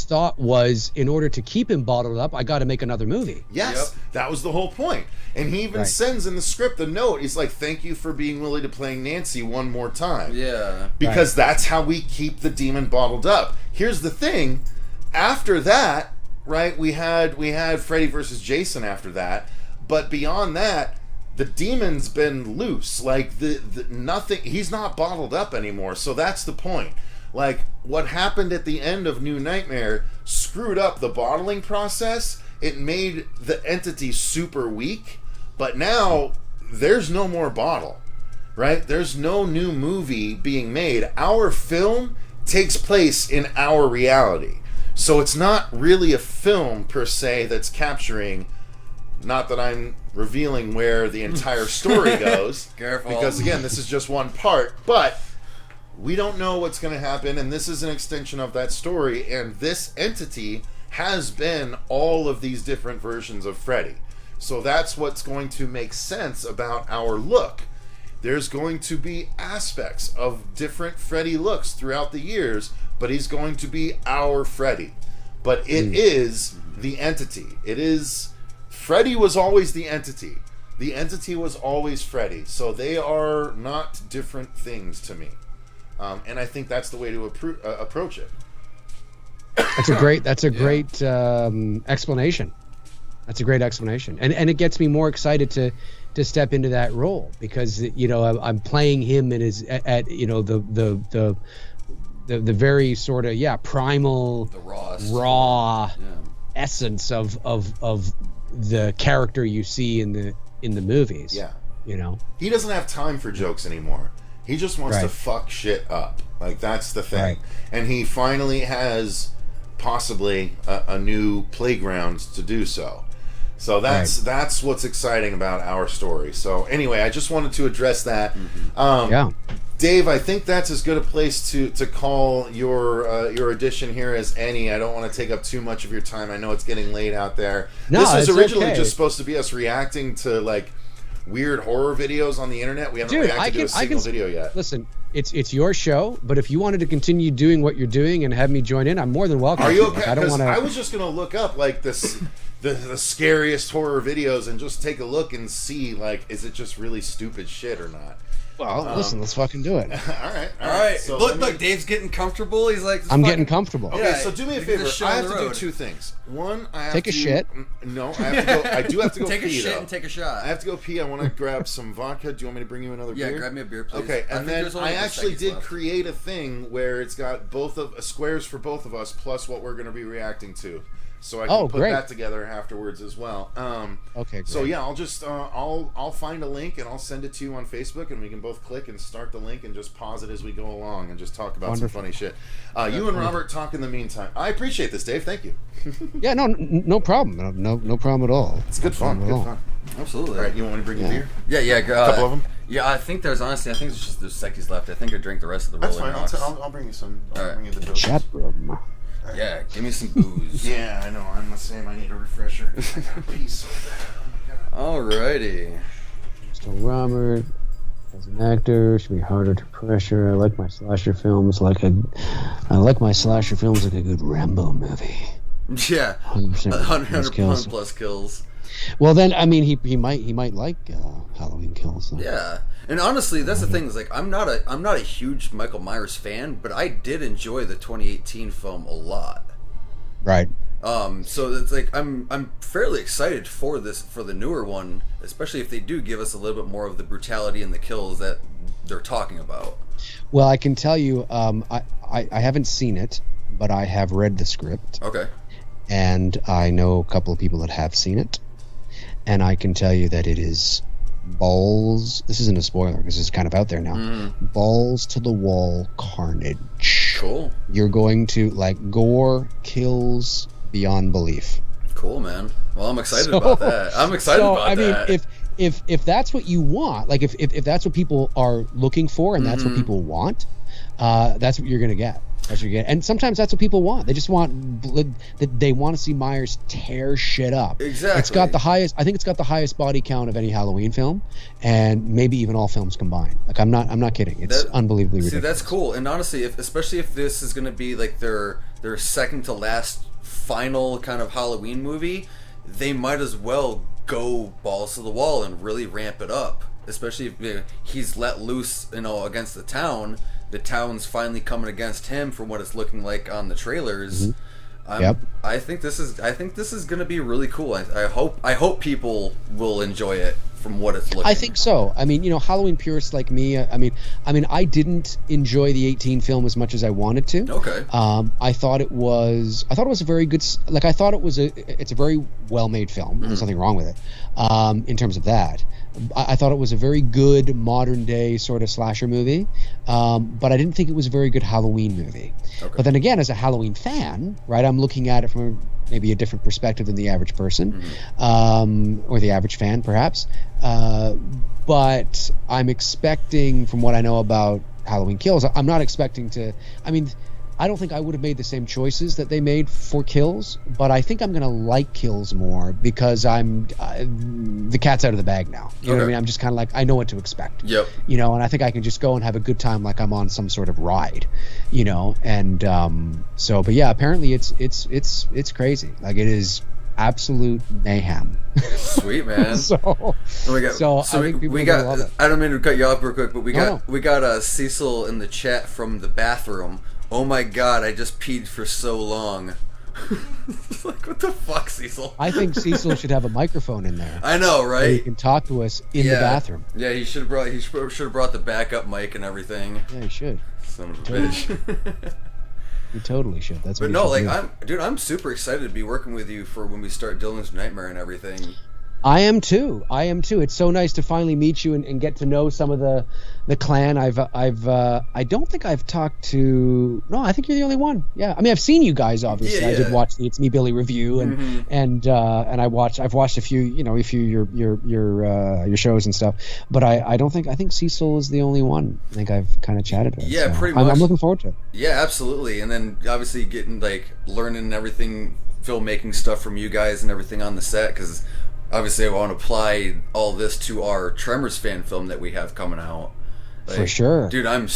thought was, in order to keep him bottled up, I got to make another movie. Yes, that was the whole point. And he even sends in the script a note. He's like, "Thank you for being willing to play Nancy one more time." Yeah, because that's how we keep the demon bottled up. Here's the thing: after that, we had Freddy versus Jason after that, but beyond that, the demon's been loose. Like the nothing. He's not bottled up anymore. So that's the point. Like what happened at the end of New Nightmare screwed up the bottling process. It made the entity super weak. But now there's no more bottle, right? There's no new movie being made. Our film takes place in our reality. So it's not really a film per se that's capturing. Not that I'm revealing where the entire story goes. Careful. Because, again, this is just one part. But we don't know what's going to happen, and this is an extension of that story. And this entity has been all of these different versions of Freddy. So that's what's going to make sense about our look. There's going to be aspects of different Freddy looks throughout the years, but he's going to be our Freddy. But it is the entity. It is... Freddy was always the entity. The entity was always Freddy. So they are not different things to me. And I think that's the way to approach it. That's a great explanation. That's a great explanation. And it gets me more excited to step into that role because, you know, I'm playing him in his, at you know, the very sort of, primal, the raw essence of the character you see in the movies. Yeah. You know? He doesn't have time for jokes anymore. He just wants to fuck shit up. Like, that's the thing. And he finally has possibly a new playground to do so. So that's what's exciting about our story. So anyway, I just wanted to address that. Dave, I think that's as good a place to call your edition here as any. I don't want to take up too much of your time. I know it's getting late out there. No, this was originally okay. just supposed to be us reacting to like weird horror videos on the internet. We haven't Dude, reacted to a single video yet. Listen, it's your show, but if you wanted to continue doing what you're doing and have me join in, I'm more than welcome. Are you Like, okay? I don't Because want I to. was just gonna look up like this. The scariest horror videos and just take a look and see like is it just really stupid shit or not. Well, listen, let's fucking do it. All right. So look, Dave's getting comfortable. He's like, I'm getting comfortable. Okay, Yeah, so do me a you favor. just show I on have the to do road. 2 things. One, I have Take to a shit. No, I have to go. I do have to go take pee a shit though. and take a shot. I have to go pee. I want to grab some vodka. Do you want me to bring you another beer? Yeah, grab me a beer, please. Okay, I and think then there's only I a couple actually seconds did left. create a thing where it's got both of squares for both of us plus what we're going to be reacting to. So I can put great. that together afterwards as well. Okay, great. So yeah, I'll just I'll find a link and I'll send it to you on Facebook, and we can both click and start the link and just pause it as we go along and just talk about Wonderful. some funny shit. You and Robert talk in the meantime. I appreciate this, Dave. Thank you. Yeah, no problem. No problem at all. It's good fun. Good fun. Absolutely. All right, you want me to bring you beer? Yeah. A couple of them. Yeah, I think there's honestly, I think there's just those seckies left. I think I drank the rest of the That's Rolling fine. Rocks. I'll bring you some. I'll All right. bring you the dose. Chat room. Yeah, give me some booze. Yeah, I know. I'm the same. I need a refresher. I got to pee so bad. Oh my god. Alrighty. Mr. Robert, as an actor, should be harder to pressure. I like my slasher films like a good Rambo movie. Yeah. 100% 100 kills. plus kills. Well, then I mean he might like Halloween Kills. So. Yeah. And honestly, that's the thing. Is like I'm not a huge Michael Myers fan, but I did enjoy the 2018 film a lot. Right. So it's like I'm fairly excited for the newer one, especially if they do give us a little bit more of the brutality and the kills that they're talking about. Well, I can tell you, I haven't seen it, but I have read the script, Okay. and I know a couple of people that have seen it, and I can tell you that it is balls. This isn't a spoiler because it's kind of out there now. Balls to the wall carnage. Cool. You're going to like gore, kills beyond belief. Cool, man. Well, I'm excited about that. I'm excited about that. I mean, if that's what you want, like if that's what people are looking for and that's what people want, that's what you're gonna get. That's what you get. And sometimes that's what people want. They just want they want to see Myers tear shit up. Exactly. It's got the highest. I think it's got the highest body count of any Halloween film, and maybe even all films combined. Like I'm not kidding. It's unbelievably ridiculous. See, that's cool. And honestly, especially if this is going to be like their second to last final kind of Halloween movie, they might as well go balls to the wall and really ramp it up. Especially if he's let loose, against the town. The town's finally coming against him from what it's looking like on the trailers. Yep. I think this is going to be really cool. I hope people will enjoy it from what it's looking. I think so. I mean, Halloween purists like me. I mean, I didn't enjoy the 18 film as much as I wanted to. Okay. I thought it was a very good. Like I thought it's a very well made film. There's nothing wrong with it, in terms of that. I thought it was a very good modern day sort of slasher movie, but I didn't think it was a very good Halloween movie. Okay. But then again, as a Halloween fan, right, I'm looking at it from maybe a different perspective than the average person, or the average fan, perhaps. But I'm expecting, from what I know about Halloween Kills, I'm not expecting to. I mean, I don't think I would have made the same choices that they made for Kills, but I think I'm going to like Kills more because the cat's out of the bag now. You know what I mean? I'm just kind of like, I know what to expect. Yep. And I think I can just go and have a good time like I'm on some sort of ride, and but yeah, apparently it's crazy. Like it is absolute mayhem. Sweet, man. So I think people we are got. gonna love it. I don't mean to cut you off real quick, but we No. got Cecil in the chat from the bathroom. Oh my god, I just peed for so long. Like, what the fuck, Cecil? I think Cecil should have a microphone in there. I know, Where he right? can talk to us in the bathroom. Yeah, he should have brought the backup mic and everything. Yeah, he should. Son of a bitch. He totally should. That's what But he no, should like do. I'm super excited to be working with you for when we start Dylan's Nightmare and everything. I am too. It's so nice to finally meet you and get to know some of the clan. I don't think I've talked to. No, I think you're the only one. Yeah, I mean I've seen you guys obviously. Yeah, I did yeah. watch the It's Me Billy review and I've watched a few your shows and stuff. But I think Cecil is the only one. I think I've kind of chatted with. Yeah, so pretty much. I'm looking forward to it. Yeah, absolutely. And then obviously learning everything, filmmaking stuff from you guys and everything on the set, because obviously I want to apply all this to our Tremors fan film that we have coming out. Like, For sure. dude. I'm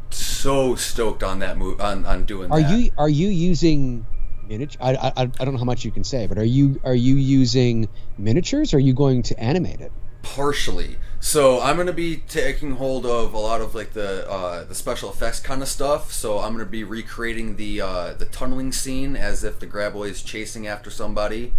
so stoked on that move on doing that. Are you using miniature? I don't know how much you can say, but are you using miniatures, or are you going to animate it? Partially. So I'm gonna be taking hold of a lot of like the special effects kind of stuff. So I'm gonna be recreating the tunneling scene as if the Graboid's chasing after somebody.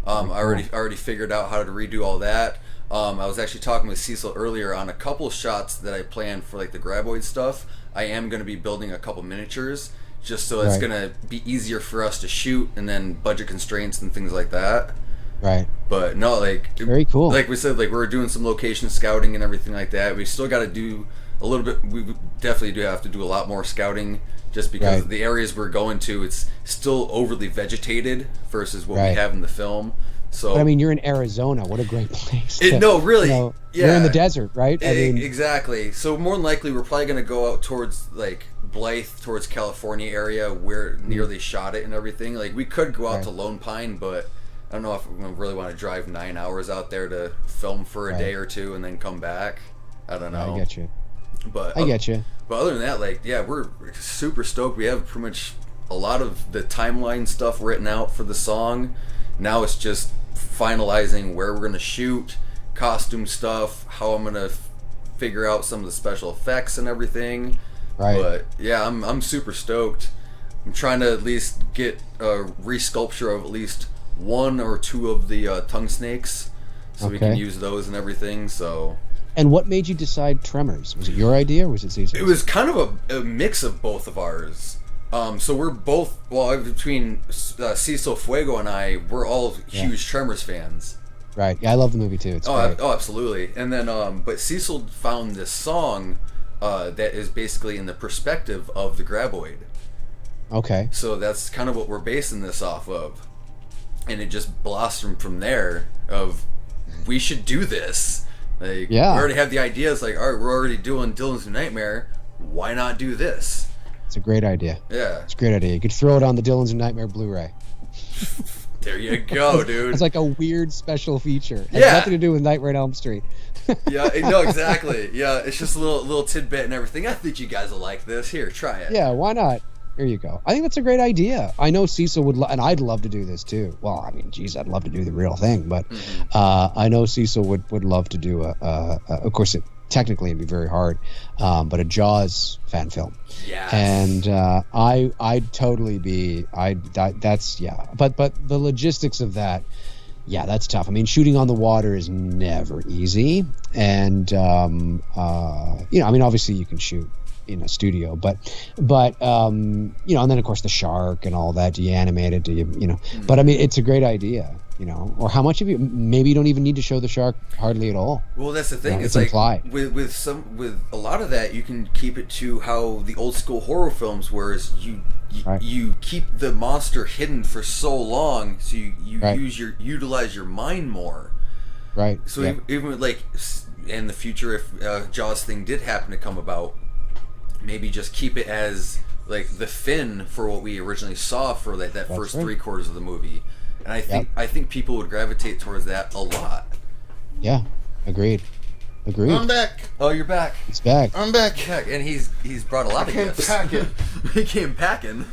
I already figured out how to redo all that. I was actually talking with Cecil earlier on a couple of shots that I planned for like the Graboid stuff. I am gonna be building a couple miniatures just so it's gonna be easier for us to shoot, and then budget constraints and things like that. Right. But no, like very cool. Like we said, like we're doing some location scouting and everything like that. We still got to do a little bit. We definitely do have to do a lot more scouting, just because the areas we're going to, it's still overly vegetated versus what we have in the film. So but, I mean, you're in Arizona. What a great place. No, really. Yeah. You're in the desert, right? I mean, exactly. So more than likely, we're probably going to go out towards like Blythe, towards California area where near they shot it and everything. Like we could go out to Lone Pine, but I don't know if we really want to drive 9 hours out there to film for a day or two and then come back. I don't know. I get you. But I get you. But other than that, like, yeah, we're super stoked. We have pretty much a lot of the timeline stuff written out for the song. Now it's just finalizing where we're going to shoot, costume stuff, how I'm going to figure out some of the special effects and everything. Right. But yeah, I'm super stoked. I'm trying to at least get a resculpture of at least one or two of the tongue snakes, so we can use those and everything. So. And what made you decide Tremors? Was it your idea, or was it Cecil's? It was kind of a mix of both of ours. So we're both, between Cecil Fuego and I, we're all huge Tremors fans. Right. Yeah, I love the movie too. It's great. Oh, absolutely. And then, but Cecil found this song that is basically in the perspective of the Graboid. Okay. So that's kind of what we're basing this off of. And it just blossomed from there of, we should do this. Like, we already have the ideas, like, all right, we're already doing Dylan's New Nightmare. Why not do this? It's a great idea. Yeah. It's a great idea. You could throw it on the Dylan's New Nightmare Blu-ray. There you go, dude. It's like a weird special feature. It has nothing to do with Nightmare on Elm Street. Yeah, no, exactly. Yeah, it's just a little tidbit and everything. I think you guys will like this. Here, try it. Yeah, why not? Here you go. I think that's a great idea. I know Cecil would, and I'd love to do this too. Well, I mean, geez, I'd love to do the real thing, but I know Cecil would love to do of course, technically it'd be very hard, but a Jaws fan film. Yeah. And I'd totally be. That's But the logistics of that. Yeah, that's tough. I mean, shooting on the water is never easy, and I mean, obviously you can shoot in a studio, but and then of course the shark and all that. Do you animate it? Do you But I mean, it's a great idea, Or how much of you? Maybe you don't even need to show the shark hardly at all. Well, that's the thing. It's like implied. with a lot of that, you can keep it to how the old school horror films, whereas you keep the monster hidden for so long, so you utilize your mind more. Right. So even like in the future, if Jaws thing did happen to come about, maybe just keep it as like the fin for what we originally saw for that first 3/4 of the movie, and I think people would gravitate towards that a lot. Yeah, agreed. I'm back. Oh, you're back. It's back. I'm back. And he's brought a lot of gifts. He came packing.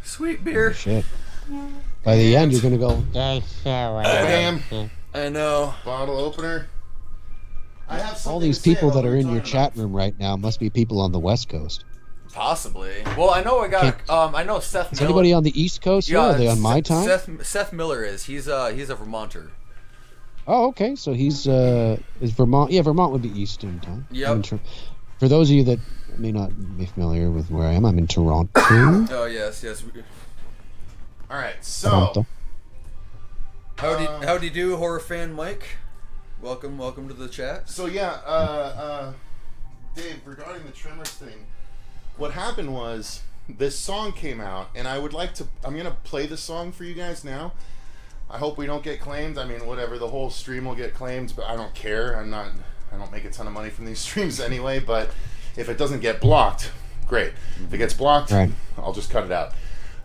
Sweet beer. Oh, shit. By the end, you're gonna go. Bam. I know. Bottle opener. I have All these people that are in your chat room right now must be people on the West Coast. Possibly. Well, I know I know Seth. Is anybody on the East Coast here? Are they on my time? Seth Miller is. He's a Vermonter. Oh, okay. So he's is Vermont? Yeah, Vermont would be Eastern time. Yep. For those of you that may not be familiar with where I am, I'm in Toronto. Oh yes. All right. So. Toronto. Howdy do, horror fan Mike. Welcome to the chat. So Dave, regarding the Tremors thing, what happened was this song came out, and I'm gonna play the song for you guys now. I hope we don't get claimed. I mean, whatever, the whole stream will get claimed, but I don't care. I don't make a ton of money from these streams anyway. But if it doesn't get blocked, great. If it gets blocked, I'll just cut it out.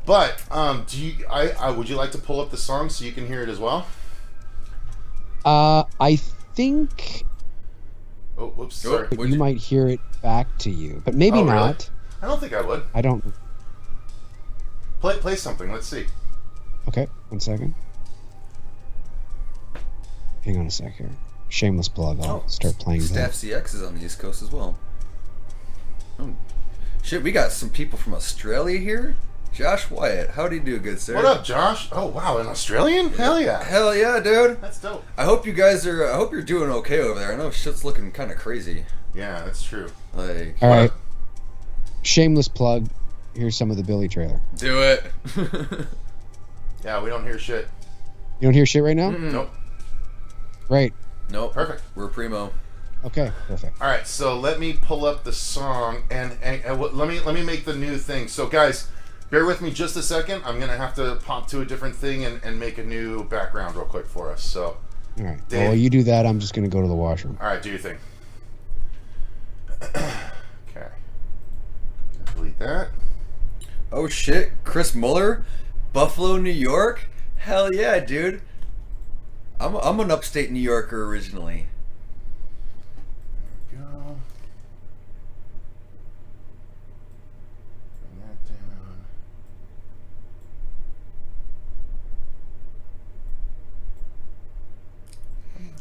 But would you like to pull up the song so you can hear it as well? I think Oh, whoops, sorry. you might hear it back to you, but maybe Oh, really? not. I don't think I would. I don't. Play something. Let's see. Okay, 1 second. Hang on a sec here. Shameless plug. I'll start playing Staff that. CX is on the East Coast as well. Oh, shit, we got some people from Australia here. Josh Wyatt, how do you do, good sir? What up, Josh? Oh, wow, an Australian? Hell yeah. Hell yeah, dude. That's dope. I hope you guys are. I hope you're doing okay over there. I know shit's looking kind of crazy. Yeah, that's true. Like, All right. Shameless plug. Here's some of the Billy trailer. do it. Yeah, we don't hear shit. You don't hear shit right now? Nope. Great. Nope. Perfect. We're primo. Okay, perfect. All right, so let me pull up the song and let me make the new thing. So guys, bear with me just a second. I'm gonna have to pop to a different thing and make a new background real quick for us. So, All right. Dave. Well, while you do that, I'm just going to go to the washroom. all right, do your thing. Okay. Delete that. Oh shit, Chris Muller, Buffalo, New York. Hell yeah, dude. I'm an upstate New Yorker originally. Go. Bring that down.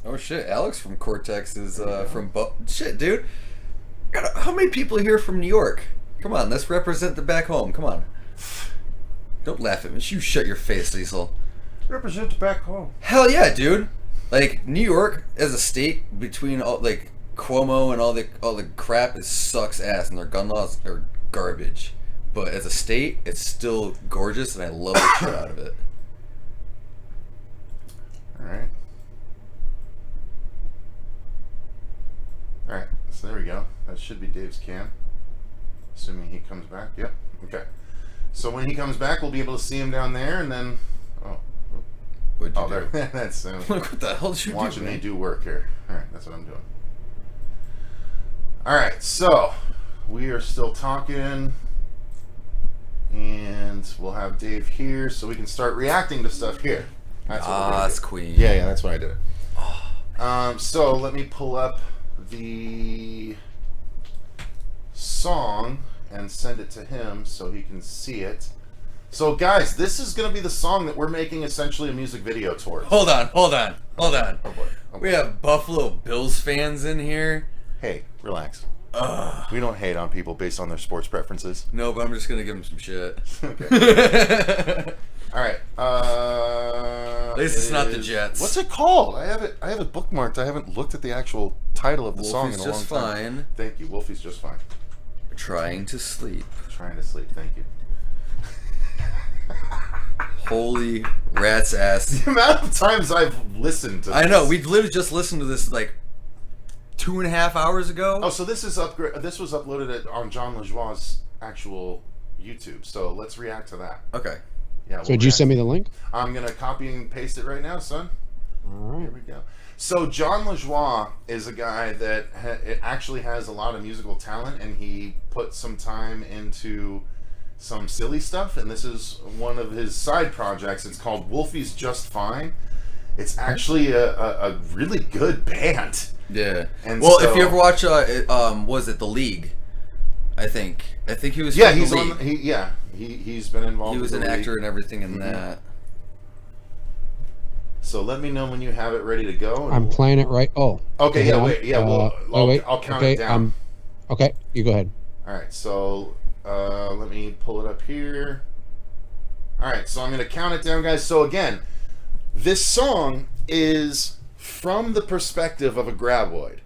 Oh shit, Alex from Cortex is from shit, dude. How many people here from New York? Come on, let's represent the back home. Come on. Don't laugh at me. You shut your face, Cecil. Represent back home. Hell yeah, dude. Like New York as a state, between all like Cuomo and all the crap, it sucks ass, and their gun laws are garbage. But as a state, it's still gorgeous, and I love the shit out of it. All right. All right. So there we go. That should be Dave's cam. Assuming he comes back. Yep. Okay. So when he comes back, we'll be able to see him down there, and then. What'd you Oh, do? there. That's Look, what the hell did you watching do? me do work here. All right, that's what I'm doing. All right, so we are still talking, and we'll have Dave here so we can start reacting to stuff here. That's what we're gonna That's do. queen. Yeah, that's why I did it. So let me pull up the song and send it to him so he can see it. So guys, this is going to be the song that we're making essentially a music video towards. Hold on. Oh boy. Oh We boy. have Buffalo Bills fans in here. Hey, relax. We don't hate on people based on their sports preferences. No, but I'm just gonna give them some shit. Okay. All right. At least it's not the Jets. What's it called? I have it bookmarked. I haven't looked at the actual title of the song in Wolfie's a long just time. fine. Thank you. Wolfie's just fine. Trying to sleep. Trying to sleep. Thank you. Holy rat's ass. The amount of times I've listened to this. I know, we literally just listened to this like 2.5 hours ago. Oh, so this is This was uploaded on John LaJoie's actual YouTube. So let's react to that. Okay. Yeah. So did you send me the link? I'm gonna copy and paste it right now, son. All right. Here we go. So John LaJoie is a guy that actually has a lot of musical talent, and he put some time into some silly stuff, and this is one of his side projects. It's called Wolfie's Just Fine. It's actually a really good band. Yeah. And well, so- if you ever watch, was it The League? I think he was. Yeah, from he's The on. League. He's been involved. He was with an the actor league. and everything in Mhm. that. So let me know when you have it ready to go. and I'm we'll- playing it right. Oh. Okay, hang yeah, on. wait, yeah, well, wait. I'll count okay, it down. Okay, you go ahead. All right, so let me pull it up here. All right, so I'm going to count it down, guys. So again, this song is from the perspective of a graboid.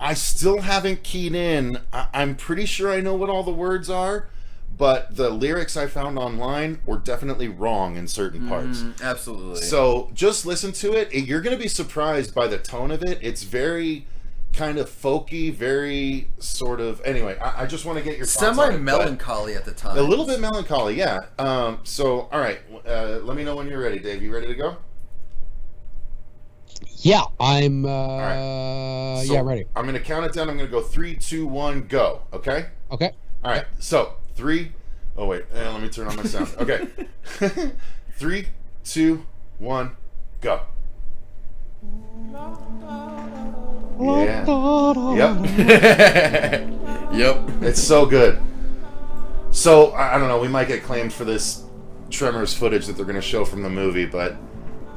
I still haven't keyed in. I'm pretty sure I know what all the words are, but the lyrics I found online were definitely wrong in certain parts. Absolutely. So just listen to it. You're going to be surprised by the tone of it. It's very kind of folky, very sort of. Anyway, I just want to get your thoughts on it, but semi-melancholy at the time. a little bit melancholy, yeah. So all right, let me know when you're ready, Dave. You ready to go? Yeah, I'm. right. So Yeah, ready. I'm going to count it down. I'm going to go 3, 2, 1, go. Okay. Okay. All right. So 3. Oh wait, let me turn on my sound. Okay. 3, 2, 1, go. Yeah. Yep. Yep. It's so good. So, I don't know, we might get claimed for this Tremors footage that they're going to show from the movie, but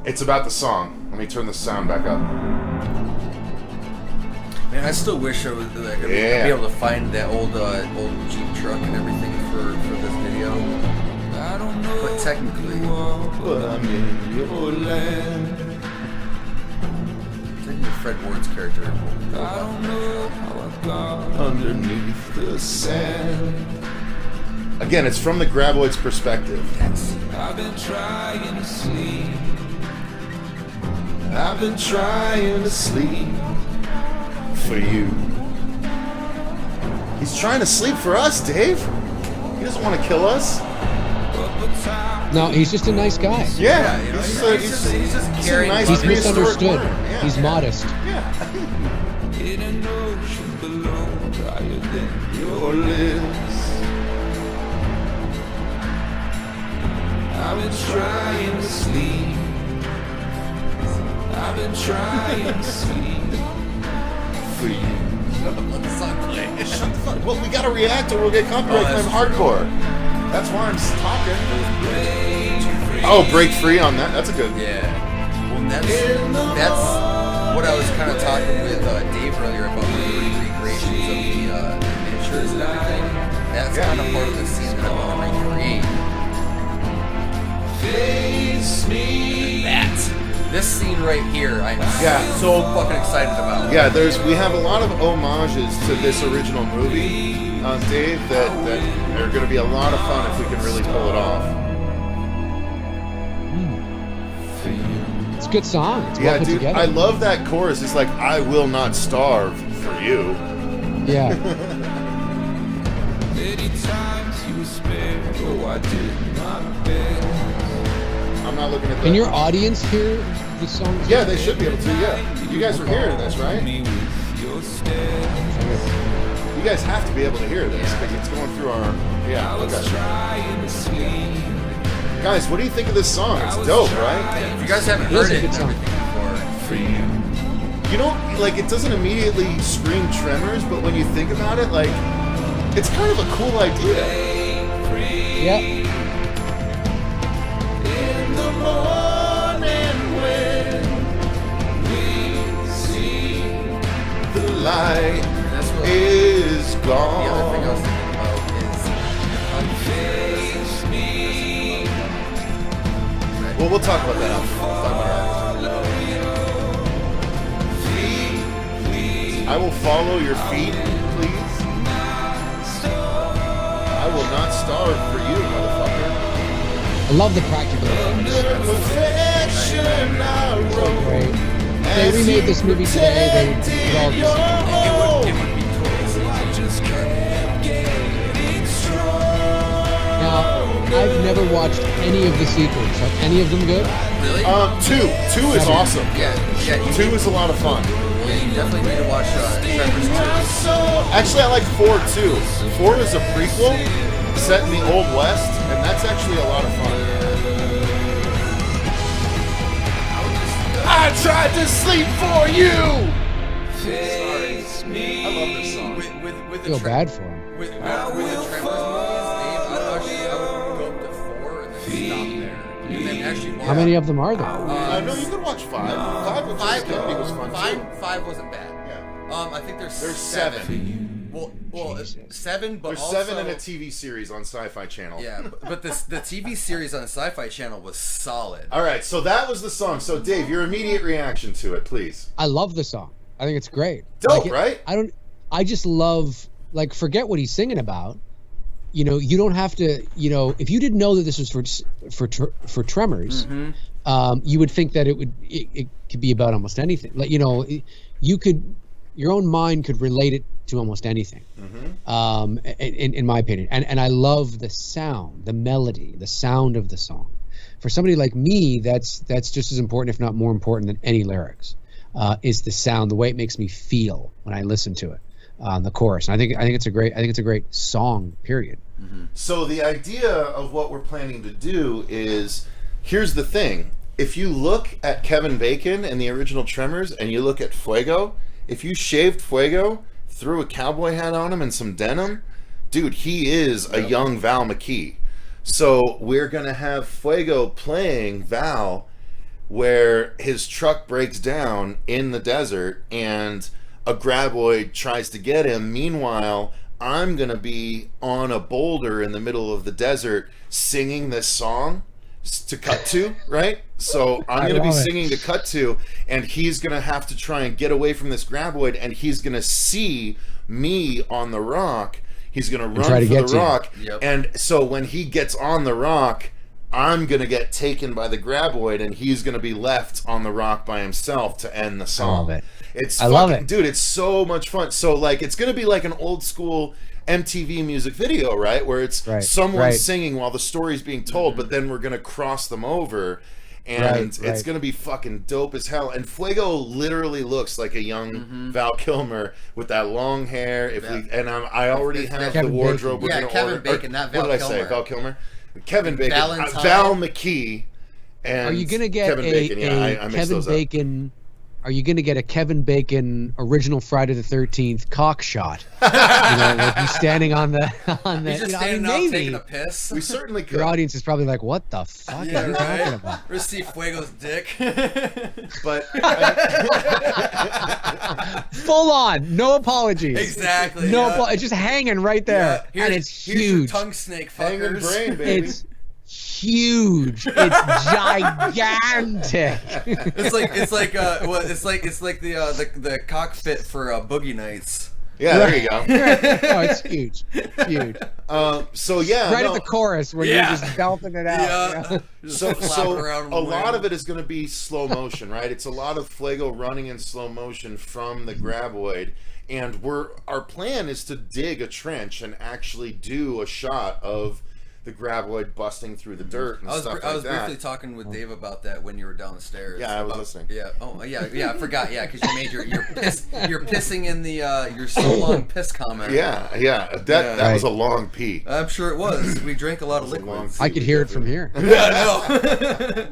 it's about the song. Let me turn the sound back up. Man, I still wish I could be able to find that old Jeep truck and everything for this video. But technically, But I'm in your land. Fred Ward's character. I don't know how I got underneath the sand. Again, it's from the Graboid's perspective. I've been trying to sleep. I've been trying to sleep for you. He's trying to sleep for us, Dave. He doesn't want to kill us. No, he's just a nice guy. Yeah, you know, he's just a caring. nice He's prehistoric misunderstood. warrior. Yeah, He's modest. Yeah. In an ocean below, drier than Your lips. I've been trying to sleep. I've been trying to sleep For you. Let the song play. Shut the fuck. Well, we gotta react or we'll get copyright Oh, claim that's hardcore. That's why I'm talking. Oh, break free on that. That's a good. Yeah. Well, that's what I was kind of talking with Dave earlier about the recreations of the miniatures and everything. That's kind of part of the scene that I want to recreate. face me. This scene right here, I'm Yeah. so fucking excited about. Yeah, we have a lot of homages to this original movie, Dave, that are going to be a lot of fun if we can really pull it off. It's a good song. It's well Yeah, put dude, together. I love that chorus. It's like, I will not starve for you. Yeah. Many times you were spared, oh I did my best. I'm not looking at that. Can your audience hear the song? too? Yeah, they should be able to, yeah. You guys are hearing this, right? Me with your stare. You guys have to be able to hear this because it's going through our... Yeah, I was okay. trying to sleep. Guys, what do you think of this song? It's dope, right? If you guys haven't It is heard a it good and song. everything before, For you. You don't, like, it doesn't immediately scream Tremors, but when you think about it, like, it's kind of a cool idea. Yeah. In the morning when we see the light that's what is the other thing I gone. was thinking about is Well, we'll talk about that after. I will follow your feet, please. I will not starve for you, motherfucker. I love the practical effects. Under perfection I roam. Great. If they remade this movie today, they would put all this. it would be Now, I've never watched any of the sequels. Are any of them good? really. Two is awesome. Yeah, you Two is a lot of fun. definitely need to watch Tremors 2. Actually, I like 4 too. 4 is a prequel set in the Old West, and that's actually a lot of fun. I tried to sleep for you! Face me. I love this song. With I the feel bad for him. With the Tremors movies, Dave, I would go up to 4 and then stop there. And then actually watch. How many of them are there? No, you could watch 5. 5 was just Kennedy was fun too. Five wasn't bad. Yeah. I think there's There's 7. 7. Well, Jesus. 7, but There's also 7 in a TV series on Sci-Fi Channel. Yeah, but the TV series on the Sci-Fi Channel was solid. All right, so that was the song. So, Dave, your immediate reaction to it, please. I love the song. I think it's great. Dope, Like, right? I just love, like, forget what he's singing about. You know, you don't have to, you know, if you didn't know that this was for Tremors, you would think that it could be about almost anything. Like, you know, your own mind could relate it to almost anything. In my opinion, and I love the sound, the melody, the sound of the song. For somebody like me, that's just as important, if not more important, than any lyrics. Is the sound, the way it makes me feel when I listen to it, the chorus. And I think it's a great song. Period. So the idea of what we're planning to do is, here's the thing: if you look at Kevin Bacon and the original Tremors, and you look at Fuego, if you shaved Fuego, threw a cowboy hat on him and some denim, dude, he is a young Val McKee. So we're gonna have Fuego playing Val, where his truck breaks down in the desert and a graboid tries to get him. Meanwhile, I'm gonna be on a boulder in the middle of the desert singing this song to cut to, right? So I'm gonna be singing to cut to, and he's gonna have to try and get away from this graboid, and he's gonna see me on the rock. He's gonna run for the rock, and so when he gets on the rock, I'm gonna get taken by the graboid, and he's gonna be left on the rock by himself to end the song. I love it. I love it, dude. It's so much fun. So like, it's gonna be like an old school MTV music video, right? Where it's someone singing while the story's being told, but then we're gonna cross them over, and it's gonna be fucking dope as hell. And Fuego literally looks like a young Val Kilmer with that long hair. I already have the wardrobe. Kevin Bacon, not Val Kilmer. What did I say? Val Kilmer, Kevin Bacon, Valentine. Val McKee, and are you gonna get Kevin Bacon? I mixed Kevin those up. Bacon? Are you going to get a Kevin Bacon original Friday the 13th cock shot? Like he's standing on the. He's just standing out taking a piss. We certainly could. Your audience is probably like, "What the fuck are you talking about?" We'll see Fuego's dick. But full on, no apologies. Exactly. No, it's just hanging right there, and it's Here's your huge. tongue snake hanging fuckers. brain, baby. It's huge. It's gigantic. It's like the cockpit for Boogie Nights. Yeah, there you go. Oh, it's huge. Huge. So yeah, Right at the chorus where you're just belting it out. Yeah. So around a lot of it is going to be slow motion, right? It's a lot of Fuego running in slow motion from the graboid, and our plan is to dig a trench and actually do a shot of the graboid busting through the dirt and stuff like that. I was briefly talking with Dave about that when you were down the stairs. Yeah, I was listening. Yeah. Oh, yeah. I forgot. Yeah, because you made you're pissing in the your so long piss comment. Yeah. That was a long pee. I'm sure it was. We drank a lot of liquids. I could hear it from here. Yeah, I know.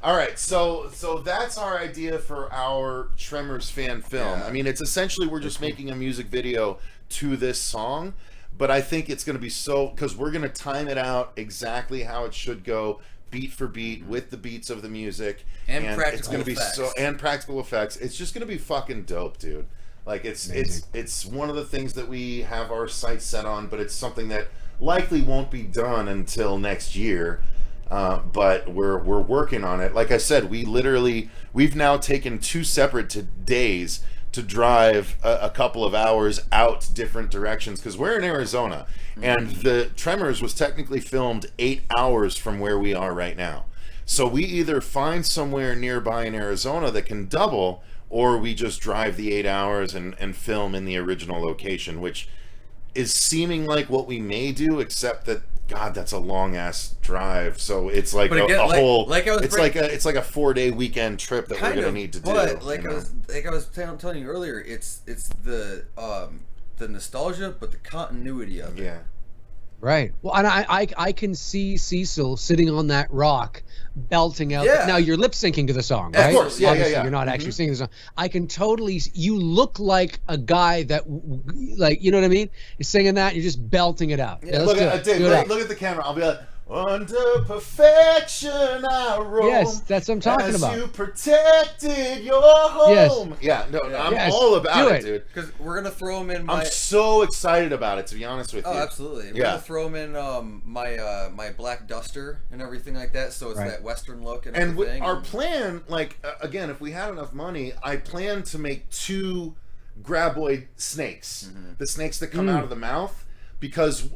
All right, so that's our idea for our Tremors fan film. Yeah. I mean, it's essentially we're just making a music video to this song, but I think it's going to be because we're going to time it out exactly how it should go, beat for beat, with the beats of the music, and practical it's going to be effects. and practical effects. It's just going to be fucking dope, dude. Like it's one of the things that we have our sights set on, but it's something that likely won't be done until next year. But we're working on it. Like I said, we've now taken 2 separate days to drive a couple of hours out different directions, because we're in Arizona, and the Tremors was technically filmed 8 hours from where we are right now. So we either find somewhere nearby in Arizona that can double, or we just drive the 8 hours and film in the original location, which is seeming like what we may do, except that God, that's a long ass drive. So it's like it's like a 4-day weekend trip that we're gonna need to do. But I was telling you earlier, it's the nostalgia, but the continuity of it. Yeah. Right. Well, and I can see Cecil sitting on that rock, belting out. Yeah. Now you're lip syncing to the song, right? Of course. Yeah, Obviously, yeah. You're not actually singing the song. I can totally. You look like a guy that, like, you know what I mean? You're singing that. You're just belting it out. Yeah, Look at Dave. Look at the camera. I'll be like, under perfection I roam. Yes, that's what I'm talking about. As you protected your home. Yes. Yeah, no, I'm all about it, dude. Because we're gonna throw him in. I'm so excited about it, to be honest with you. Oh, absolutely. We're gonna throw him in my black duster and everything like that, so it's that Western look and everything. Our plan, like, again, if we had enough money, I plan to make 2 graboid snakes. The snakes that come out of the mouth. Because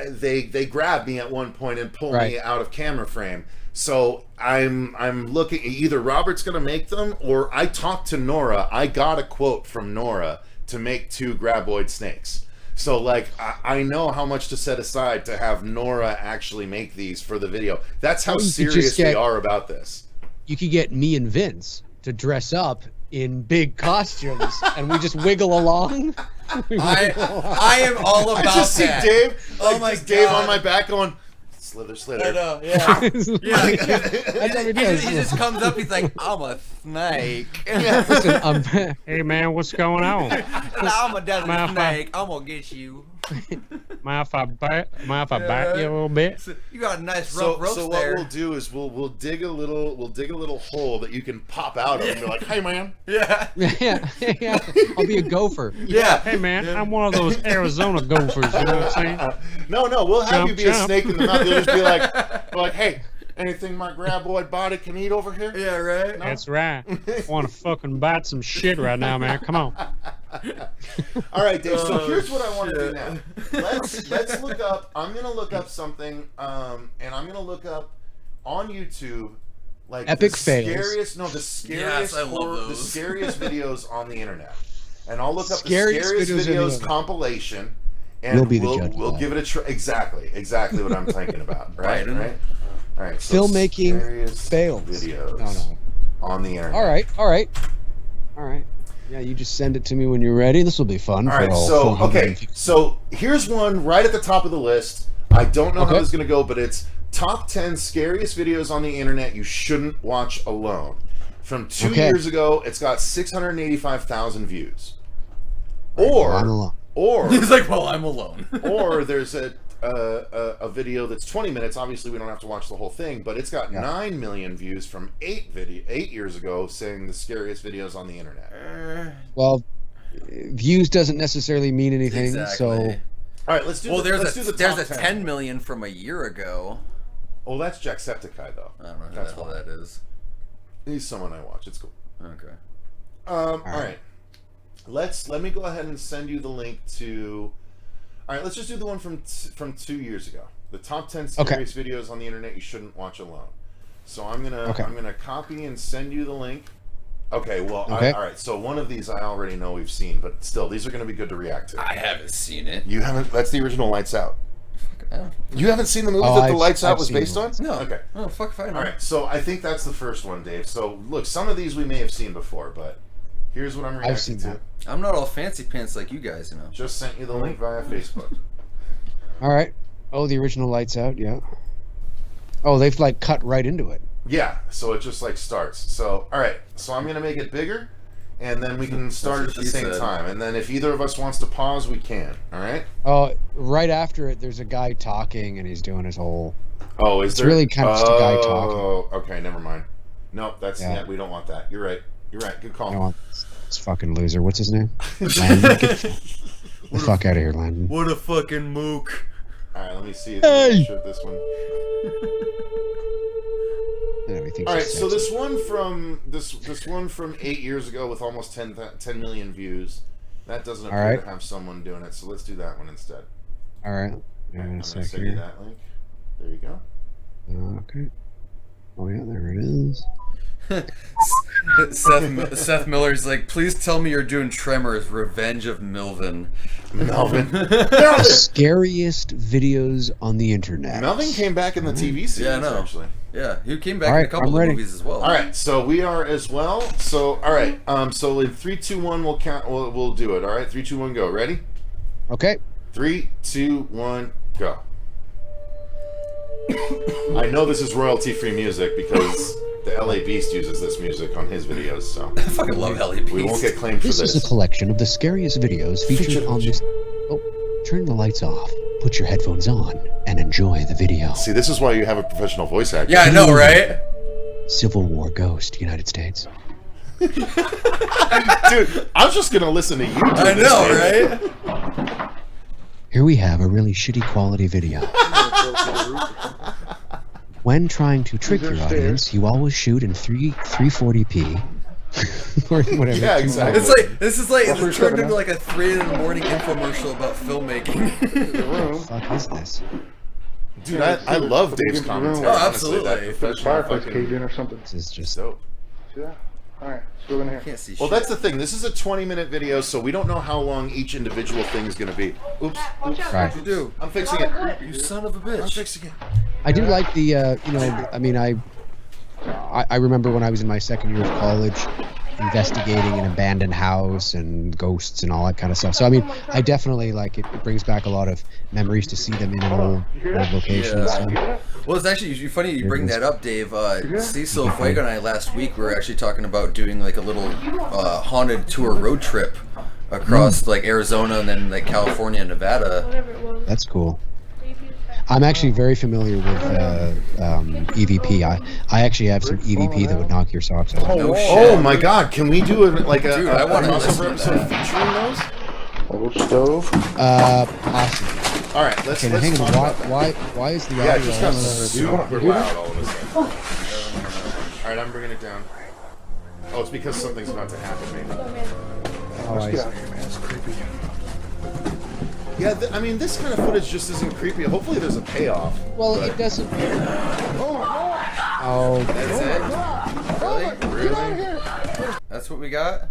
they grab me at one point and pull me out of camera frame. So I'm looking, either Robert's gonna make them, or I talked to Nora. I got a quote from Nora to make 2 graboid snakes. So like I know how much to set aside to have Nora actually make these for the video. That's how serious we are about this. You could get me and Vince to dress up in big costumes and we just wiggle along. I am all about I just see that. Dave, Oh my Dave God. on my back going, Slither. I know, yeah. That's what he does. He just comes up, he's like, I'm a snake. Listen, Hey man, what's going on? I'm a deadly My- snake. I'm gonna get you. Mind if I bite you a little bit? You got a nice rough roast So there. what we'll do is we'll dig a little hole that you can pop out of and be like, hey man. Yeah. yeah. I'll be a gopher. Yeah. Hey man, I'm one of those Arizona gophers, you know what I'm saying? No, we'll have you Jump, be a jump. snake in the mouth. You'll just be like, hey, anything my graboid body can eat over here? Yeah, right? That's right. I want to fucking bite some shit right now, man. Come on. All right, Dave. So Oh, here's what I want to do shit. now. Let's look up. I'm gonna look up something, and I'm gonna look up on YouTube like Epic the fails. scariest. No, the scariest. Yes, I love the those. scariest videos on the internet, and I'll look up Scariest the scariest videos on the videos internet. compilation, and We'll be the judge of we'll that. give it a try. Exactly what I'm thinking about. Right, Biden. right. All right. So Filmmaking scariest fails. videos No. on the internet. All right. Yeah, you just send it to me when you're ready. This will be fun. All for right, all so 450. so here's one right at the top of the list. I don't know how Okay. this is going to go, but it's top 10 scariest videos on the internet you shouldn't watch alone. From 2 Okay. years ago, it's got 685,000 views. I'm Or alone. He's like, well, I'm alone. or there's a video that's 20 minutes. Obviously, we don't have to watch the whole thing, but it's got 9 million views from 8 years ago, saying the scariest videos on the internet. Well, views doesn't necessarily mean anything. Exactly. So All right, let's do. Well, let's do the there's top a 10 million from a year ago. Oh, that's Jacksepticeye though. I don't know who That's the hell why. that is. He's someone I watch. It's cool. Okay. All right. Let me go ahead and send you the link to. All right, let's just do the one from 2 years ago. The top 10 scariest videos on the internet you shouldn't watch alone. So I'm gonna copy and send you the link. Okay. Well, Okay. all right. So one of these I already know we've seen, but still, these are gonna be good to react to. I haven't seen it. You haven't? That's the original Lights Out. You haven't seen the movie Oh, that the I've- Lights Out I've was seen based it. on? No. Okay. Oh, fuck if I know. All right, so I think that's the first one, Dave. So look, some of these we may have seen before, but here's what I'm reacting seen to. that. I'm not all fancy pants like you guys, you know. Just sent you the link via Facebook. all right. Oh, the original Lights Out. Yeah. Oh, they've like cut right into it. Yeah, so it just like starts. So all right, so I'm gonna make it bigger, and then we can start it at the what she same said. time. And then if either of us wants to pause, we can. All right. Oh, right after it, there's a guy talking, and he's doing his whole. Oh, is It's there? really kind of just a guy talking. Oh, okay, never mind. Nope, that's Yeah. we don't want that. You're right. You're right. Good call. I want this fucking loser. What's his name? Landon. Get the fuck out of here, Landon. What a fucking mook. All right, let me see if Hey! I can shoot this one. Everything's All right, just so sexy. this one from 8 years ago with almost 10 million views. That doesn't All appear right. to have someone doing it, so let's do that one instead. All right. I'm Yeah, going a to sec send you here. that link. There you go. Okay. Oh yeah, there it is. Seth Miller's like, please tell me you're doing Tremors, Revenge of Melvin. Melvin. The scariest videos on the internet. Melvin came back in the TV series, Yeah, I know. actually. Yeah, he came back All in right, a couple I'm of ready. movies as well. All right, so we are as well. So all right, so in 3, 2, 1, we'll count. We'll do it. All right, 3, 2, 1, go. Ready? Okay. 3, 2, 1, go. I know this is royalty-free music because the LA Beast uses this music on his videos, so I fucking love Ellie Beast. we won't get claimed for This is a this. collection of the scariest videos featured on this. Oh, turn the lights off. Put your headphones on and enjoy the video. See, this is why you have a professional voice actor. Yeah, I know, right? Civil War Ghost, United States. Dude, I'm just gonna listen to you. Do I this, know, dude. right? Here we have a really shitty quality video. When trying to trick your audience, you always shoot in 340p. Or whatever. Yeah, exactly. It's like this turned into like a 3 a.m. infomercial about filmmaking. What the fuck is this? Dude, I love Dave's commentary. Oh, honestly. That absolutely. professional Firefights fucking- caved in or something. This is just. dope. Yeah. Alright, so we're in here. Can't see Well, shit. that's the thing. This is a 20-minute video, so we don't know how long each individual thing is going to be. Oops. Right. you do. I'm fixing it. You son of a I'm bitch. fixing it. I do like the, you know, I mean, I remember when I was in my second year of college, investigating an abandoned house and ghosts and all that kind of stuff. So I mean, I definitely like it. It brings back a lot of memories to see them in an old location. Yeah. So. Well, it's actually funny you bring that up, Dave. Cecil Fuego and I last week were actually talking about doing like a little haunted tour road trip across like Arizona and then like California and Nevada. That's cool. I'm actually very familiar with EVP. I actually have some EVP that would knock your socks off. No shit. Oh my God! Can we do Dude, I want to crossover listen to episode that. featuring those? Old stove. Possibly. All right, let's Okay, now hang talk on. about that. Why is the Yeah, audio? it just got on? super loud all of a sudden. All right, I'm bringing it down. Oh, it's because something's about to happen, maybe. Oh, I Get see. out of here, man. It's creepy. Yeah, I mean, this kind of footage just isn't creepy. Hopefully, there's a payoff. Well, but- it doesn't. Oh, That's it? Really? That's what we got?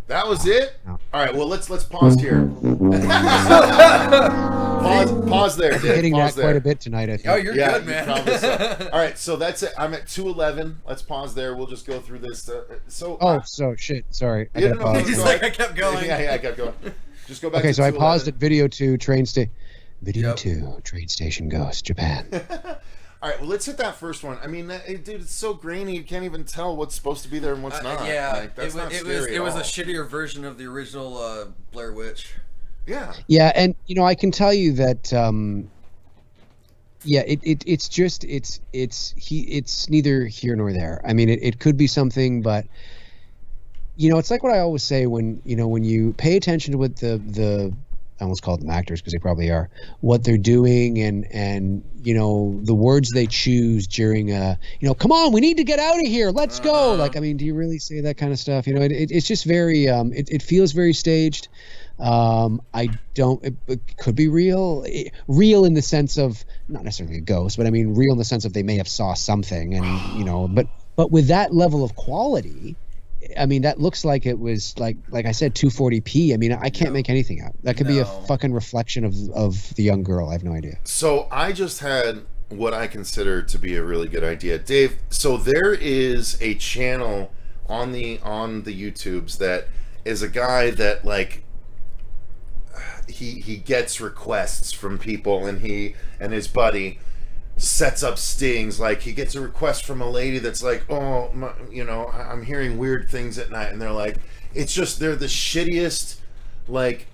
That was it. No. All right. Well, let's pause here. pause there, Dave. hitting Pause that quite there. a bit tonight. I think. Oh, you're Yeah, good, you man. probably so. All right, so that's it. I'm at 211. Let's pause there. We'll just go through this. So shit. Sorry. I Yeah, gotta no, pause. He's go like, ahead. I kept going. Yeah, I kept going. Just go back. Okay, to so I paused 211. at video 2 train station. Video Yep. 2 train station Ghost Japan. All right, well, let's hit that first one. I mean, dude, it's so grainy. You can't even tell what's supposed to be there and what's not. Yeah, Like, that's not scary it was at a all. shittier version of the original Blair Witch. Yeah. Yeah, and you know I can tell you that. Yeah, it's neither here nor there. I mean, it could be something, but you know, it's like what I always say when you pay attention to what the I almost call them actors because they probably are, what they're doing and you know the words they choose during come on, we need to get out of here, let's go. Like, I mean, do you really say that kind of stuff? You know, it's just very it feels very staged. I don't. It could be real in the sense of not necessarily a ghost, but I mean real in the sense of they may have saw something, and you know, but with that level of quality, I mean that looks like it was like I said 240p. I mean I can't make anything out. That could be a fucking reflection of the young girl. I have no idea. So I just had what I consider to be a really good idea, Dave. So there is a channel on the YouTubes that is a guy that like. He gets requests from people, and he and his buddy sets up stings. Like he gets a request from a lady that's like, oh, I'm hearing weird things at night, and they're like, they're the shittiest like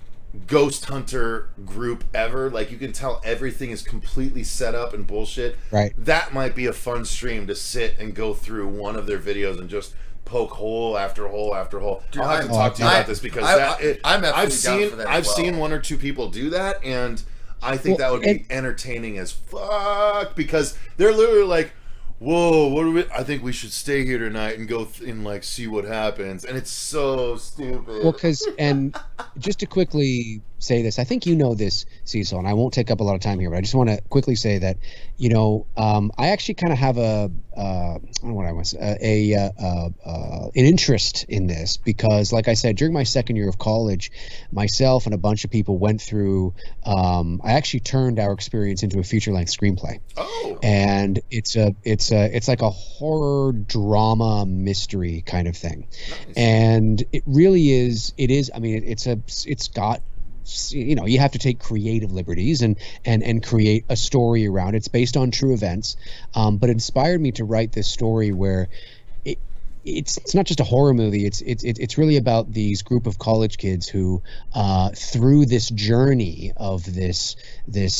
ghost hunter group ever. Like you can tell everything is completely set up and bullshit. Right. That might be a fun stream to sit and go through one of their videos and just poke hole after hole after hole. Dude, I'll have to talk to you about this because I'm absolutely I've seen down for that I've as well. seen one or two people do that, and I think that would be entertaining as fuck because they're literally like, whoa, what do we? I think we should stay here tonight and go and like see what happens, and it's so stupid. Well, and just to quickly say this, I think you know this, Cecil, and I won't take up a lot of time here, but I just want to quickly say that, you know, I actually kind of have I don't know what I want to say, an interest in this because, like I said, during my second year of college, myself and a bunch of people went through. I actually turned our experience into a feature-length screenplay. Oh. And it's like a horror drama mystery kind of thing. Nice. And it really is. It is. I mean, it's got. You know, you have to take creative liberties and create a story around it. It's based on true events, but it inspired me to write this story where it's not just a horror movie. It's really about these group of college kids who, through this journey of this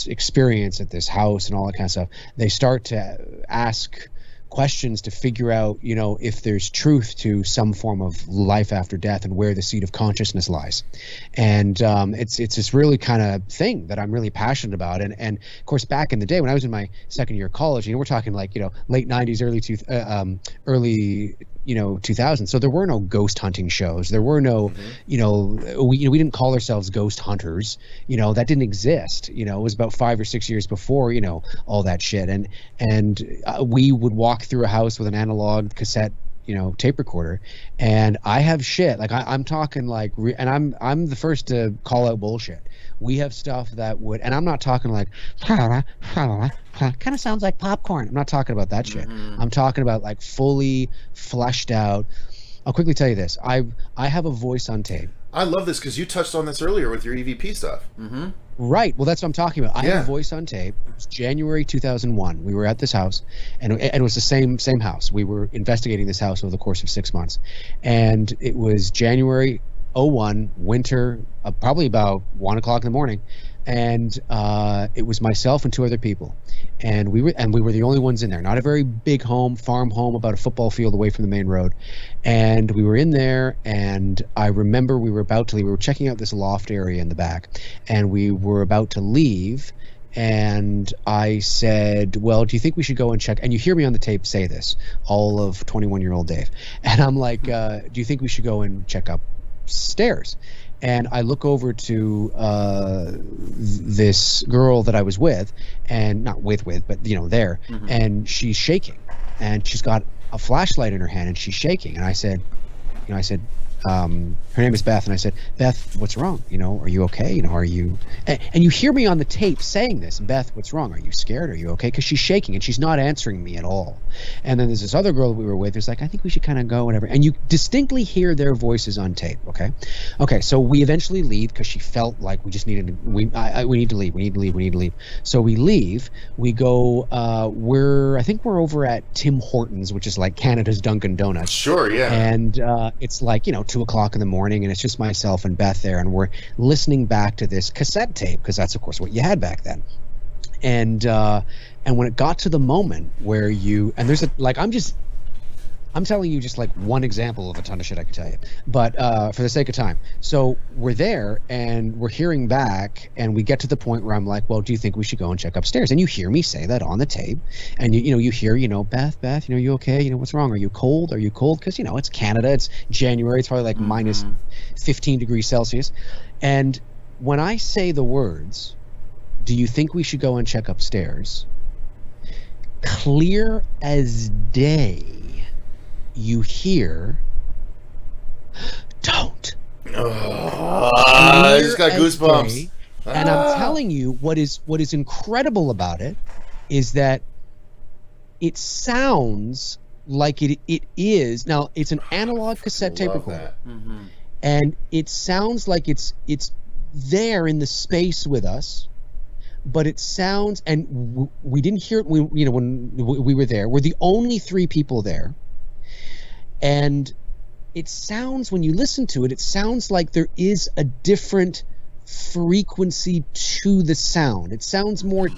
experience at this house and all that kind of stuff, they start to ask questions to figure out, you know, if there's truth to some form of life after death and where the seat of consciousness lies. And it's this really kind of thing that I'm really passionate about. And of course, back in the day when I was in my second year of college, you know, we're talking like, you know, late 90s, early 2000s. So there were no ghost hunting shows. There were no, you know, we didn't call ourselves ghost hunters. You know, that didn't exist. You know, it was about 5 or 6 years before, you know, all that shit. And we would walk through a house with an analog cassette, you know, tape recorder, and I have shit like I'm talking like, and I'm the first to call out bullshit. We have stuff that would, and I'm not talking like kind of sounds like popcorn. I'm not talking about that shit. I'm talking about like fully fleshed out, I'll quickly tell you this. I have a voice on tape. I love this because you touched on this earlier with your EVP stuff. Mm-hmm. Right. Well, that's what I'm talking about. I Yeah. have a voice on tape. It was January 2001. We were at this house, and it was the same house. We were investigating this house over the course of 6 months, and it was January '01, winter, probably about 1 o'clock in the morning, and it was myself and two other people, and we were the only ones in there. Not a very big home, farm home, about a football field away from the main road, and we were in there. And I remember we were about to leave. We were checking out this loft area in the back, and we were about to leave. And I said, well, do you think we should go and check? And you hear me on the tape say this, all of 21-year-old Dave. And I'm like, do you think we should go and check upstairs? And I look over to this girl that I was with, and not with, but there, and she's shaking, and she's got a flashlight in her hand, and she's shaking. And I said, her name is Beth, and I said, Beth, what's wrong? Are you okay? Are you? And you hear me on the tape saying this, Beth, what's wrong? Are you scared? Are you okay? Because she's shaking and she's not answering me at all. And then there's this other girl that we were with who's like, I think we should kind of go, whatever. And you distinctly hear their voices on tape. Okay. So we eventually leave because she felt like we just needed to. We need to leave. So we leave. We go. I think we're over at Tim Hortons, which is like Canada's Dunkin' Donuts. Sure, yeah. And it's like 2 o'clock in the morning, and it's just myself and Beth there, and we're listening back to this cassette tape because that's of course what you had back then. And when it got to the moment where there's I'm telling you just like one example of a ton of shit I could tell you, but for the sake of time. So we're there and we're hearing back, and we get to the point where I'm like, well, do you think we should go and check upstairs? And you hear me say that on the tape, and you hear, Beth, you okay? What's wrong? Are you cold? Because it's Canada, it's January, it's probably like minus 15 degrees Celsius. And when I say the words, do you think we should go and check upstairs? Clear as day, you hear, don't. I just got goosebumps. And I'm telling you, what is incredible about it is that it sounds like it is. Now, it's an analog cassette tape recorder. And it sounds like it's there in the space with us. But it sounds, and we didn't hear it when we were there. We're the only three people there. And it sounds, when you listen to it, it sounds like there is a different frequency to the sound. It sounds more,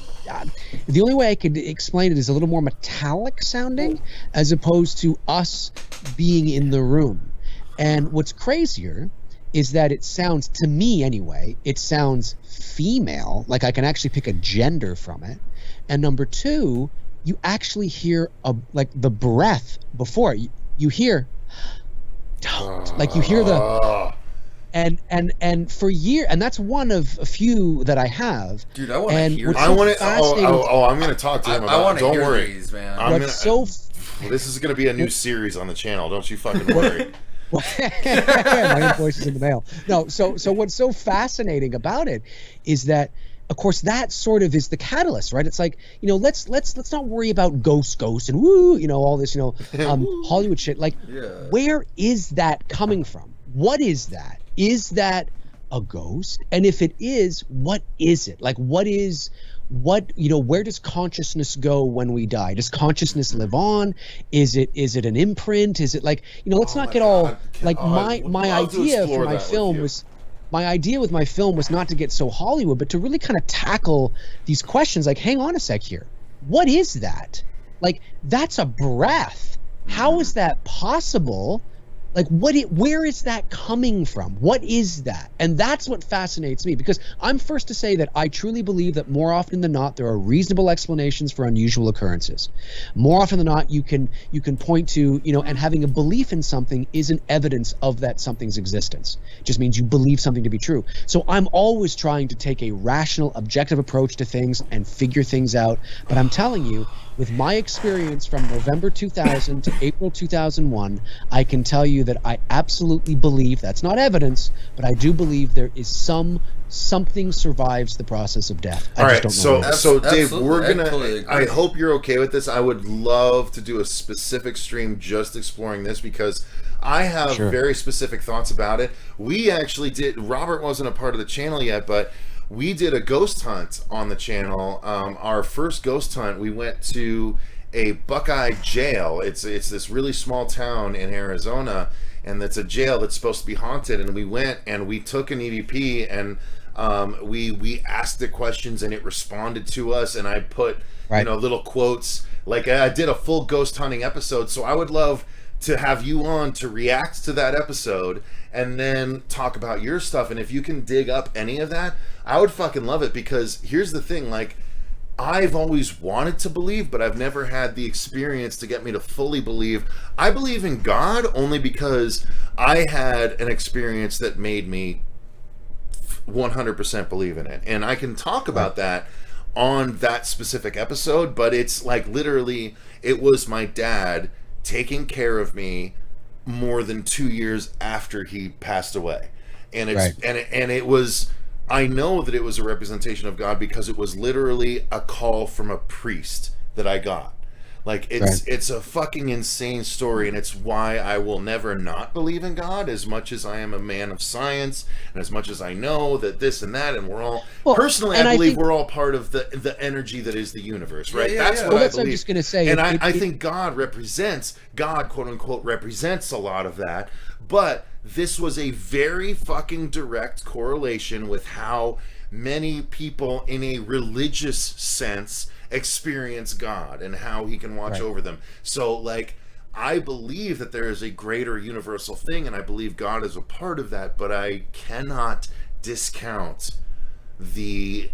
the only way I could explain it is a little more metallic sounding as opposed to us being in the room. And what's crazier is that it sounds, to me anyway, it sounds female, like I can actually pick a gender from it. And number two, you actually hear like the breath before it. You hear, don't, like you hear the, and for years, and that's one of a few that I have. Dude, I want to hear. I want to. I'm going to talk to him about. I want to Don't hear worry, these, man. This is going to be a new series on the channel. Don't you fucking worry. My invoice is in the mail. No, so what's so fascinating about it is that, of course, that sort of is the catalyst, right? It's like, let's not worry about ghosts and woo, all this, Hollywood shit. Like, where is that coming from? What is that? Is that a ghost? And if it is, what is it? Like, where does consciousness go when we die? Does consciousness live on? Is it an imprint? Is it like, let's not get all like my idea for my film was. My idea with my film was not to get so Hollywood, but to really kind of tackle these questions like, hang on a sec here. What is that? Like, that's a breath. How is that possible? Like, where is that coming from? What is that? And that's what fascinates me, because I'm first to say that I truly believe that more often than not, there are reasonable explanations for unusual occurrences. More often than not, you can point to, and having a belief in something isn't evidence of that something's existence. It just means you believe something to be true. So I'm always trying to take a rational, objective approach to things and figure things out. But I'm telling you, with my experience from November 2000 to April 2001, I can tell you that I absolutely believe, that's not evidence, but I do believe there is something survives the process of death. All right, so Dave, we're gonna. I hope you're okay with this. I would love to do a specific stream just exploring this, because I have Sure. very specific thoughts about it. We actually did. Robert wasn't a part of the channel yet, but we did a ghost hunt on the channel. Our first ghost hunt, we went to a Buckeye jail. It's this really small town in Arizona, and it's a jail that's supposed to be haunted. And we went and we took an EVP and we asked it questions and it responded to us. And I put little quotes. Like I did a full ghost hunting episode, so I would love to have you on to react to that episode and then talk about your stuff. And if you can dig up any of that, I would fucking love it, because here's the thing, like, I've always wanted to believe, but I've never had the experience to get me to fully believe. I believe in God only because I had an experience that made me 100% believe in it. And I can talk about that on that specific episode, but it's like literally it was my dad taking care of me more than 2 years after he passed away. And it's and it was, I know that it was a representation of God because it was literally a call from a priest that I got. Like it's a fucking insane story, and it's why I will never not believe in God, as much as I am a man of science and as much as I know that this and that, and we're all personally I believe we're all part of the energy that is the universe, right? That's what I believe. I'm just gonna say, and I think God quote unquote represents a lot of that, but this was a very fucking direct correlation with how many people in a religious sense experience God and how he can watch over them. So like, I believe that there is a greater universal thing, and I believe God is a part of that, but I cannot discount the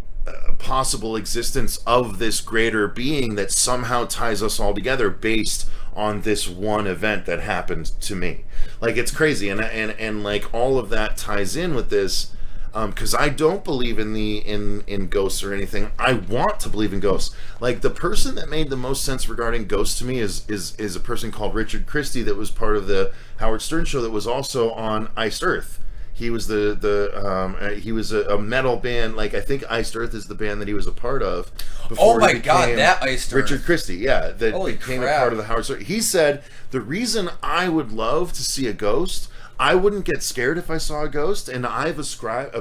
possible existence of this greater being that somehow ties us all together based on this one event that happened to me. Like, it's crazy, and like all of that ties in with this. Because I don't believe in ghosts or anything. I want to believe in ghosts. Like, the person that made the most sense regarding ghosts to me is a person called Richard Christie that was part of the Howard Stern show that was also on Iced Earth. He was he was a metal band. Like, I think Iced Earth is the band that he was a part of. Oh my God, that Iced Earth. Richard Christie, yeah, that Holy became crap. a part of the Howard Stern. He said the reason I would love to see a ghost, I wouldn't get scared if I saw a ghost, and I've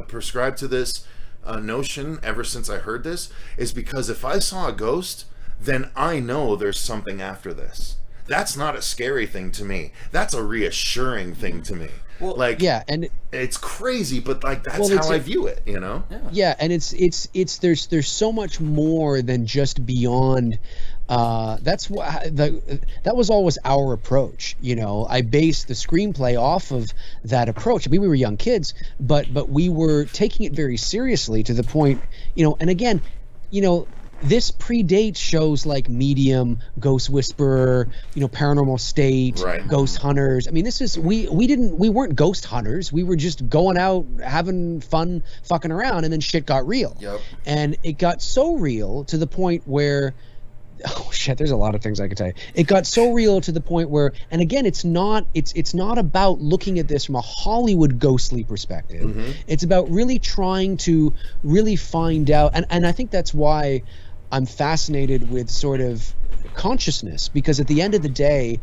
prescribed to this notion ever since I heard this, is because if I saw a ghost, then I know there's something after this. That's not a scary thing to me. That's a reassuring thing to me. Well, like, yeah, and it's crazy, but like that's how I view it, you know? Yeah, and it's there's so much more than just beyond. That's what that was always our approach. You know, I based the screenplay off of that approach. I mean, we were young kids, but we were taking it very seriously to the point, you know. And again, you know, this predates shows like Medium, Ghost Whisperer, you know, Paranormal State, Ghost Hunters. I mean, this is we weren't ghost hunters. We were just going out having fun, fucking around, and then shit got real. Yep. And it got so real to the point where, oh shit, there's a lot of things I could tell you. It got so real to the point where, and again, it's not about looking at this from a Hollywood ghostly perspective. Mm-hmm. It's about really trying to really find out, and I think that's why I'm fascinated with sort of consciousness, because at the end of the day,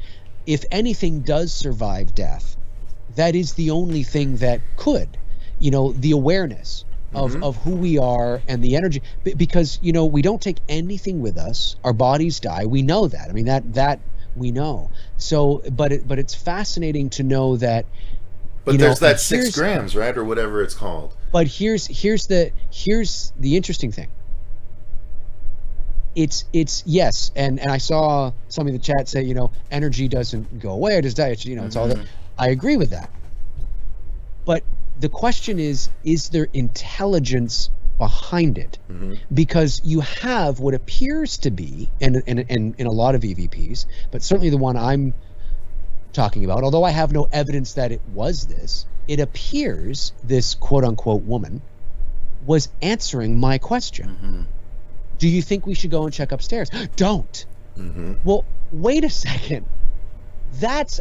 if anything does survive death, that is the only thing that could, you know, the awareness of who we are and the energy, because, you know, we don't take anything with us. Our bodies die. We know that. I mean, that we know. So, but it's fascinating to know that. But there's that 6 grams, right, or whatever it's called. But here's the interesting thing. It's yes, and I saw some in the chat say, you know, energy doesn't go away, or does die? You know, it's all that. I agree with that. But the question is there intelligence behind it? Because you have what appears to be, in a lot of EVPs, but certainly the one I'm talking about, although I have no evidence that it was this, it appears this quote-unquote woman was answering my question. Do you think we should go and check upstairs? Don't. Well, wait a second. That's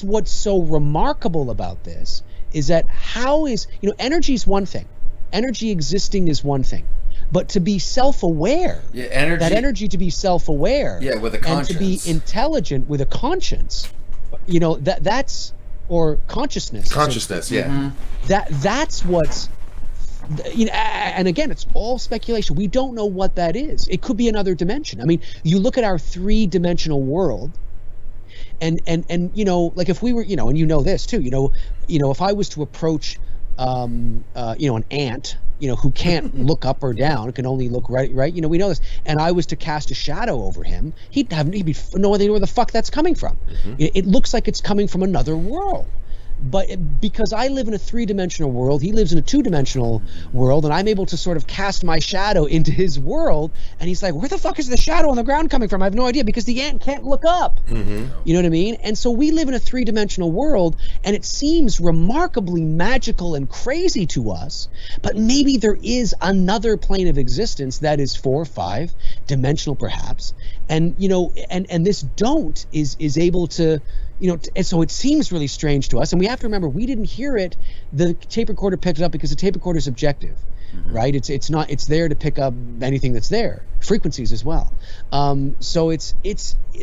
what's so remarkable about this, is that energy is one thing. Energy existing is one thing. But to be self-aware, that energy to be self-aware, with a conscience, and to be intelligent with a conscience, you know, that's or consciousness. Consciousness, yeah. That's what's, and again, it's all speculation. We don't know what that is. It could be another dimension. I mean, you look at our 3-dimensional world, and like if we were, and this too, if I was to approach, an ant, who can't look up or down, can only look right. We know this. And I was to cast a shadow over him, he'd be no idea where the fuck that's coming from. It looks like it's coming from another world. But because I live in a 3-dimensional world, he lives in a 2-dimensional world, and I'm able to sort of cast my shadow into his world, and he's like, where the fuck is the shadow on the ground coming from? I have no idea, because the ant can't look up. You know what I mean? And so we live in a 3-dimensional world, and it seems remarkably magical and crazy to us, but maybe there is another plane of existence that is 4 or 5-dimensional perhaps, and and this don't is able to, and so it seems really strange to us. And we have to remember, we didn't hear it. The tape recorder picked it up because the tape recorder is objective, right? It's there to pick up anything that's there, frequencies as well. So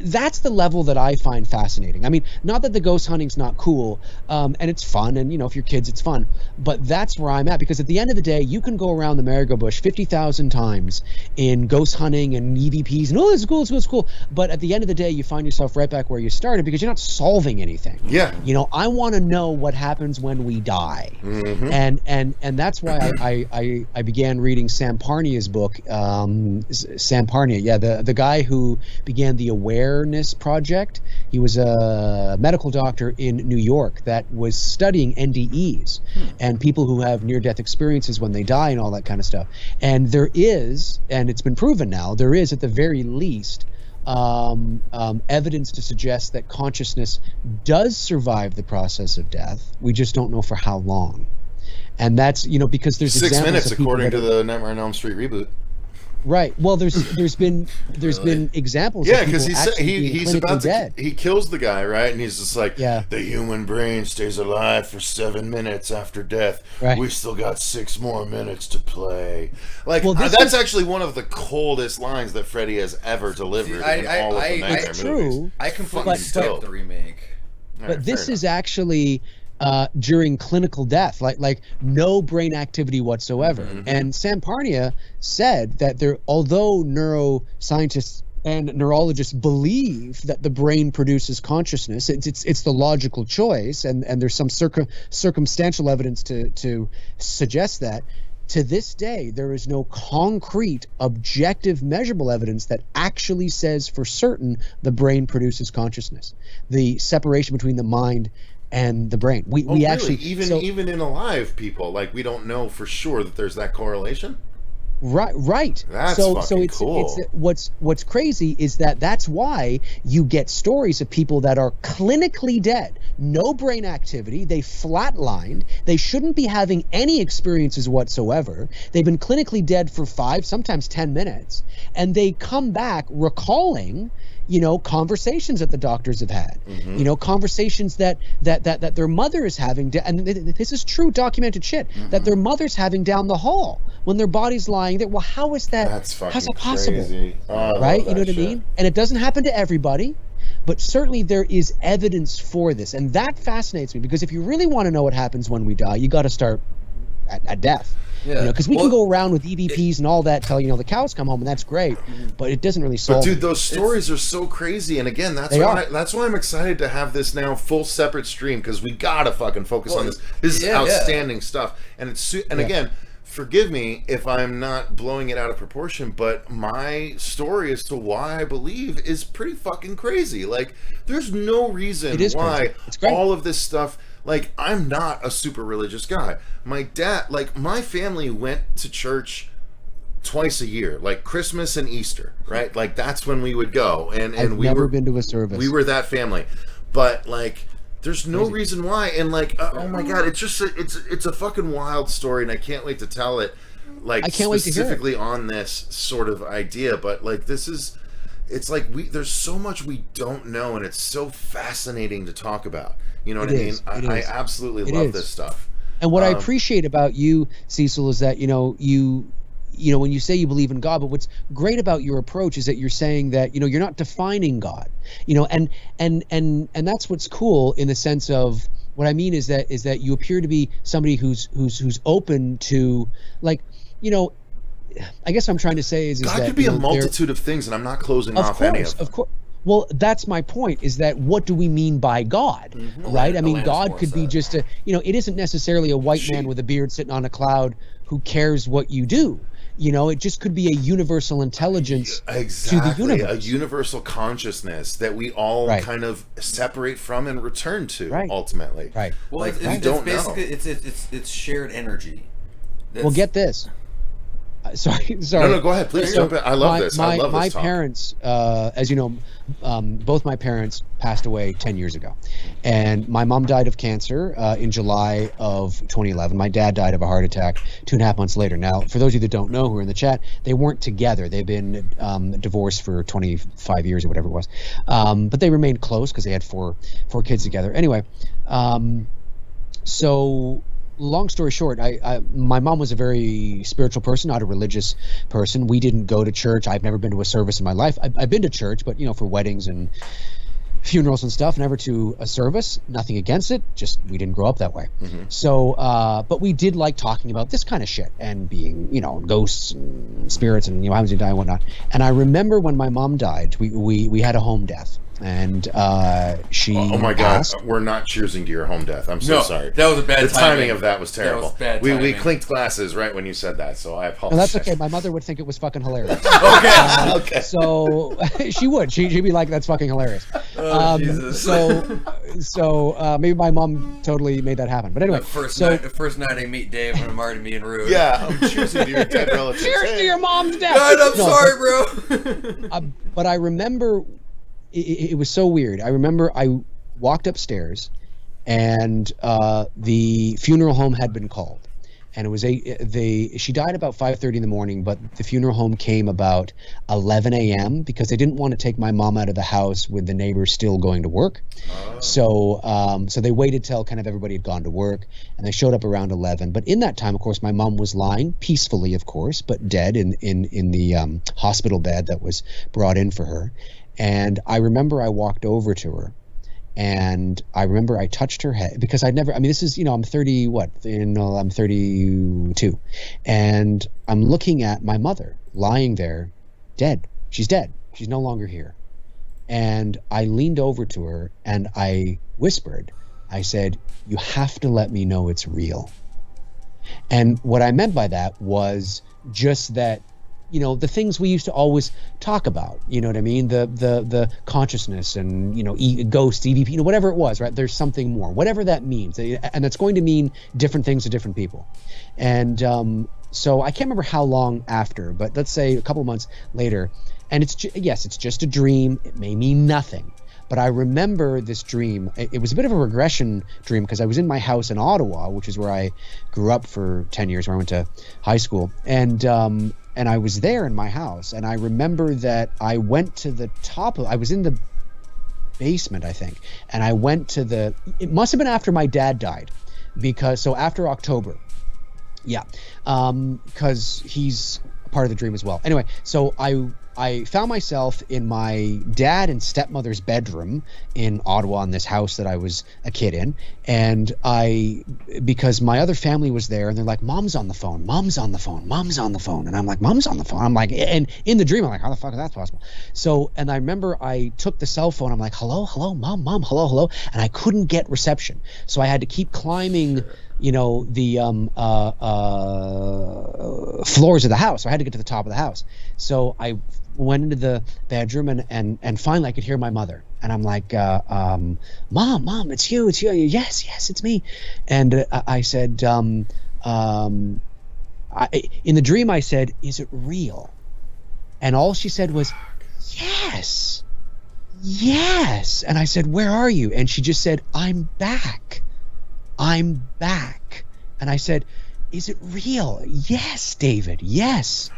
that's the level that I find fascinating. I mean, not that the ghost hunting's not cool, and it's fun, and if you're kids, it's fun. But that's where I'm at, because at the end of the day, you can go around the Marigold Bush 50,000 times in ghost hunting and EVPs, and this is cool. But at the end of the day, you find yourself right back where you started, because you're not solving anything. Yeah. I want to know what happens when we die, and that's why I began reading Sam Parnia's book. Sam Parnia, the guy who began the Awareness Project. He was a medical doctor in New York that was studying NDEs and people who have near-death experiences when they die and all that kind of stuff. And there is, and it's been proven now, there is at the very least evidence to suggest that consciousness does survive the process of death. We just don't know for how long. And that's, because there's 6 minutes according to the the Nightmare on Elm Street reboot. Right. Well, there's been examples. Yeah, because he's about to dead. He kills the guy, right? And he's just like, Yeah. The human brain stays alive for 7 minutes after death. Right. We still got 6 more minutes to play. Like, Well, that's actually one of the coldest lines that Freddy has ever delivered in all of the Nightmare it's movies. true. I completely skipped the remake. But this is actually during clinical death, like no brain activity whatsoever. And Sam Parnia said that although neuroscientists and neurologists believe that the brain produces consciousness, it's the logical choice, and there's some circumstantial evidence to suggest that. To this day, there is no concrete, objective, measurable evidence that actually says for certain the brain produces consciousness. The separation between the mind and the brain. We really? actually even in alive people, like, we don't know for sure that there's that correlation. Right. That's so fucking it's cool. What's crazy is that's why you get stories of people that are clinically dead, no brain activity, they flatlined, they shouldn't be having any experiences whatsoever. They've been clinically dead for 5, sometimes 10 minutes, and they come back recalling conversations that the doctors have had, conversations that their mother is having, and this is true documented shit, that their mother's having down the hall when their body's lying there. Well, how is that? That's fucking how's that possible? crazy. Oh, I love right? that You know what shit. I mean? And it doesn't happen to everybody, but certainly there is evidence for this, and that fascinates me, because if you really want to know what happens when we die, you got to start at death. Yeah. Because we can go around with EVPs and all that till the cows come home, and that's great, but it doesn't really solve. But dude, those stories are so crazy, and again, that's why I'm excited to have this now full separate stream, because we gotta fucking focus on this. This is outstanding stuff, and again, forgive me if I'm not blowing it out of proportion, but my story as to why I believe is pretty fucking crazy. Like, there's no reason why all of this stuff. Like, I'm not a super religious guy. My dad, my family went to church twice a year, like Christmas and Easter, right? Like, that's when we would go. And I've never been to a service. We were that family. But, there's no reason why. And, oh my God, it's just, it's a fucking wild story, and I can't wait to tell it, I can't wait to hear it. specifically on this sort of idea. But, this is, it's there's so much we don't know, and it's so fascinating to talk about. You know what I mean? I absolutely love this stuff. And what I appreciate about you, Cecil, is that you when you say you believe in God, but what's great about your approach is that you're saying that you're not defining God, and that's what's cool in the sense of What I mean is that you appear to be somebody who's open to, like, you know, I guess what I'm trying to say is God that could be a multitude of things, and I'm not closing off any of them. Of course. Well, that's my point, is that what do we mean by God, right? I mean, God could be just it isn't necessarily a white man with a beard sitting on a cloud who cares what you do. You know, it just could be a universal intelligence to the universe. A universal consciousness that we all kind of separate from and return to ultimately. Right. Well, like, it's basically it's shared energy. Well, get this. Sorry. No, go ahead. Please jump in. I love this. I love this My talk. parents, as you know, both my parents passed away 10 years ago. And my mom died of cancer in July of 2011. My dad died of a heart attack 2.5 months later. Now, for those of you that don't know who are in the chat, they weren't together. They've been divorced for 25 years or whatever it was. But they remained close because they had four kids together. Anyway, so... long story short, my mom was a very spiritual person, not a religious person. We didn't go to church. I've never been to a service in my life. I've been to church, but for weddings and funerals and stuff, never to a service. Nothing against it, just we didn't grow up that way. So, but we did like talking about this kind of shit and being, ghosts and spirits and how was he die and whatnot. And I remember when my mom died, we had a home death. And she oh my God, asked, we're not cheersing to your home death. I'm so sorry. That was a bad timing. The timing of that was terrible. That was bad we timing. clinked glasses right when you said that, so I apologize. no, that's okay. My mother would think it was fucking hilarious. Okay. So she would. She'd be like, "That's fucking hilarious." Jesus. So maybe my mom totally made that happen. But anyway, the first night I meet Dave, and I'm already being rude. Yeah, I'm cheersing to your dead relatives. cheers to your mom's death. God, I'm sorry, bro. But I remember. It was so weird. I remember I walked upstairs, and the funeral home had been called, and it was she died about 5:30 in the morning, but the funeral home came about 11 a.m. because they didn't want to take my mom out of the house with the neighbors still going to work. So they waited till kind of everybody had gone to work, and they showed up around 11. But in that time, of course, my mom was lying peacefully, of course, but dead in the hospital bed that was brought in for her. And I remember I walked over to her, and I remember I touched her head because this is, I'm 30, I'm 32. And I'm looking at my mother lying there, dead. She's dead. She's no longer here. And I leaned over to her and I whispered, I said, "You have to let me know it's real." And what I meant by that was just that, the things we used to always talk about, you know what I mean? The consciousness and, ghosts, EVP, whatever it was, right? There's something more, whatever that means. And it's going to mean different things to different people. And so I can't remember how long after, but let's say a couple of months later. And it's just a dream. It may mean nothing. But I remember this dream. It was a bit of a regression dream because I was in my house in Ottawa, which is where I grew up for 10 years, where I went to high school. And I was there in my house, and I remember that I went to the top I was in the basement, I think, and I went to it must have been after my dad died, after October. Yeah, because he's a part of the dream as well. Anyway, so I found myself in my dad and stepmother's bedroom in Ottawa in this house that I was a kid in. And because my other family was there, and they're like, "Mom's on the phone, Mom's on the phone, Mom's on the phone." And I'm like, "Mom's on the phone." I'm like, and in the dream, I'm like, how the fuck is that possible? So, and I remember I took the cell phone. I'm like, hello, Mom, hello. And I couldn't get reception. So I had to keep climbing, the floors of the house. So I had to get to the top of the house. So I went into the bedroom, and finally I could hear my mother, and I'm like, Mom, it's you. Yes, it's me. And I said, in the dream I said, "Is it real?" And all she said was, yes. And I said, "Where are you?" And she just said, I'm back. And I said, "Is it real?" "Yes, David, yes."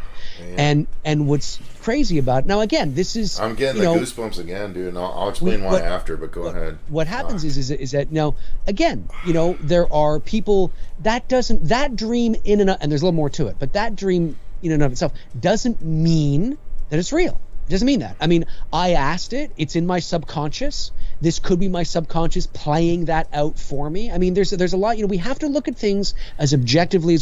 And what's crazy about now, again, this is, I'm getting the goosebumps again, dude, and I'll explain why after, but go ahead. What happens is that now, again, there are people that dream in and there's a little more to it, but that dream in and of itself doesn't mean that it's real. It doesn't mean that. I mean, I asked it. It's in my subconscious. This could be my subconscious playing that out for me. I mean, there's a lot. We have to look at things as objectively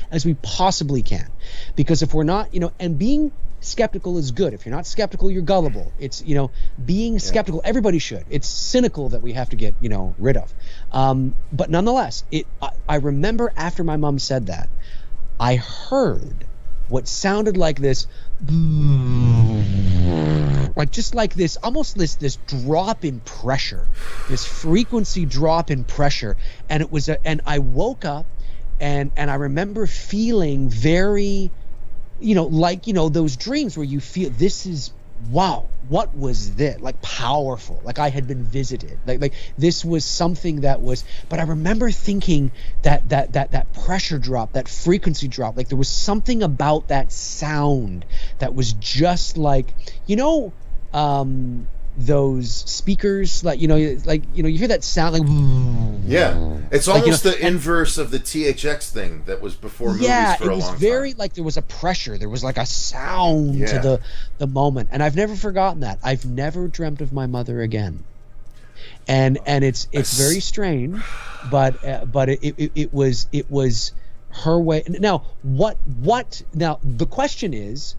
as we possibly can, because if we're not, and being skeptical is good. If you're not skeptical, you're gullible. It's being skeptical. Everybody should. It's cynical that we have to get rid of. But nonetheless, I remember after my mom said that, I heard what sounded like this, just like this, almost this drop in pressure, this frequency drop in pressure, and it was and I woke up, and I remember feeling very, those dreams where you feel this is, wow, what was this? Like powerful, like I had been visited, like this was something that was. But I remember thinking that pressure drop, that frequency drop, like there was something about that sound that was just like, those speakers, you hear that sound like, it's almost the inverse of the THX thing that was before movies for a long time. It was very like there was a pressure, there was like a sound to the moment, and I've never forgotten that. I've never dreamt of my mother again, and it's very strange, but it was her way. Now now the question is,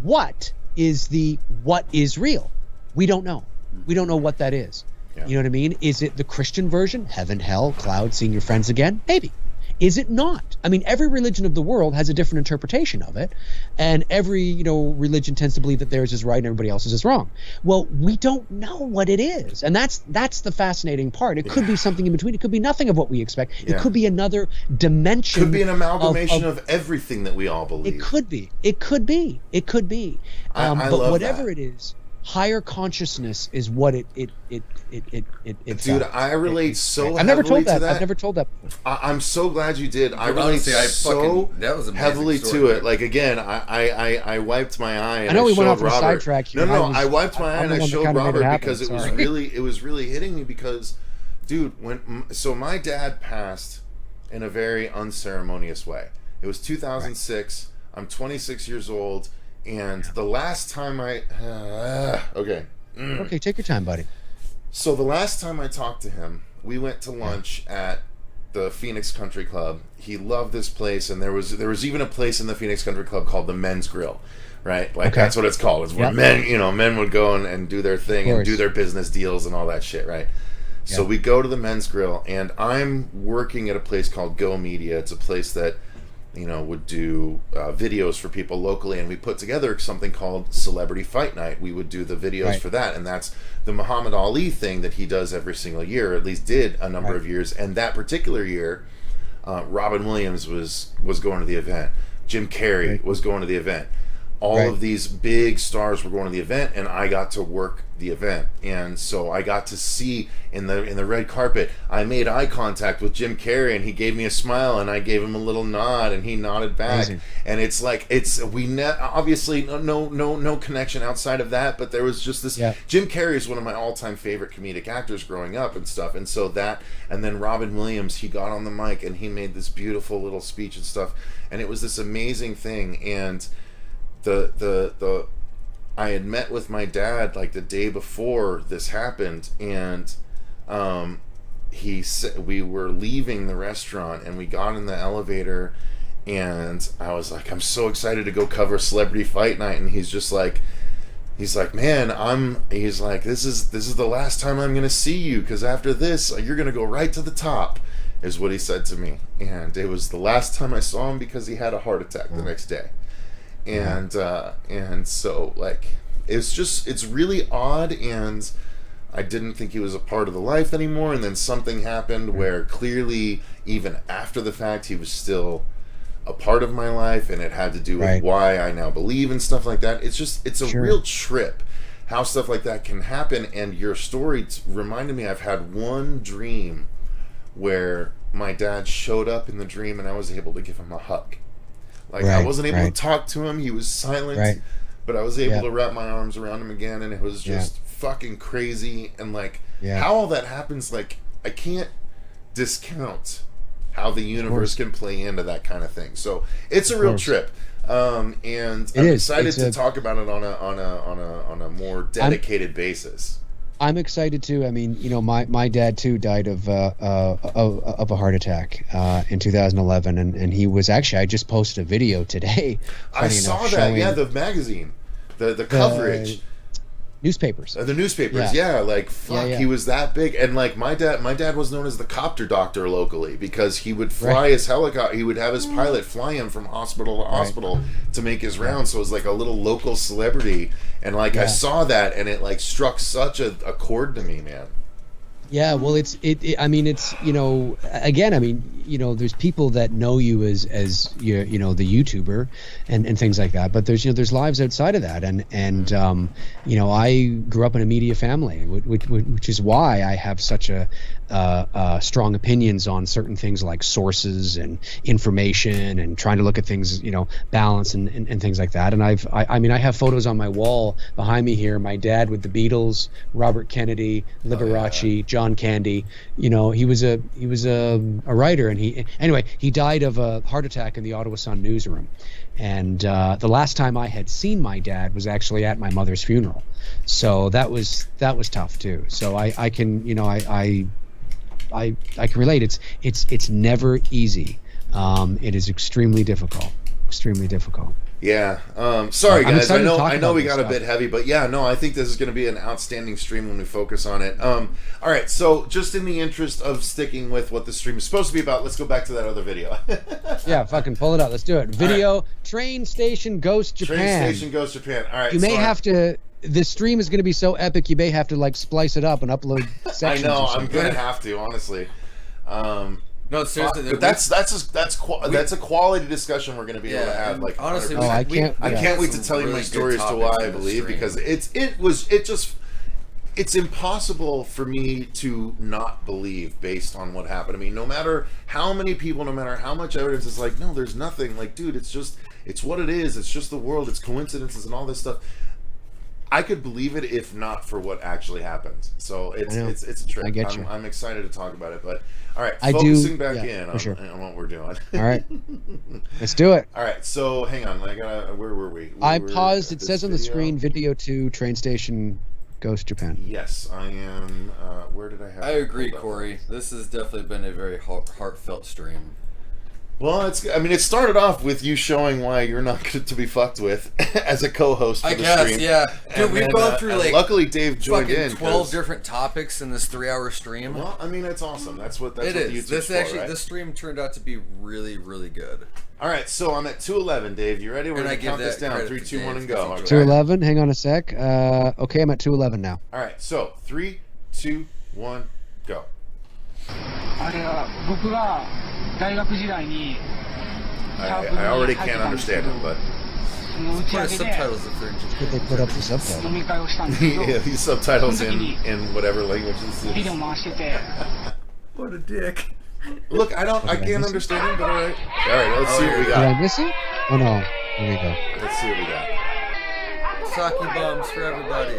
what is real? We don't know. We don't know what that is. Yeah. You know what I mean? Is it the Christian version? Heaven, hell, cloud, seeing your friends again? Maybe. Is it not? I mean, every religion of the world has a different interpretation of it, and every religion tends to believe that theirs is right and everybody else's is wrong. Well, we don't know what it is, and that's the fascinating part. It could be something in between. It could be nothing of what we expect. It could be another dimension. It could be an amalgamation of everything that we all believe. It could be. It could be. I but love whatever that. it is, higher consciousness is what it Dude, I relate so I've never heavily told that. to that. I've never told that before. I'm so glad you did. I relate honestly, that was an amazing heavily story, to it. dude. Like again, I wiped my eye. And I know we went showed off on a Robert. sidetrack here. No, I wiped my eye I'm and the I one that showed kinda made it Robert happen. because it was Sorry. really hitting me because, dude, so my dad passed in a very unceremonious way. It was 2006. I'm 26 years old, and the last time Okay, take your time, buddy. So the last time I talked to him, we went to lunch at the Phoenix Country Club. He loved this place, and there was even a place in the Phoenix Country Club called the Men's Grill, right? Like that's what it's called. It's where men would go and do their thing and do their business deals and all that shit, right? So we go to the Men's Grill, and I'm working at a place called Go Media. It's a place that would do videos for people locally, and we put together something called Celebrity Fight Night. We would do the videos for that, and that's the Muhammad Ali thing that he does every single year, or at least did a number of years. And that particular year, Robin Williams was going to the event. Jim Carrey was going to the event. All of these big stars were going to the event, and I got to work the event. And so I got to see in the red carpet, I made eye contact with Jim Carrey, and he gave me a smile, and I gave him a little nod, and he nodded back. Amazing. And it's like obviously no connection outside of that, but there was just this. Jim Carrey is one of my all-time favorite comedic actors growing up and stuff, and so that, and then Robin Williams, he got on the mic and he made this beautiful little speech and stuff, and it was this amazing thing. And I had met with my dad like the day before this happened, and he said we were leaving the restaurant, and we got in the elevator, and I was like, I'm so excited to go cover Celebrity Fight Night, and he's like, man, he's like, this is the last time I'm gonna see you, because after this you're gonna go right to the top, is what he said to me. And it was the last time I saw him because he had a heart attack the next day. And so like it's really odd, and I didn't think he was a part of the life anymore, and then something happened where clearly even after the fact he was still a part of my life, and it had to do with why I now believe and stuff like that. It's a real trip how stuff like that can happen. And your story reminded me, I've had one dream where my dad showed up in the dream and I was able to give him a hug. Like, I wasn't able to talk to him. He was silent. But I was able to wrap my arms around him again, and it was just fucking crazy. And, like, how all that happens, like, I can't discount how the universe can play into that kind of thing. So, it's a real trip. And I'm excited to talk about it on a more dedicated basis. I'm excited too. I mean, you know, my dad too died of a heart attack in 2011, and he was actually. I just posted a video today. I saw that. Yeah, the magazine, the coverage. Newspapers. The newspapers, yeah. Like, fuck, he was that big. And, like, my dad was known as the copter doctor locally because he would fly his helicopter. He would have his pilot fly him from hospital to hospital to make his rounds. So it was like a little local celebrity. And, like, I saw that, and it, like, struck such a chord to me, man. Yeah, well, I mean, it's, you know, again, I mean, you know, there's people that know you as you know, the YouTuber and things like that, but there's, you know, there's lives outside of that, and you know, I grew up in a media family, which is why I have such a strong opinions on certain things like sources and information and trying to look at things, you know, balance and things like that. And I mean, I have photos on my wall behind me here. My dad with the Beatles, Robert Kennedy, Liberace, John Candy. You know, he was a writer, and he died of a heart attack in the Ottawa Sun newsroom. And the last time I had seen my dad was actually at my mother's funeral, so that was tough too. So I can, you know, I can relate. It's never easy. It is extremely difficult. Yeah. Sorry guys. I know we got a bit heavy, but yeah, no, I think this is going to be an outstanding stream when we focus on it. All right. So just in the interest of sticking with what the stream is supposed to be about, let's go back to that other video. Yeah, fucking pull it out. Let's do it. Video: Train Station Ghost Japan. Train Station Ghost Japan. All right. You may have to. This stream is going to be so epic. You may have to like splice it up and upload sections. I know. I'm going to have to, honestly. No, seriously, but that's a quality discussion we're going to be able to have. Like, honestly, I can't wait to tell you my story as to why I believe, because it's impossible for me to not believe based on what happened. I mean, no matter how many people, no matter how much evidence, it's like, no, there's nothing. Like, dude, it's what it is. It's just the world. It's coincidences and all this stuff. I could believe it if not for what actually happened. So it's a trip. I get you. I'm excited to talk about it, but all right, I focusing back in on what we're doing. All right, let's do it. All right, so hang on. Where were we? I paused. It says on the screen, video 2, Train Station Ghost Japan. Yes, I am. Where did I have? I agree, Corey. This has definitely been a very heartfelt stream. Well, it started off with you showing why you're not good to be fucked with as a co-host for the stream. Yeah. Dude, we've gone through like luckily Dave joined in 12 different topics in this 3-hour stream. Well, I mean, it's awesome. That's what it is. YouTube's This stream turned out to be really, really good. All right, so I'm at 211, Dave. You ready? We're going to count this down. 3, 2, 1, and go. Okay. 211. Hang on a sec. Okay, I'm at 211 now. All right, so 3, 2, 1, go. I already can't understand it, but Put subtitles if they're in Japan. Could they put up the subtitles? Yeah, these subtitles in whatever language this is. What a dick. Look, I can't understand him, but all right. All right, let's see what we Did got. I miss it? Oh no. Here we go. Let's see what we got. Sake bombs for everybody.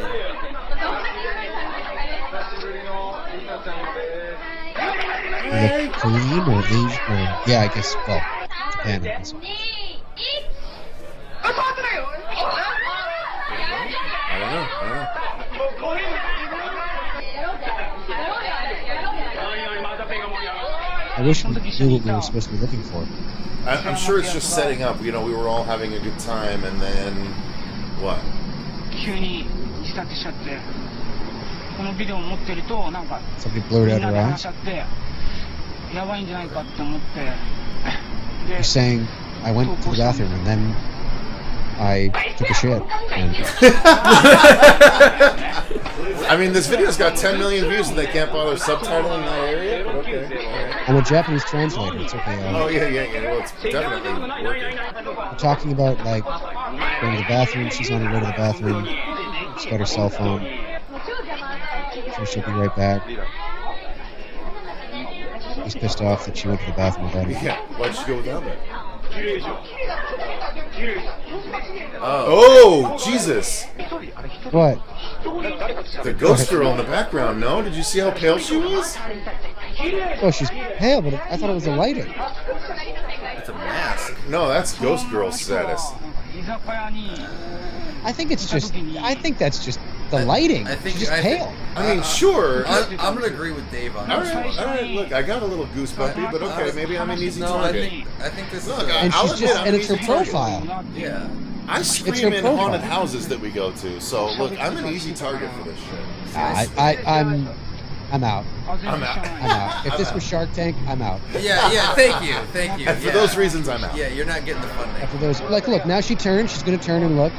Is it Korean or Asian? Or, yeah, I guess. Well, Japan. I guess. I don't know. I wish we knew what we were supposed to be looking for. I'm sure it's just setting up. You know, we were all having a good time, and then what? Somebody blurred out her eyes. You're saying I went to the bathroom and then I took a shit. And I mean, this video's got 10 million views, and they can't bother subtitling that area. But okay. I'm a Japanese translator. It's okay. Oh yeah. Well, it's definitely working. We're talking about like going to the bathroom. She's on her way to the bathroom. She's got her cell phone. So she'll be right back. He's pissed off that she went to the bathroom without him. Yeah. Why'd she go without it? Oh, Jesus! What? The ghost girl in the background. No, did you see how pale she was? Oh, she's pale, but I thought it was the lighting. It's a mask. No, that's Ghost Girl status. I think it's just. I think that's just the lighting. I think She's just pale. I mean, sure. I'm gonna agree with Dave on All this right, one. all right. Look, I got a little goosebumpy, but okay, maybe I'm an easy No, I target. think this Look, is. and I'll she's admit just. I'm And an it's her easy target. profile. Yeah. I It's scream her in profile. haunted houses that we go to, so look, I'm an easy target for this shit. I'm out. I'm out. I'm out. If this was Shark Tank, I'm out. Yeah. Thank you. And for those reasons, I'm out. Yeah, you're not getting the funding. After those, like, look, now she turned. She's gonna turn and look.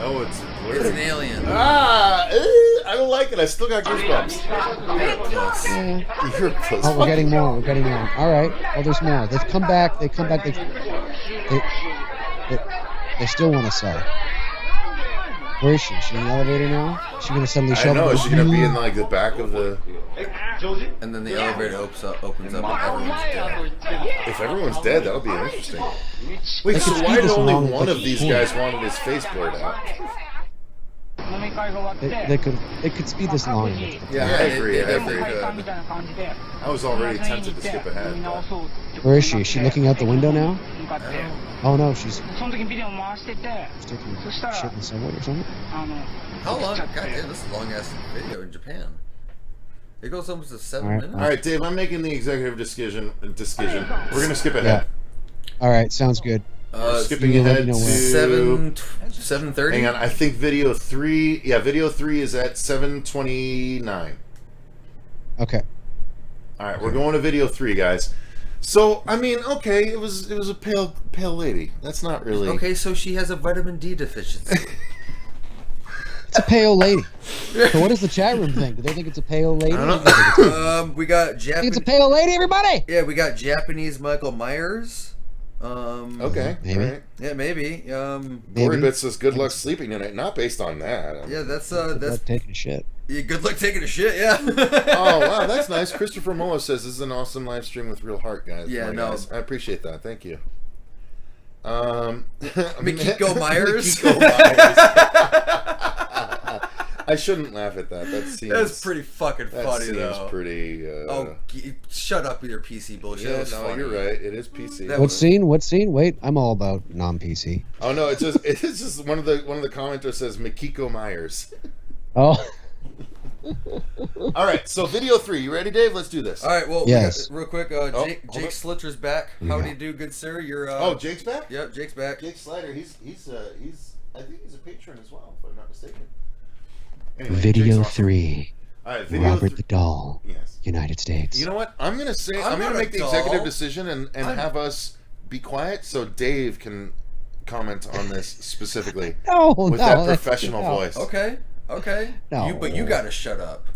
Oh, it's It's blurry. an alien. I don't like it. I still got goosebumps. Yeah. You're a puss. Oh, we're getting more. We're getting more. All right. Oh, there's more. They've come back. They come back. They still want to sell. Where is she? Is she in the elevator now? Is she gonna suddenly show I know. up? Is she gonna be in like the back of the? And then the elevator opens up and everyone's dead. If everyone's dead, that'll be interesting. Wait, They so could why speed did this only along one like of these a guys wanted his face blurred out? They could speed this along. Yeah, I agree. I agree. Definitely could. I was already tempted to skip ahead. But... Where is she? Is she looking out the window now? Oh no, she's taking shit in the subway or something. How long? God damn, this is a long ass video in Japan. It goes almost to 7 All right. minutes. All right, Dave. I'm making the executive decision. We're gonna skip Yeah. ahead. All right, sounds good. Skipping you let ahead me know to when. 7:30. Hang on, I think video 3. Yeah, video 3 is at 7:29. Okay. All right, we're going to video 3, guys. So I mean, okay, it was a pale lady. That's not really Okay, so she has a vitamin D deficiency. It's a pale lady. So what does the chat room think? Do they think it's a pale lady? I don't know. We got Think it's a Japanese. pale lady, everybody. Yeah, we got Japanese Michael Myers. Okay, Maybe. all right. Yeah, maybe. Gory Bit says good luck sleeping tonight. Not based on that. Yeah, that's That's taking a shit. yeah, good luck taking a shit. Yeah. Oh wow, that's nice. Christopher Muller says this is an awesome live stream with real heart, guys. Yeah, My no. guys. I appreciate that. Thank you. Mikiko Myers. Mikiko Myers. I shouldn't laugh at that. That seems That's pretty fucking that funny seems though. pretty. Shut up with your PC bullshit. Yeah, That was no, funny. you're right. It is PC. That What scene? What scene? Wait, I'm all about non-PC. Oh no, it's just one of the commenters says Mikiko Myers. Oh, All right, so video 3. You ready, Dave? Let's do this. All right, well, Yes. real quick, hold Jake on. Slitter's back. How do you do, good sir? You're Oh, Jake's back. Yep, Jake's back. Jake Slider. He's I think he's a patron as well, if I'm not mistaken. Anyway, video Jake's awesome. 3. All right, video Robert 3. the Doll, Yes. United States. You know what? I'm gonna say I'm I'm gonna not a make the doll. executive decision and have us be quiet so Dave can comment on this specifically No, with no, that that's- professional no. voice. Okay. No. But you gotta shut up.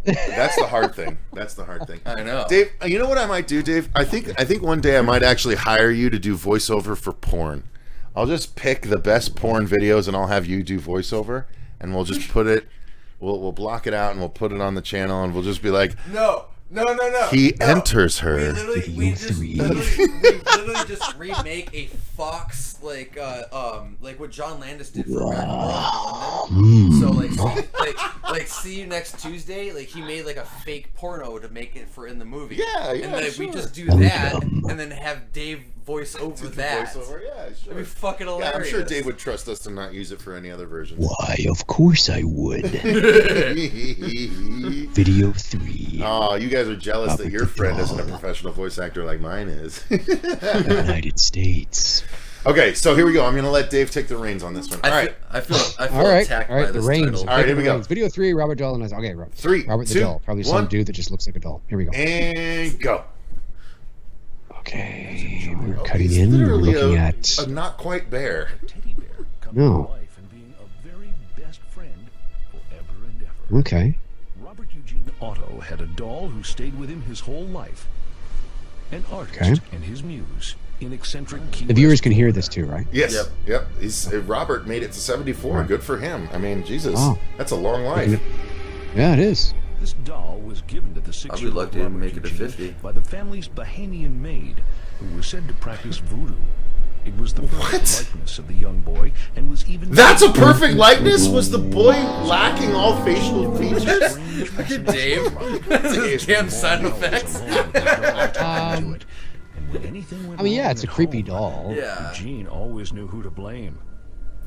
That's the hard thing. That's the hard thing. I know. Dave, you know what I might do, Dave? I think one day I might actually hire you to do voiceover for porn. I'll just pick the best porn videos and I'll have you do voiceover, and we'll just put it. We'll block it out and we'll put it on the channel, and we'll just be like, No. he enters her. We literally just remake a Fox like what John Landis did for American Girl in London. So see you next Tuesday. Like he made like a fake porno to make it for in the movie. Yeah, And then sure. we just do that, and then have Dave voice over that. Voiceover, yeah, sure. That'd be fucking Yeah, hilarious. I'm sure Dave would trust us to not use it for any other version. Why, of course I would. Video 3. Oh, you guys are jealous that Robert your the friend isn't a Doll. professional voice actor like mine is. United States. Okay, so here we go. I'm going to let Dave take the reins on this one. All right. I feel All right, attacked all right. by The this reins. title. All right, here we go. Video 3. Robert Doll and okay, Robert. 3, Robert the 2, Doll. Probably 1, some dude that just looks like a doll. Here we go. and go. Okay, we're cutting He's in. We're literally looking at. a not quite bear. Teddy bear coming No. to life and being a very best friend forever and ever. Okay. Robert Eugene Otto had a doll who stayed with him his whole life. An artist Okay. and his muse in eccentric Key The viewers West can hear Florida. this too, right? Yes. Yep. Yep. He's Robert made it to 74. Right. Good for him. I mean, Jesus. Wow. That's a long life. Yeah, it is. This doll was given to the I'll be 6-year-old lucky to Robert make it to Eugene 50. by the family's Bahamian maid, who was said to practice voodoo. It was the perfect likeness of the young boy, and was even That's a perfect likeness? Was the boy lacking all facial features? Look at Dave. This is damn sound effects. When anything went I mean, yeah, wrong it's a at creepy home, doll. Yeah. Eugene always knew who to blame.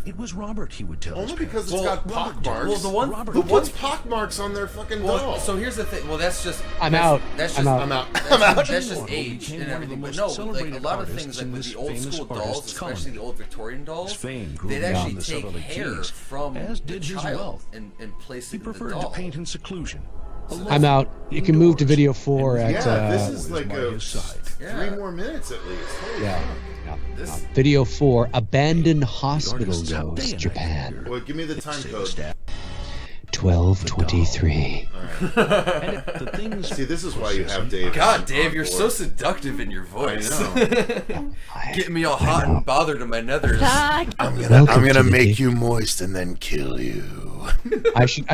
It was Robert, he would tell Only his because parents. it's got Robert pock did. marks. Well, Robert Who did. puts pock marks on their fucking doll? Well, so here's the thing. Well, that's just. I'm out. That's I'm just. out. I'm out. That's, I'm out. that's just Who age became and one of the everything. But most no, like a celebrated lot of artists things, like in with this the old famous school dolls, artist's especially colony. the old Victorian dolls, His fame grew they'd beyond actually the take Southerly hair Keys, from as the did his child wealth. and place He it in the preferred doll. to paint in seclusion. I'm out. You can move to video 4 at. Yeah, this is like by a his side. 3 more minutes at least. Holy Yeah. fuck. No, This- no. Video 4, abandoned hospital artists have day ghost, and Japan. night Well, give me the time Save code. staff. 12:23. And if the things See, this is why you have Dave. God, Dave, on you're board. so seductive in your voice. know. Getting me all hot and bothered in my nethers. I'm Welcome gonna to the make day- you moist and then kill you. I should.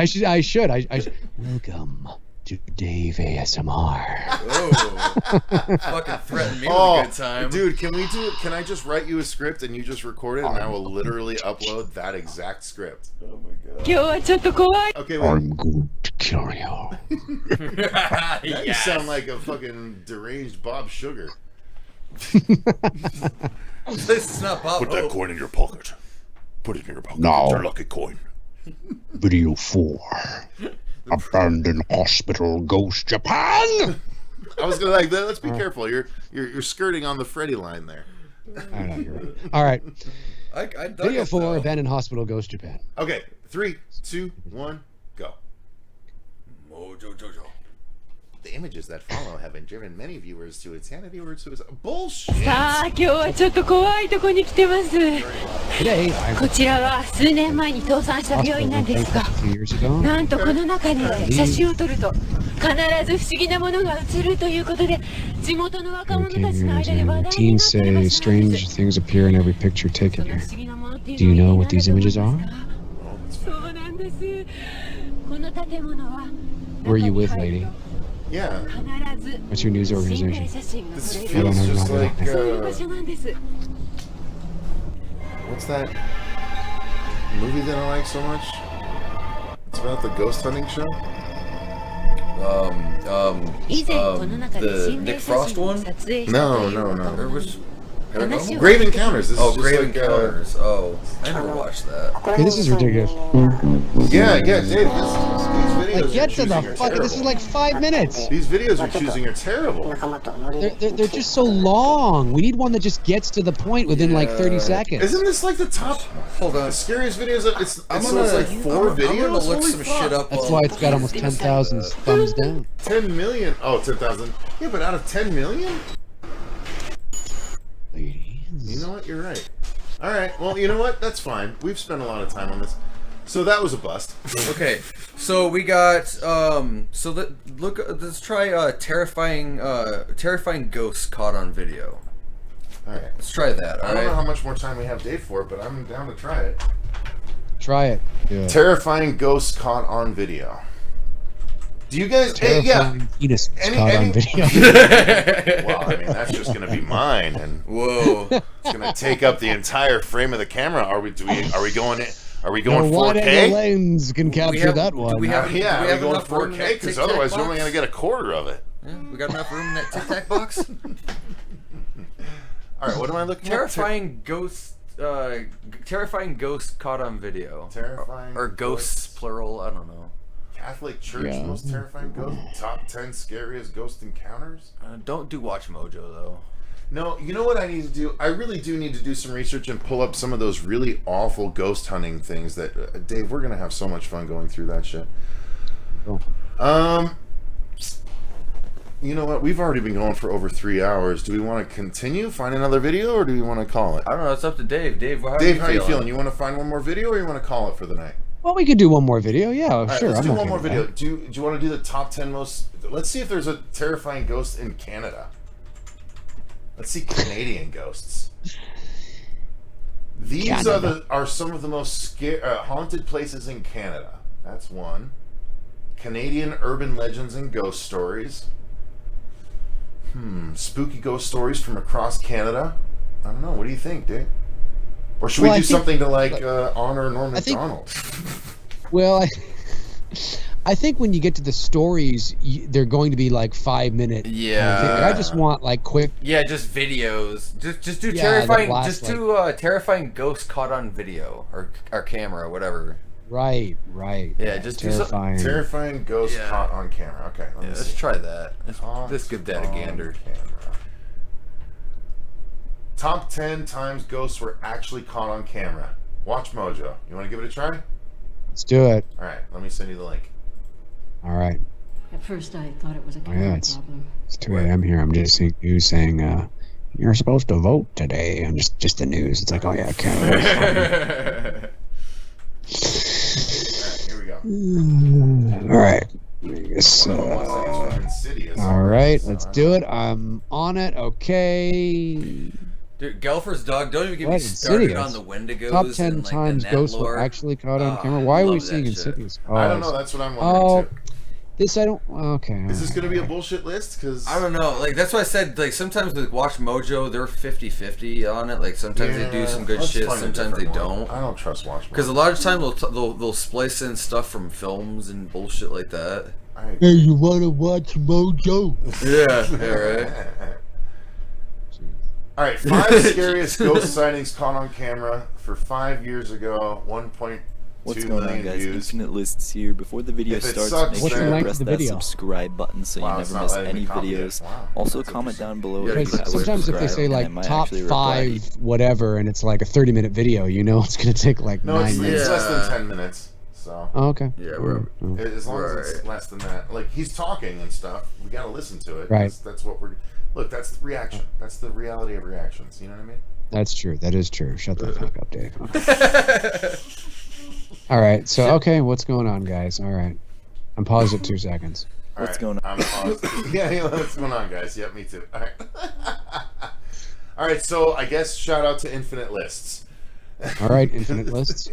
Welcome to Dave ASMR. Oh, fucking threaten me with a Oh, good time. dude, can we do? Can I just write you a script and you just record it, and I will literally upload that exact script. Oh my god. 今日はちょっと怖い。 Okay, wait. I'm going to kill you. Now you Yes. sound like a fucking deranged Bob Sugar. This is not Bob Hope. coin in your pocket. Put it in your pocket. No. It's your lucky coin. Video 4. Abandoned hospital ghost, Japan. I was gonna like. Let's be careful. You're skirting on the Freddy line there. I know, you're right. All right. I dug Video it, 4, though. abandoned hospital ghost, Japan. Okay, 3, 2, 1, go. Mojo Jojo. The images that follow have been driven many viewers to insanity or suicide. Bullshit. さあ、今日はちょっと怖いとこに来てます。 Today, I'm こちらは数年前に倒産した病院なんですが、 a few years ago. なんとこの中で写真を撮ると必ず不思議なものが映るということで、地元の若者たちの間で話題にな Teens っていま say す。 strange things appear in every picture そ taken の here. 不思議なものっていう Do you の know は what these 何だ images と思い are? ますか？そうなんです。この建物は Who are you with, lady? Yeah. 必ず What's your news 心霊 organization? 写真が This 撮れる feels just like そういう場所なんです。 what's that movie that I like so much? It's about the ghost hunting show. 以前この中で the 心霊 Nick 写 Frost 真を one? 撮影したという No, no, no. 若 There 者 was 話を Grave Encounters. This oh is just Grave like Encounters. Oh, I never watched that. Okay, this is ridiculous. yeah, Dave. These videos Like, get are to the choosing are fuck. This is terrible. like 5 minutes. These videos you're choosing are terrible. They're just so long. We need one that just gets to the point within like 30 seconds. Isn't this like the top? Hold on. The scariest videos. It's so it's gonna- like 4 I'm videos. gonna look Holy some fuck. shit up. That's why it's got almost 10,000 thumbs down. 10 million. Oh, 10,000. Yeah, but out of 10 million? You know what? You're right. All right. Well, you know what? That's fine. We've spent a lot of time on this. So that was a bust. Okay, so we got let's try terrifying ghosts caught on video. All right. Let's try that. I All don't know right. how much more time we have Dave for, but I'm down to try it. Try it. Yeah. Terrifying ghosts caught on video. Do you guys? Hey, yeah. Terrifying penis Any- caught any- on video. Well, I mean, that's just gonna be mine, and Whoa. it's gonna take up the entire frame of the camera. Are we going? Are we The going wide angle 4K? lens can capture have- that do one. we have- Yeah, we are have we going enough room in 4K? that Because Tic Tac otherwise, you're only box? gonna get a quarter of it. Yeah, we got enough room in that Tic Tac box. All right, what am I looking at? Terrifying ghost caught on video. Terrifying or ghosts plural. I don't know. Catholic Church Yeah. most terrifying ghost. Top 10 scariest ghost encounters. Don't do Watch Mojo though. No, you know what I need to do? I really do need to do some research and pull up some of those really awful ghost hunting things that Dave, we're going to have so much fun going through that shit. You know what? We've already been going for over 3 hours. Do we want to continue, find another video, or do we want to call it? I don't know. It's up to Dave. Dave, how Dave, how are you feeling? You want to find one more video, or you want to call it for the night? Well, we could do one more video. Yeah, All right, sure. let's I'm do okay one more with video. that. Do you want to do the top 10 most... Let's see if there's a terrifying ghost in Canada. Let's see Canadian ghosts. These Canada. are some of the most haunted places in Canada. That's one. Canadian urban legends and ghost stories. Spooky ghost stories from across Canada. I don't know. What do you think, Dave? Or should we do something to honor Norm I think- Macdonald? Well, I think when you get to the stories, they're going to be like 5-minute. Yeah. I just want like quick. Yeah, just videos. Just do Yeah, terrifying ghosts caught on video or camera, whatever. Right. Yeah, just terrifying. Terrifying ghost caught on camera. Okay, let's try that. Let's give that a gander. Camera. Top 10 times ghosts were actually caught on camera. Watch Mojo. You want to give it a try? Let's do it. All right, let me send you the link. All right. At first, I thought it was a Yeah, camera problem. it's 2 a.m. here. I'm just seeing news saying you're supposed to vote today, and just the news. It's like, oh yeah, Canada. Here we go. All right. I guess, all right, let's do it. I'm on it. Okay. Dude, Gelfer's dog, don't even get What, me started Insidious? on the Wendigos. Top 10 and, like, times the net ghosts lore. were actually caught on camera. Why are we love seeing that shit. Insidious? I don't know. That's what I'm wondering too. This I don't. Okay. Is this going to be a bullshit list? Because I don't know. Like, that's why I said, like, sometimes with Watch Mojo, they're 50-50 on it. Like, sometimes they do some good shit, sometimes they don't. I don't trust Watch Mojo. Because a lot of times they'll splice in stuff from films and bullshit like that. Hey, you want to watch Mojo? Yeah, right. All right, 5 scariest ghost sightings caught on camera for 5 years ago. 1.2 What's going on, million guys? views. Infinite Lists here. Before the video If it starts, sucks, make What's sure the to length press of the that video? subscribe button so Wow, you it's never not miss letting me any copy it. videos. Wow, Also, that's comment interesting. down below Yeah, if you have Sometimes if they say subscribed, and I like might top actually reply to you. 5 whatever, and it's like a 30-minute video, you know it's gonna take like No, 9 it's minutes. less than 10 minutes. So Oh, okay. Yeah, we're as long as it's less than that, like he's talking and stuff, we gotta listen to it. Right. That's what we're. Look, that's the reaction. That's the reality of reactions. You know what I mean? That's true. That is true. Shut the fuck up, Dave. All right. So okay, what's going on, guys? All right. I'm paused at 2 seconds. All What's right, going on? I'm paused. yeah, what's going on, guys? Yep, me too. All right. All right. So I guess shout out to Infinite Lists. All right, Infinite Lists.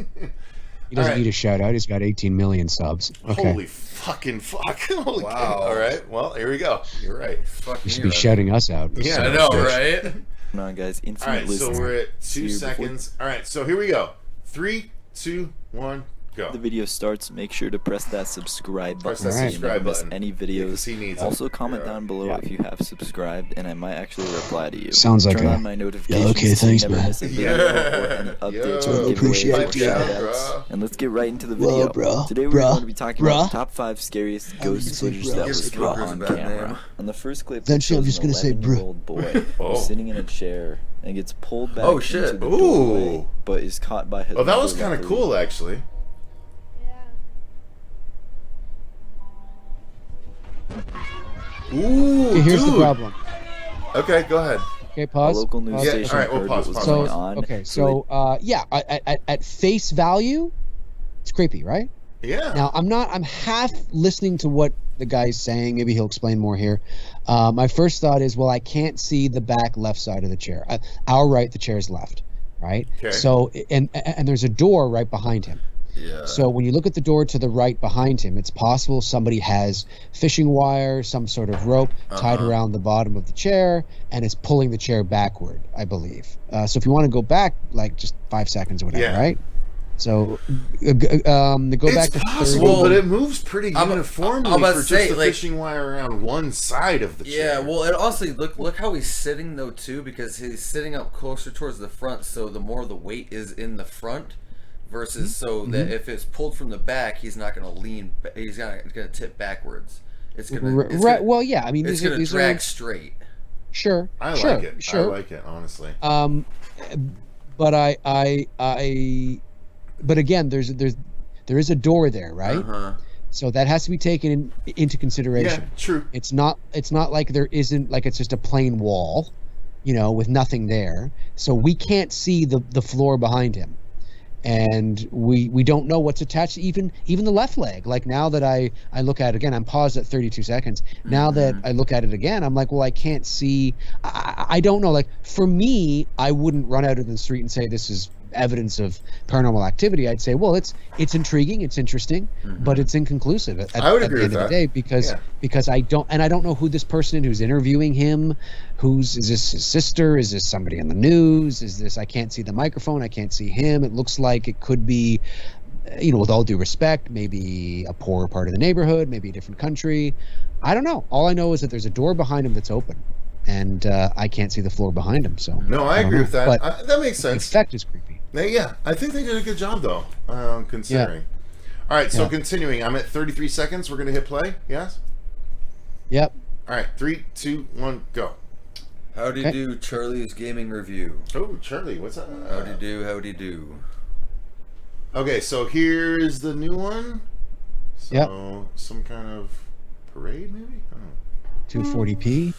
He doesn't All right. need a shout out. He's got 18 million subs. Okay. Holy fucking fuck! Holy Wow. cow. All right. Well, here we go. You're right. You should be shouting us out. Yeah, I know, right? What's going on, guys? All Infinite right. Lists. So we're at 2 here. Before seconds. All right. So here we go. 3, 2, 1, go. the video starts, make sure to press that subscribe Press button that so you subscribe never miss button. any videos. he needs it. Also, comment Yeah. down below if you have subscribed, and I might actually reply to you. Sounds like Turn a- on my notifications okay, so you thanks, never man. miss a video or any updates Yo, or appreciate giveaways or ya. shoutouts. Bro. And let's get right into the video. bro. Today we're Bro. going to be talking Bro. about the top 5 scariest ghost footage that was bro. caught on Give Kristopher a bad camera. name. On the first clip, Eventually, I'm it shows just gonna say an bro. 11-year-old boy who's sitting in a chair and gets pulled back Oh, shit. into the Ooh. doorway, but is caught by his Oh, that was mother kind of luckily. cool, actually. Ooh, Okay, here's dude. the problem. Okay, go ahead. Okay, A pause. local news Pause. Yeah, station all right, we'll heard pause, what was pause, going pause. on. Okay, so so yeah, at face value, it's creepy, right? Yeah. Now I'm half listening to what the guy's saying. Maybe he'll explain more here. My first thought is, well, I can't see the back left side of the chair. Our right, the chair's left, right? Okay. So and there's a door right behind him. Yeah. So when you look at the door to the right behind him, it's possible somebody has fishing wire, some sort of rope tied around the bottom of the chair, and is pulling the chair backward, I believe. So if you want to go back, like just 5 seconds or whatever, Yeah. right? So go back to possible, 30. but it moves pretty I'm uniformly about for to say, just the like- fishing wire around one side of the chair. Yeah, well, it also look how he's sitting though too, because he's sitting up closer towards the front, so the more the weight is in the front, versus so that if it's pulled from the back, he's not going to lean. He's not going to tip backwards. It's going to Right. Well, yeah. I mean, It's these going to are drag straight. sure. I sure, like it. Sure. I like it, honestly. But but again, there is a door there, right? So that has to be taken into consideration. Yeah, true. It's not like there isn't, like it's just a plain wall, with nothing there. So we can't see the floor behind him. And we don't know what's attached to even the left leg. Like now that I look at it again, I'm paused at 32 seconds. Now that I look at it again, I'm like, well, I can't see. I don't know. Like for me, I wouldn't run out into the street and say this is evidence of paranormal activity. I'd say, well, it's intriguing, it's interesting, but it's inconclusive at I would the agree end with of the that. day because Yeah. I don't know who this person who's interviewing him, is this his sister, is this somebody on the news, is this, I can't see the microphone, I can't see him. It looks like it could be with all due respect, maybe a poorer part of the neighborhood, maybe a different country. I don't know. All I know is that there's a door behind him that's open, and I can't see the floor behind him. So No, I agree with that. But That makes the sense. effect is creepy. Yeah, I think they did a good job though, considering. All right, so Yeah. continuing, I'm at 33 seconds. We're gonna hit play. Yes. Yep. All right, 3, 2, 1, go. Howdy Okay. do, Charlie's Gaming Review. Oh, Charlie, what's up? Howdy do, howdy do. Okay, so here's the new one. So Yep. some kind of parade, maybe? I don't know. 240p. Is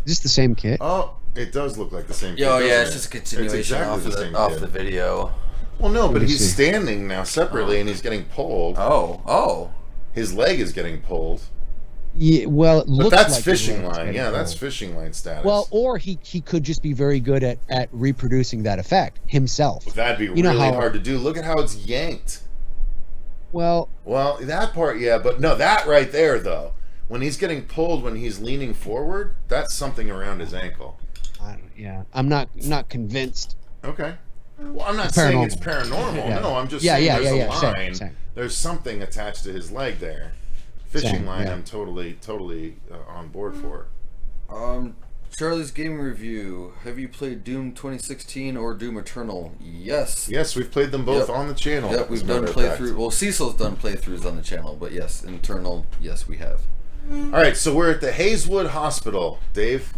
this the same kit? Oh, it does look like the same. Yo, kid, yeah, doesn't it's it? just a continuation exactly off, the of same off kid. the video. Well, no, but me he's see. standing now separately, and he's getting pulled. Oh. His leg is getting pulled. Yeah. Well, it But looks that's like fishing the leg's line. getting Yeah, that's pulled. fishing line status. Well, or he could just be very good at reproducing that effect himself. that'd be you know really how- hard to do. Look at how it's yanked. Well, Well, that part, yeah, but no, that right there, though. When he's getting pulled, when he's leaning forward, that's something around his ankle. I'm not convinced. Okay. Well, I'm not saying it's paranormal. Yeah. No, I'm just Yeah, saying yeah, there's yeah, a yeah. line. Same. There's something attached to his leg there. Fishing Same, line, yeah. I'm totally on board for. Charlie's Gaming Review. Have you played Doom 2016 or Doom Eternal? Yes. Yes, we've played them both on the channel. Yep, as we've a done matter of fact. playthrough. Well, Cecil's done playthroughs on the channel, but yes, Eternal, yes, we have. All right, so we're at the Hazelwood Hospital, Dave.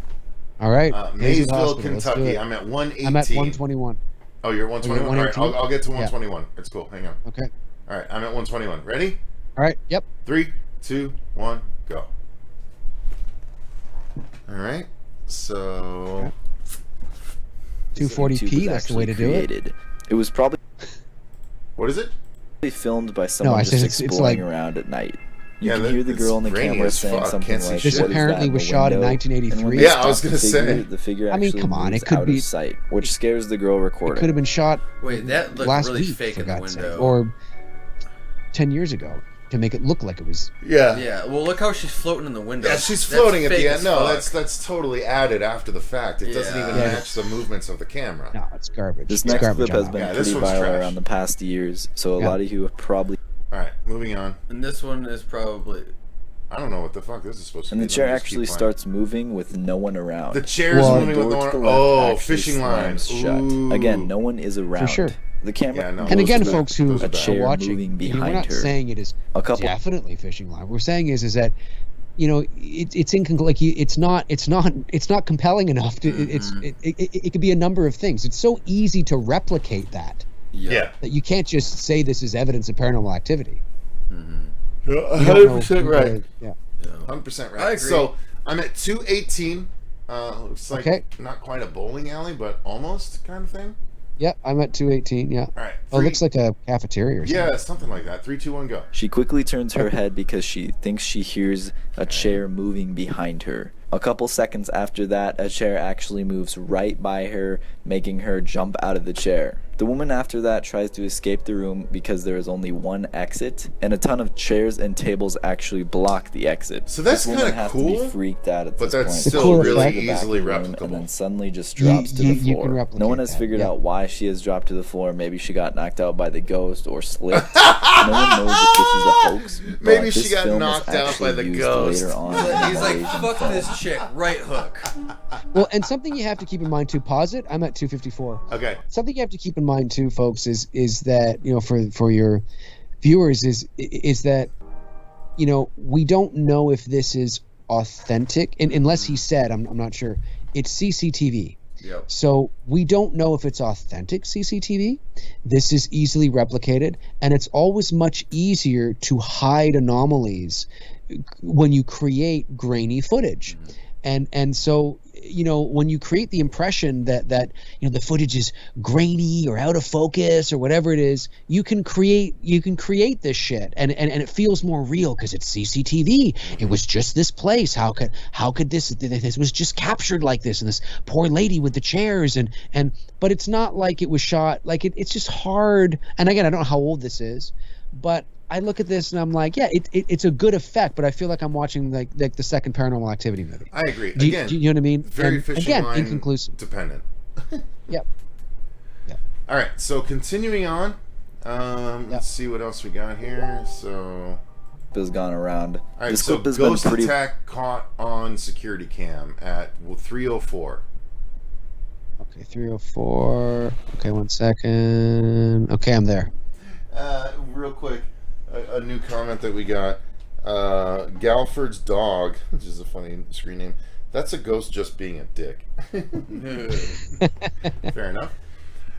All right. Maysville, Hazelwood Hospital, let's do Kentucky. it. I'm at 118. I'm at 121. Oh, you're at 121? All right, 118? I'll get to Yeah. 121. It's cool. Hang on. Okay. All right, I'm at 121. Ready? All right. Yep. 3, 2, 1, go. All right. So 240p. That's the way to do it. It was probably what is it? filmed by someone I just said it's exploring like- around at night. You Yeah, can that- hear the girl in the it's rainy camera as saying fuck. something Can't see like, shit. This "What is apparently that in was the shot in window?" 1983. And when they Yeah, I stop was the gonna figure, say. the figure I mean, actually come on, moves it could out be- of sight, which scares the girl It recording. could have been shot Wait, that looked last really week, fake for in the God's window. sake, or 10 years ago to make it look like it was. Yeah. Yeah, well, look how she's floating in the window. Yeah, she's That's floating at fake the as end. No, fuck. that's totally added after the fact. It doesn't even Yeah. match the movements of the camera. No, it's garbage. This It's next garbage clip has on been Yeah, this pretty one's viral trash. around the past years, so a Yeah. lot of you have probably. All right, moving on. And this one is probably... I don't know what the fuck this is supposed to And be. the chair Let me just actually keep playing. starts moving with no one around. The chair's Well, moving with Door no to one. the left Oh, actually fishing line. slams shut. Ooh. Again, no one is around. sure. The camera. Yeah, no. And again, Those are folks bad. who Those are are bad. chair watching, moving we're behind not her. saying it is A couple- definitely fishing line. What we're saying is that it's like it's not compelling enough to. It could be a number of things. It's so easy to replicate that Yeah. you can't just say this is evidence of paranormal activity. You don't know 100% who right. Yeah. 100% right. I agree. So I'm at 218. Looks like Okay. not quite a bowling alley, but almost kind of thing. Yeah, I'm at 218. Yeah. All right. Oh, it looks like a cafeteria or something. Yeah, something like that. 3, 2, 1, go. She quickly turns her head because she thinks she hears a chair moving behind her. A couple seconds after that, a chair actually moves right by her, making her jump out of the chair. The woman after that tries to escape the room because there is only one exit, and a ton of chairs and tables actually block the exit. So that's This woman kinda has to cool, be freaked out at but this that's point. still cool really effect. To the back easily room, replicable. and then suddenly just drops to the you can floor. replicate No one has that, figured yeah. out why she has dropped to the floor. Maybe she got knocked out by the ghost or slipped. No one knows if this is a hoax. but Maybe she this got film was knocked out by actually the used ghost. later on in He's like, Malaysian fuck film. this chick, right hook. Well, and something you have to keep in mind too. Pause it. I'm at 254. Okay. Something you have to keep in mind too, folks, is that for your viewers is that we don't know if this is authentic, and unless he said, I'm not sure. It's CCTV. Yep. So we don't know if it's authentic CCTV. This is easily replicated, and it's always much easier to hide anomalies when you create grainy footage. And so when you create the impression that the footage is grainy or out of focus or whatever it is, you can create this shit and it feels more real because it's CCTV. It was just this place. How could this was just captured like this, and this poor lady with the chairs but it's not like it was shot like it's just hard. And again, I don't know how old this is, but I look at this and I'm like, yeah, it's a good effect, but I feel like I'm watching like the second Paranormal Activity movie. I agree. Do Again, you know what I mean? very And fishing again, line inconclusive. dependent. Yep. All right, so continuing on, Let's see what else we got here. So, has gone around. all right, This so clip has been ghost pretty. attack caught on security cam at 3:04. Okay, 304. Okay, 1 second. Okay, I'm there. Real quick, a new comment that we got. Galford's dog, which is a funny screen name. That's a ghost just being a dick. Fair enough.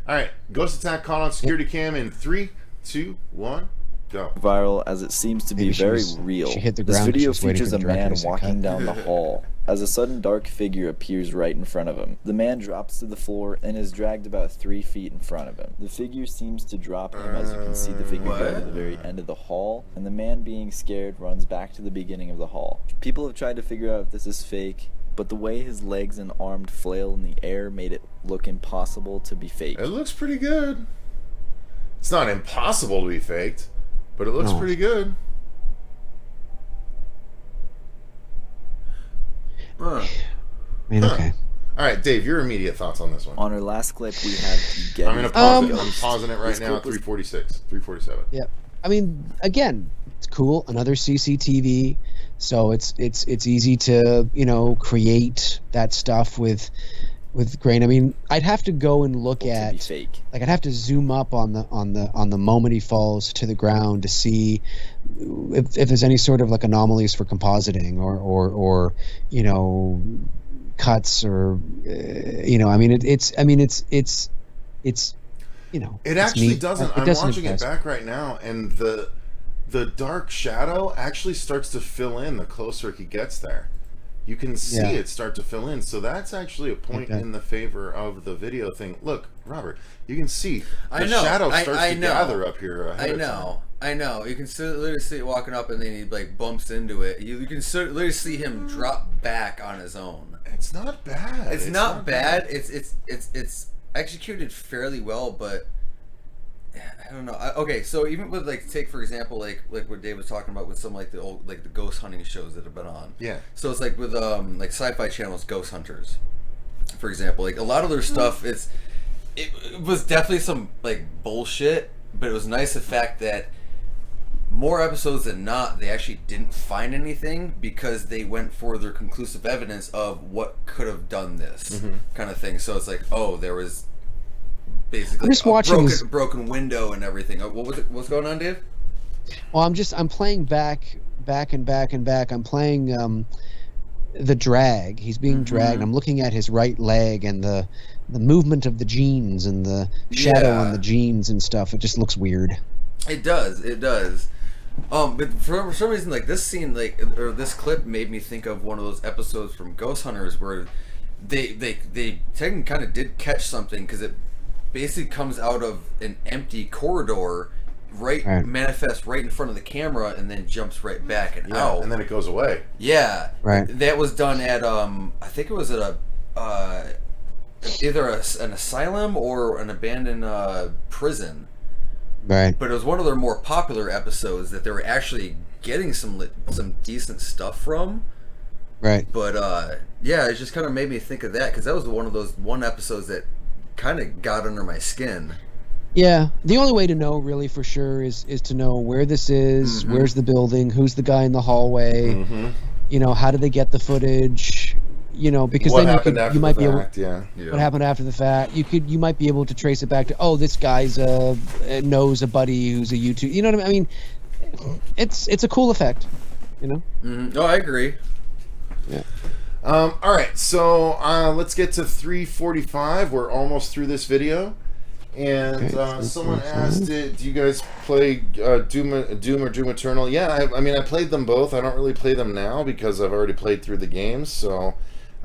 All right, ghost attack caught on security cam in 3, 2, 1, go. Viral as it seems to be Maybe she very was- real. she hit the This ground 'cause video she was waiting features for a the director man to say walking cut. down the hall as a sudden dark figure appears right in front of him. The man drops to the floor and is dragged about 3 feet in front of him. The figure seems to drop him as you can see the figure go to the very end of the hall, and the man being scared runs back to the beginning of the hall. People have tried to figure out if this is fake, but the way his legs and arms flail in the air made it look impossible to be fake. It looks pretty good. It's not impossible to be faked, but it looks No. pretty good. I mean, okay. All right, Dave, your immediate thoughts on this one. On our last clip, we have the Getty I'm going to pause it. ghost. I'm pausing it right This now clip at was 3:46, 3:47. Yeah. I mean, again, it's cool. Another CCTV, so it's easy to create that stuff with grain. I mean, I'd have to go and look to be at fake. like I'd have to zoom up on the moment he falls to the ground to see if there's any sort of like anomalies for compositing or cuts or I mean it's It actually neat. doesn't. It I'm doesn't watching impress it back right now, and the dark shadow actually starts to fill in the closer he gets there. You can see Yeah. it start to fill in. So that's actually a point Okay. in the favor of the video thing. Look, Robert, you can see the I know. shadow I starts to know. gather up here ahead I of time. know. I know. You can literally see it walking up, and then he like bumps into it. You can literally see him drop back on his own. It's not bad. It's not bad. It's executed fairly well, but I don't know. Okay, so even with take for example like what Dave was talking about with some like the old the ghost hunting shows that have been on. Yeah. So it's like with like Sci-Fi Channel's Ghost Hunters, for example. Like a lot of their stuff, it was definitely some bullshit, but it was nice the fact that more episodes than not, they actually didn't find anything because they went for their conclusive evidence of what could have done this kind of thing. So it's like, oh, there was basically I'm just watching broken window and everything. What was it? What's going on, Dave? Well, I'm playing back. I'm playing the drag. He's being dragged. I'm looking at his right leg and the movement of the jeans and the shadow on the jeans and stuff. It just looks weird. It does. But for some reason, this scene, or this clip, made me think of one of those episodes from Ghost Hunters where they technically kind of did catch something, because it basically comes out of an empty corridor, manifests right in front of the camera, and then jumps right back and out, and then it goes away. Yeah, right. That was done at I think it was at a either an asylum or an abandoned prison. Right. But it was one of their more popular episodes that they were actually getting some decent stuff from. Right. But yeah, it just kind of made me think of that, because that was one of those episodes that kind of got under my skin. Yeah. The only way to know really for sure is to know where this is, where's the building, who's the guy in the hallway, how did they get the footage, because What then happened you might be able. Yeah. What happened after the fact? You might be able to trace it back to, this guy's knows a buddy who's a YouTube. You know what I mean? It's a cool effect. Oh, I agree. Yeah. All right, so let's get to 3:45. We're almost through this video, and someone asked, "Do you guys play Doom or Doom Eternal?" Yeah, I mean, I played them both. I don't really play them now because I've already played through the games. So,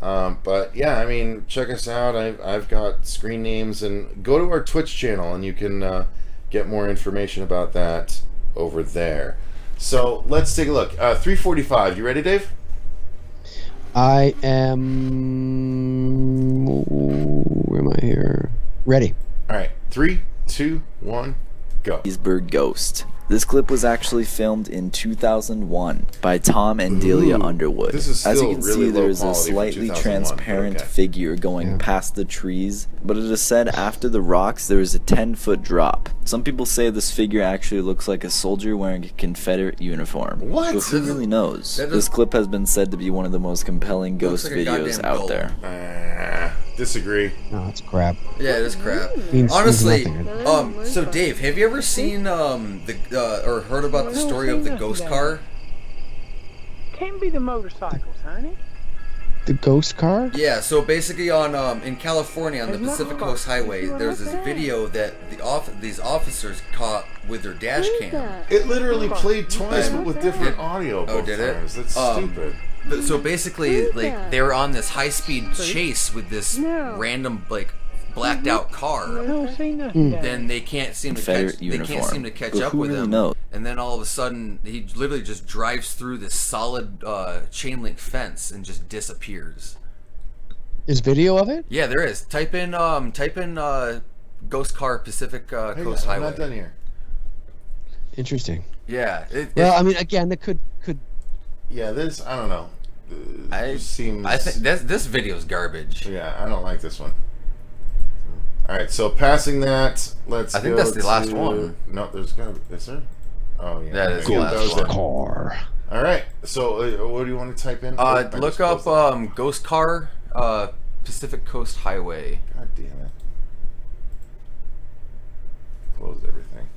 but yeah, I mean, check us out. I've got screen names, and go to our Twitch channel, and you can get more information about that over there. So let's take a look. 3:45. You ready, Dave? I am. Where am I here? Ready. All right. 3, 2, 1, go. Gettysburg Ghost. This clip was actually filmed in 2001 by Tom and Delia Underwood. This is As you still can really see, low there's a quality for slightly 2001, transparent okay. figure going past the trees, but it is said after the rocks there is a 10-foot drop. Some people say this figure actually looks like a soldier wearing a Confederate uniform. What? But who really knows? That This clip has been said to be one of the most compelling ghost like a videos goddamn out gold. there. Disagree. No, it's crap. Yeah, it is crap. Means Honestly, nothing. so Dave, have you ever seen or heard about the story of the ghost car? Can't be the motorcycles, honey. The ghost car? Yeah, so basically on in California on the Pacific Coast Highway, there's this video that these officers caught with their dash cam. It literally played twice, but with different audio. Oh, did it? Times. That's stupid. So basically, like they were on this high-speed chase with this random like blacked out car. Then they can't seem to catch. They can't seem to catch But up who with really him. knows? And then all of a sudden, he literally just drives through this solid chain link fence and just disappears. Is video of it? Yeah, there is. Type in ghost car Pacific Coast I'm Highway. not done here. Interesting. Yeah. Well, I mean, again, that could. Yeah, this I don't know. Seems. I think this video's garbage. Yeah, I don't like this one. All right, so passing that, let's. I think go that's the last to- one. No, there's gotta be. Is there? Oh yeah. That is Okay, the last was one. it. Car. All right, so what do you want to type in? I Look just up closed it. ghost car Pacific Coast Highway. God damn it! Close everything.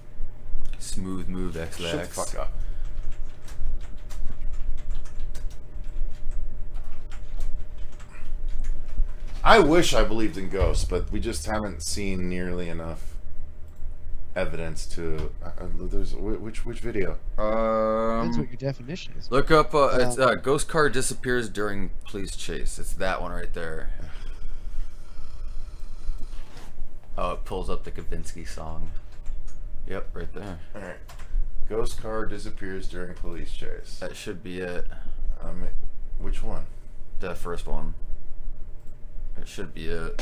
Smooth move Shut the XLX. fuck up. I wish I believed in ghosts, but we just haven't seen nearly enough evidence to. There's which video? That's what your definition is. Look up. It's ghost car disappears during police chase. It's that one right there. Oh, it pulls up the Kavinsky song. Yep, right there. All right. Ghost car disappears during police chase. That should be it. Which one? The first one. It should be it.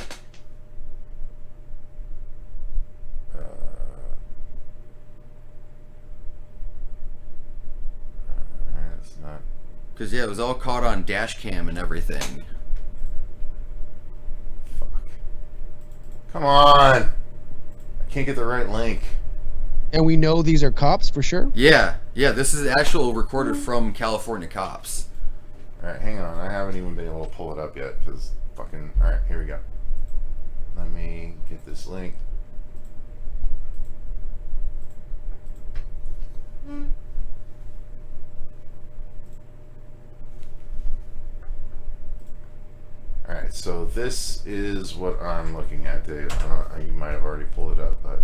It's not. Cause yeah, it was all caught on dash cam and everything. Fuck. Come on! I can't get the right link. And we know these are cops for sure? Yeah, this is actual recorded from California cops. Alright, hang on. I haven't even been able to pull it up yet because fucking. Alright, here we go. Let me get this link. Alright, so this is what I'm looking at, Dave. You might have already pulled it up, but.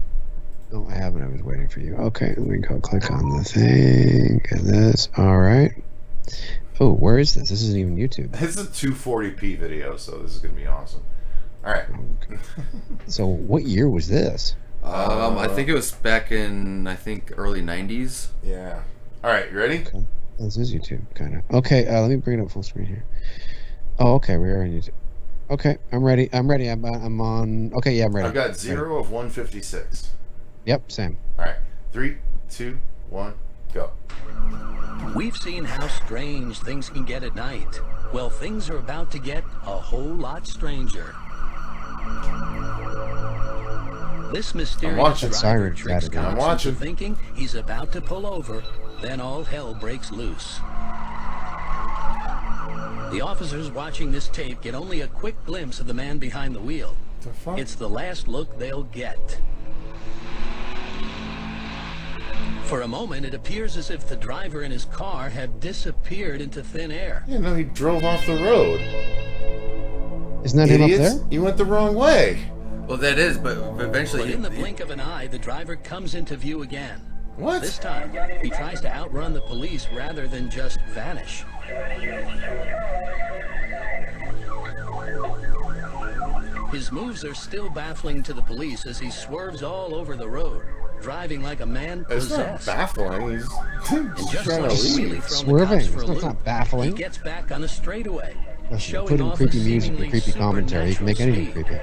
No, I haven't. I was waiting for you. Okay, let me go click on the thing. And this. All right. Oh, where is this? This isn't even YouTube. This is a 240p video, so this is going to be awesome. Alright. Okay. So, what year was this? I think it was back in early 90s. Yeah. Alright, you ready? Okay. This is YouTube, kind of. Okay, let me bring it up full screen here. Oh, okay, we are on YouTube. Okay, I'm ready. I'm on. Okay, yeah, I'm ready. I've got 0 of 156. Yep, same. Alright. 3, 2, 1, go. We've seen how strange things can get at night. Well, things are about to get a whole lot stranger. This mysterious driver tricks cops into thinking he's about to pull over, then all hell breaks loose. The officers watching this tape get only a quick glimpse of the man behind the wheel. It's the last look they'll get. For a moment, it appears as if the driver and his car have disappeared into thin air. Yeah, no, he drove off the road. Isn't that him up there? You went the wrong way. Well, that is, but eventually... But in the blink of an eye, the driver comes into view again. What? This time, he tries to outrun the police rather than just vanish. His moves are still baffling to the police as he swerves all over the road, driving like a man possessed. It's not baffling. He's just trying like to leave. Swerving. It's not baffling. He gets back on a straightaway. Listen, put in creepy music and creepy commentary. You can make anything creepy.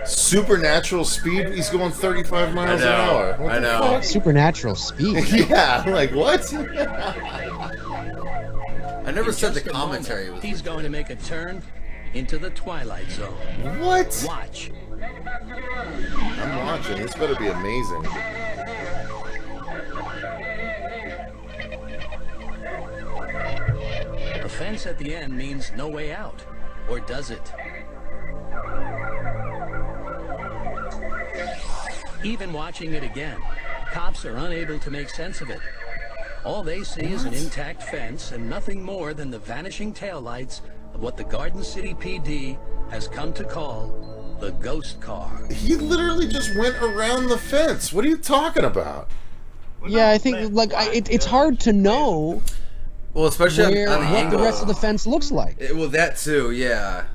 Supernatural speed? He's going 35 miles an hour. What I the know. fuck? Supernatural speed. Yeah, like what? I never said the Just a commentary moment, was. He's going to make a turn into the Twilight Zone. What? Watch. I'm watching. This better be amazing. The fence at the end means no way out. Or does it? Even watching it again, cops are unable to make sense of it. All they see is an intact fence and nothing more than the vanishing taillights of what the Garden City PD has come to call the ghost car. He literally just went around the fence. What are you talking about? Yeah, I think like it's hard to know. Well, especially where, on the what angle. the rest of the fence looks like. Well, that too, yeah.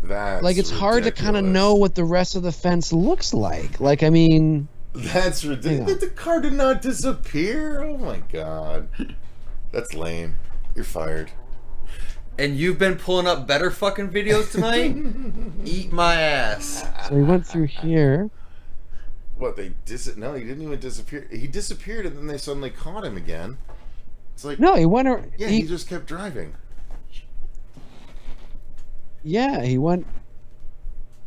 That's Like it's hard to kind of know what the rest of the fence looks like. Like I mean, that's ridiculous. Yeah. The car did not disappear. Oh my god, that's lame. You're fired. And you've been pulling up better fucking videos tonight? Eat my ass. so he went through here. What they No, he didn't even disappear. He disappeared, and then they suddenly caught him again. It's like No, he went. yeah, he just kept driving. Yeah, he went.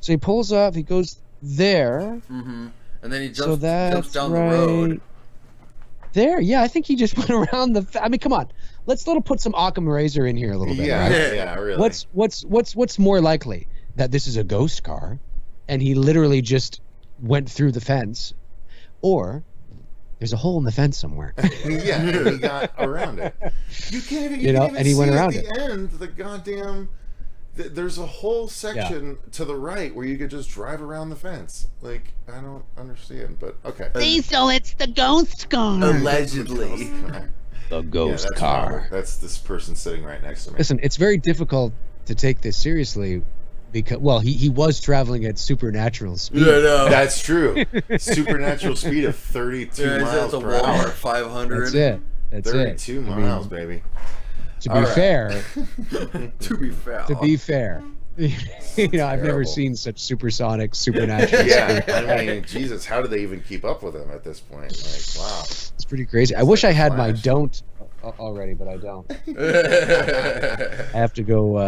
So he pulls up. He goes there. Mm-hmm. And then he So jumps that's down right the road. there. Yeah, I think he just went around the. I mean, come on. Let's put some Occam Razor in here a little bit. Yeah, right? yeah, really. What's more likely that this is a ghost car, and he literally just went through the fence, or there's a hole in the fence somewhere. Yeah, and he got around it. You can't even. You know, can't even and he went see around at it. the end. The goddamn. There's a whole section to the right where you could just drive around the fence. Like I don't understand, but okay. Cecil, it's the ghost car. Allegedly. The ghost that's car. Robert. That's this person sitting right next to me. Listen, it's very difficult to take this seriously because, well, he was traveling at supernatural speed. Yeah, no. That's true. Supernatural speed of 32 miles a per Walmart hour. 500. That's it. That's 32 it. miles, baby. To be fair, To be fair. you know, I've never Terrible. seen such supersonic, supernatural Yeah, speed. I mean, Jesus, how do they even keep up with him at this point? Like, wow. It's pretty crazy. I wish I had my Flash. don't already, but I don't. I have to go.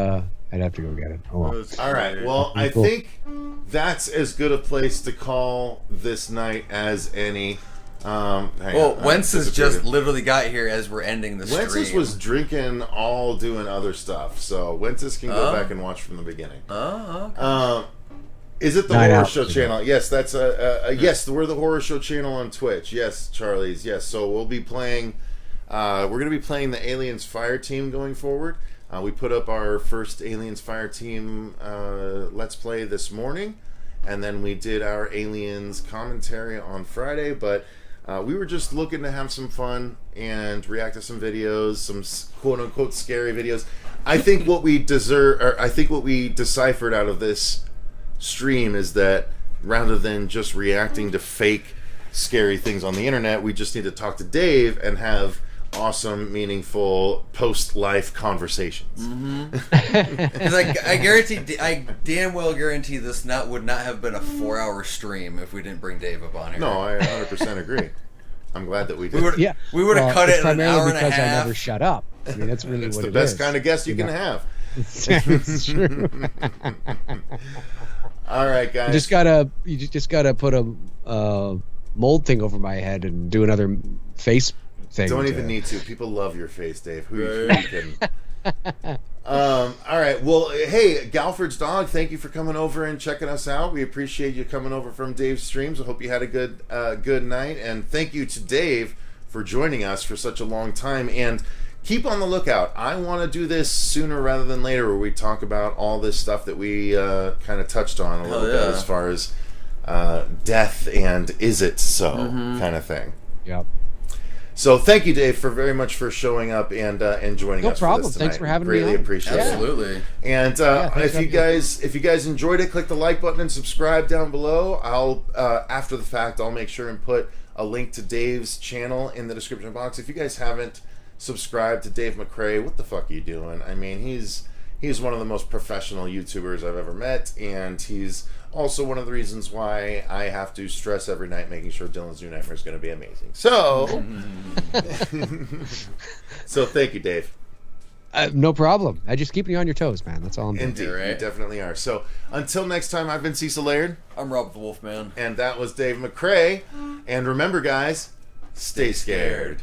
I'd have to go get it. Oh, well. All right. Well, I Cool. think that's as good a place to call this night as any. Well, Wences just literally got here as we're ending the stream. Wences was drinking all doing other stuff, so Wences can go back and watch from the beginning. Oh, okay. Is it the Night Horror Out Show today. channel? Yes, that's yes. We're the Horror Show channel on Twitch. Yes, Charlie's. Yes, so we'll be playing. We're going to be playing the Aliens Fire Team going forward. We put up our first Aliens Fire Team Let's Play this morning, and then we did our Aliens commentary on Friday. But we were just looking to have some fun and react to some videos, some quote unquote scary videos. I think what we deserve, or I think what we deciphered out of this stream is that rather than just reacting to fake scary things on the internet, we just need to talk to Dave and have awesome, meaningful post-life conversations. Because I damn well guarantee this would not have been a 4-hour stream if we didn't bring Dave up on here. No, I 100% agree. I'm glad that we did. We would have cut it's it in an primarily hour and a because half. I never shut up. I mean, that's really It's what the it best is. kind of guest you can have. It's true. All right, guys. You just gotta put a mold thing over my head and do another face thing. Don't even need to. People love your face, Dave. Who can? All right. Well, hey, Galford's dog. Thank you for coming over and checking us out. We appreciate you coming over from Dave's streams. I hope you had a good night, and thank you to Dave for joining us for such a long time. And keep on the lookout. I want to do this sooner rather than later, where we talk about all this stuff that we kind of touched on a little bit as far as death and is it so kind of thing. Yep. So thank you, Dave, very much for showing up and joining us. No problem. For this Thanks tonight. for having me Greatly on. appreciate it. Absolutely. And if you guys enjoyed it, click the like button and subscribe down below. I'll after the fact, I'll make sure and put a link to Dave's channel in the description box. If you guys haven't subscribed to Dave McCrae, what the fuck are you doing? I mean, he's one of the most professional YouTubers I've ever met, and he's Also, one of the reasons why I have to stress every night making sure Dylan's New Nightmare is going to be amazing. So, so thank you, Dave. No problem. I just keeping you on your toes, man. That's all I'm doing. Indeed, you definitely are. So, until next time, I've been Cecil Laird. I'm Rob the Wolfman. And that was Dave McCrae. And remember, guys, stay scared.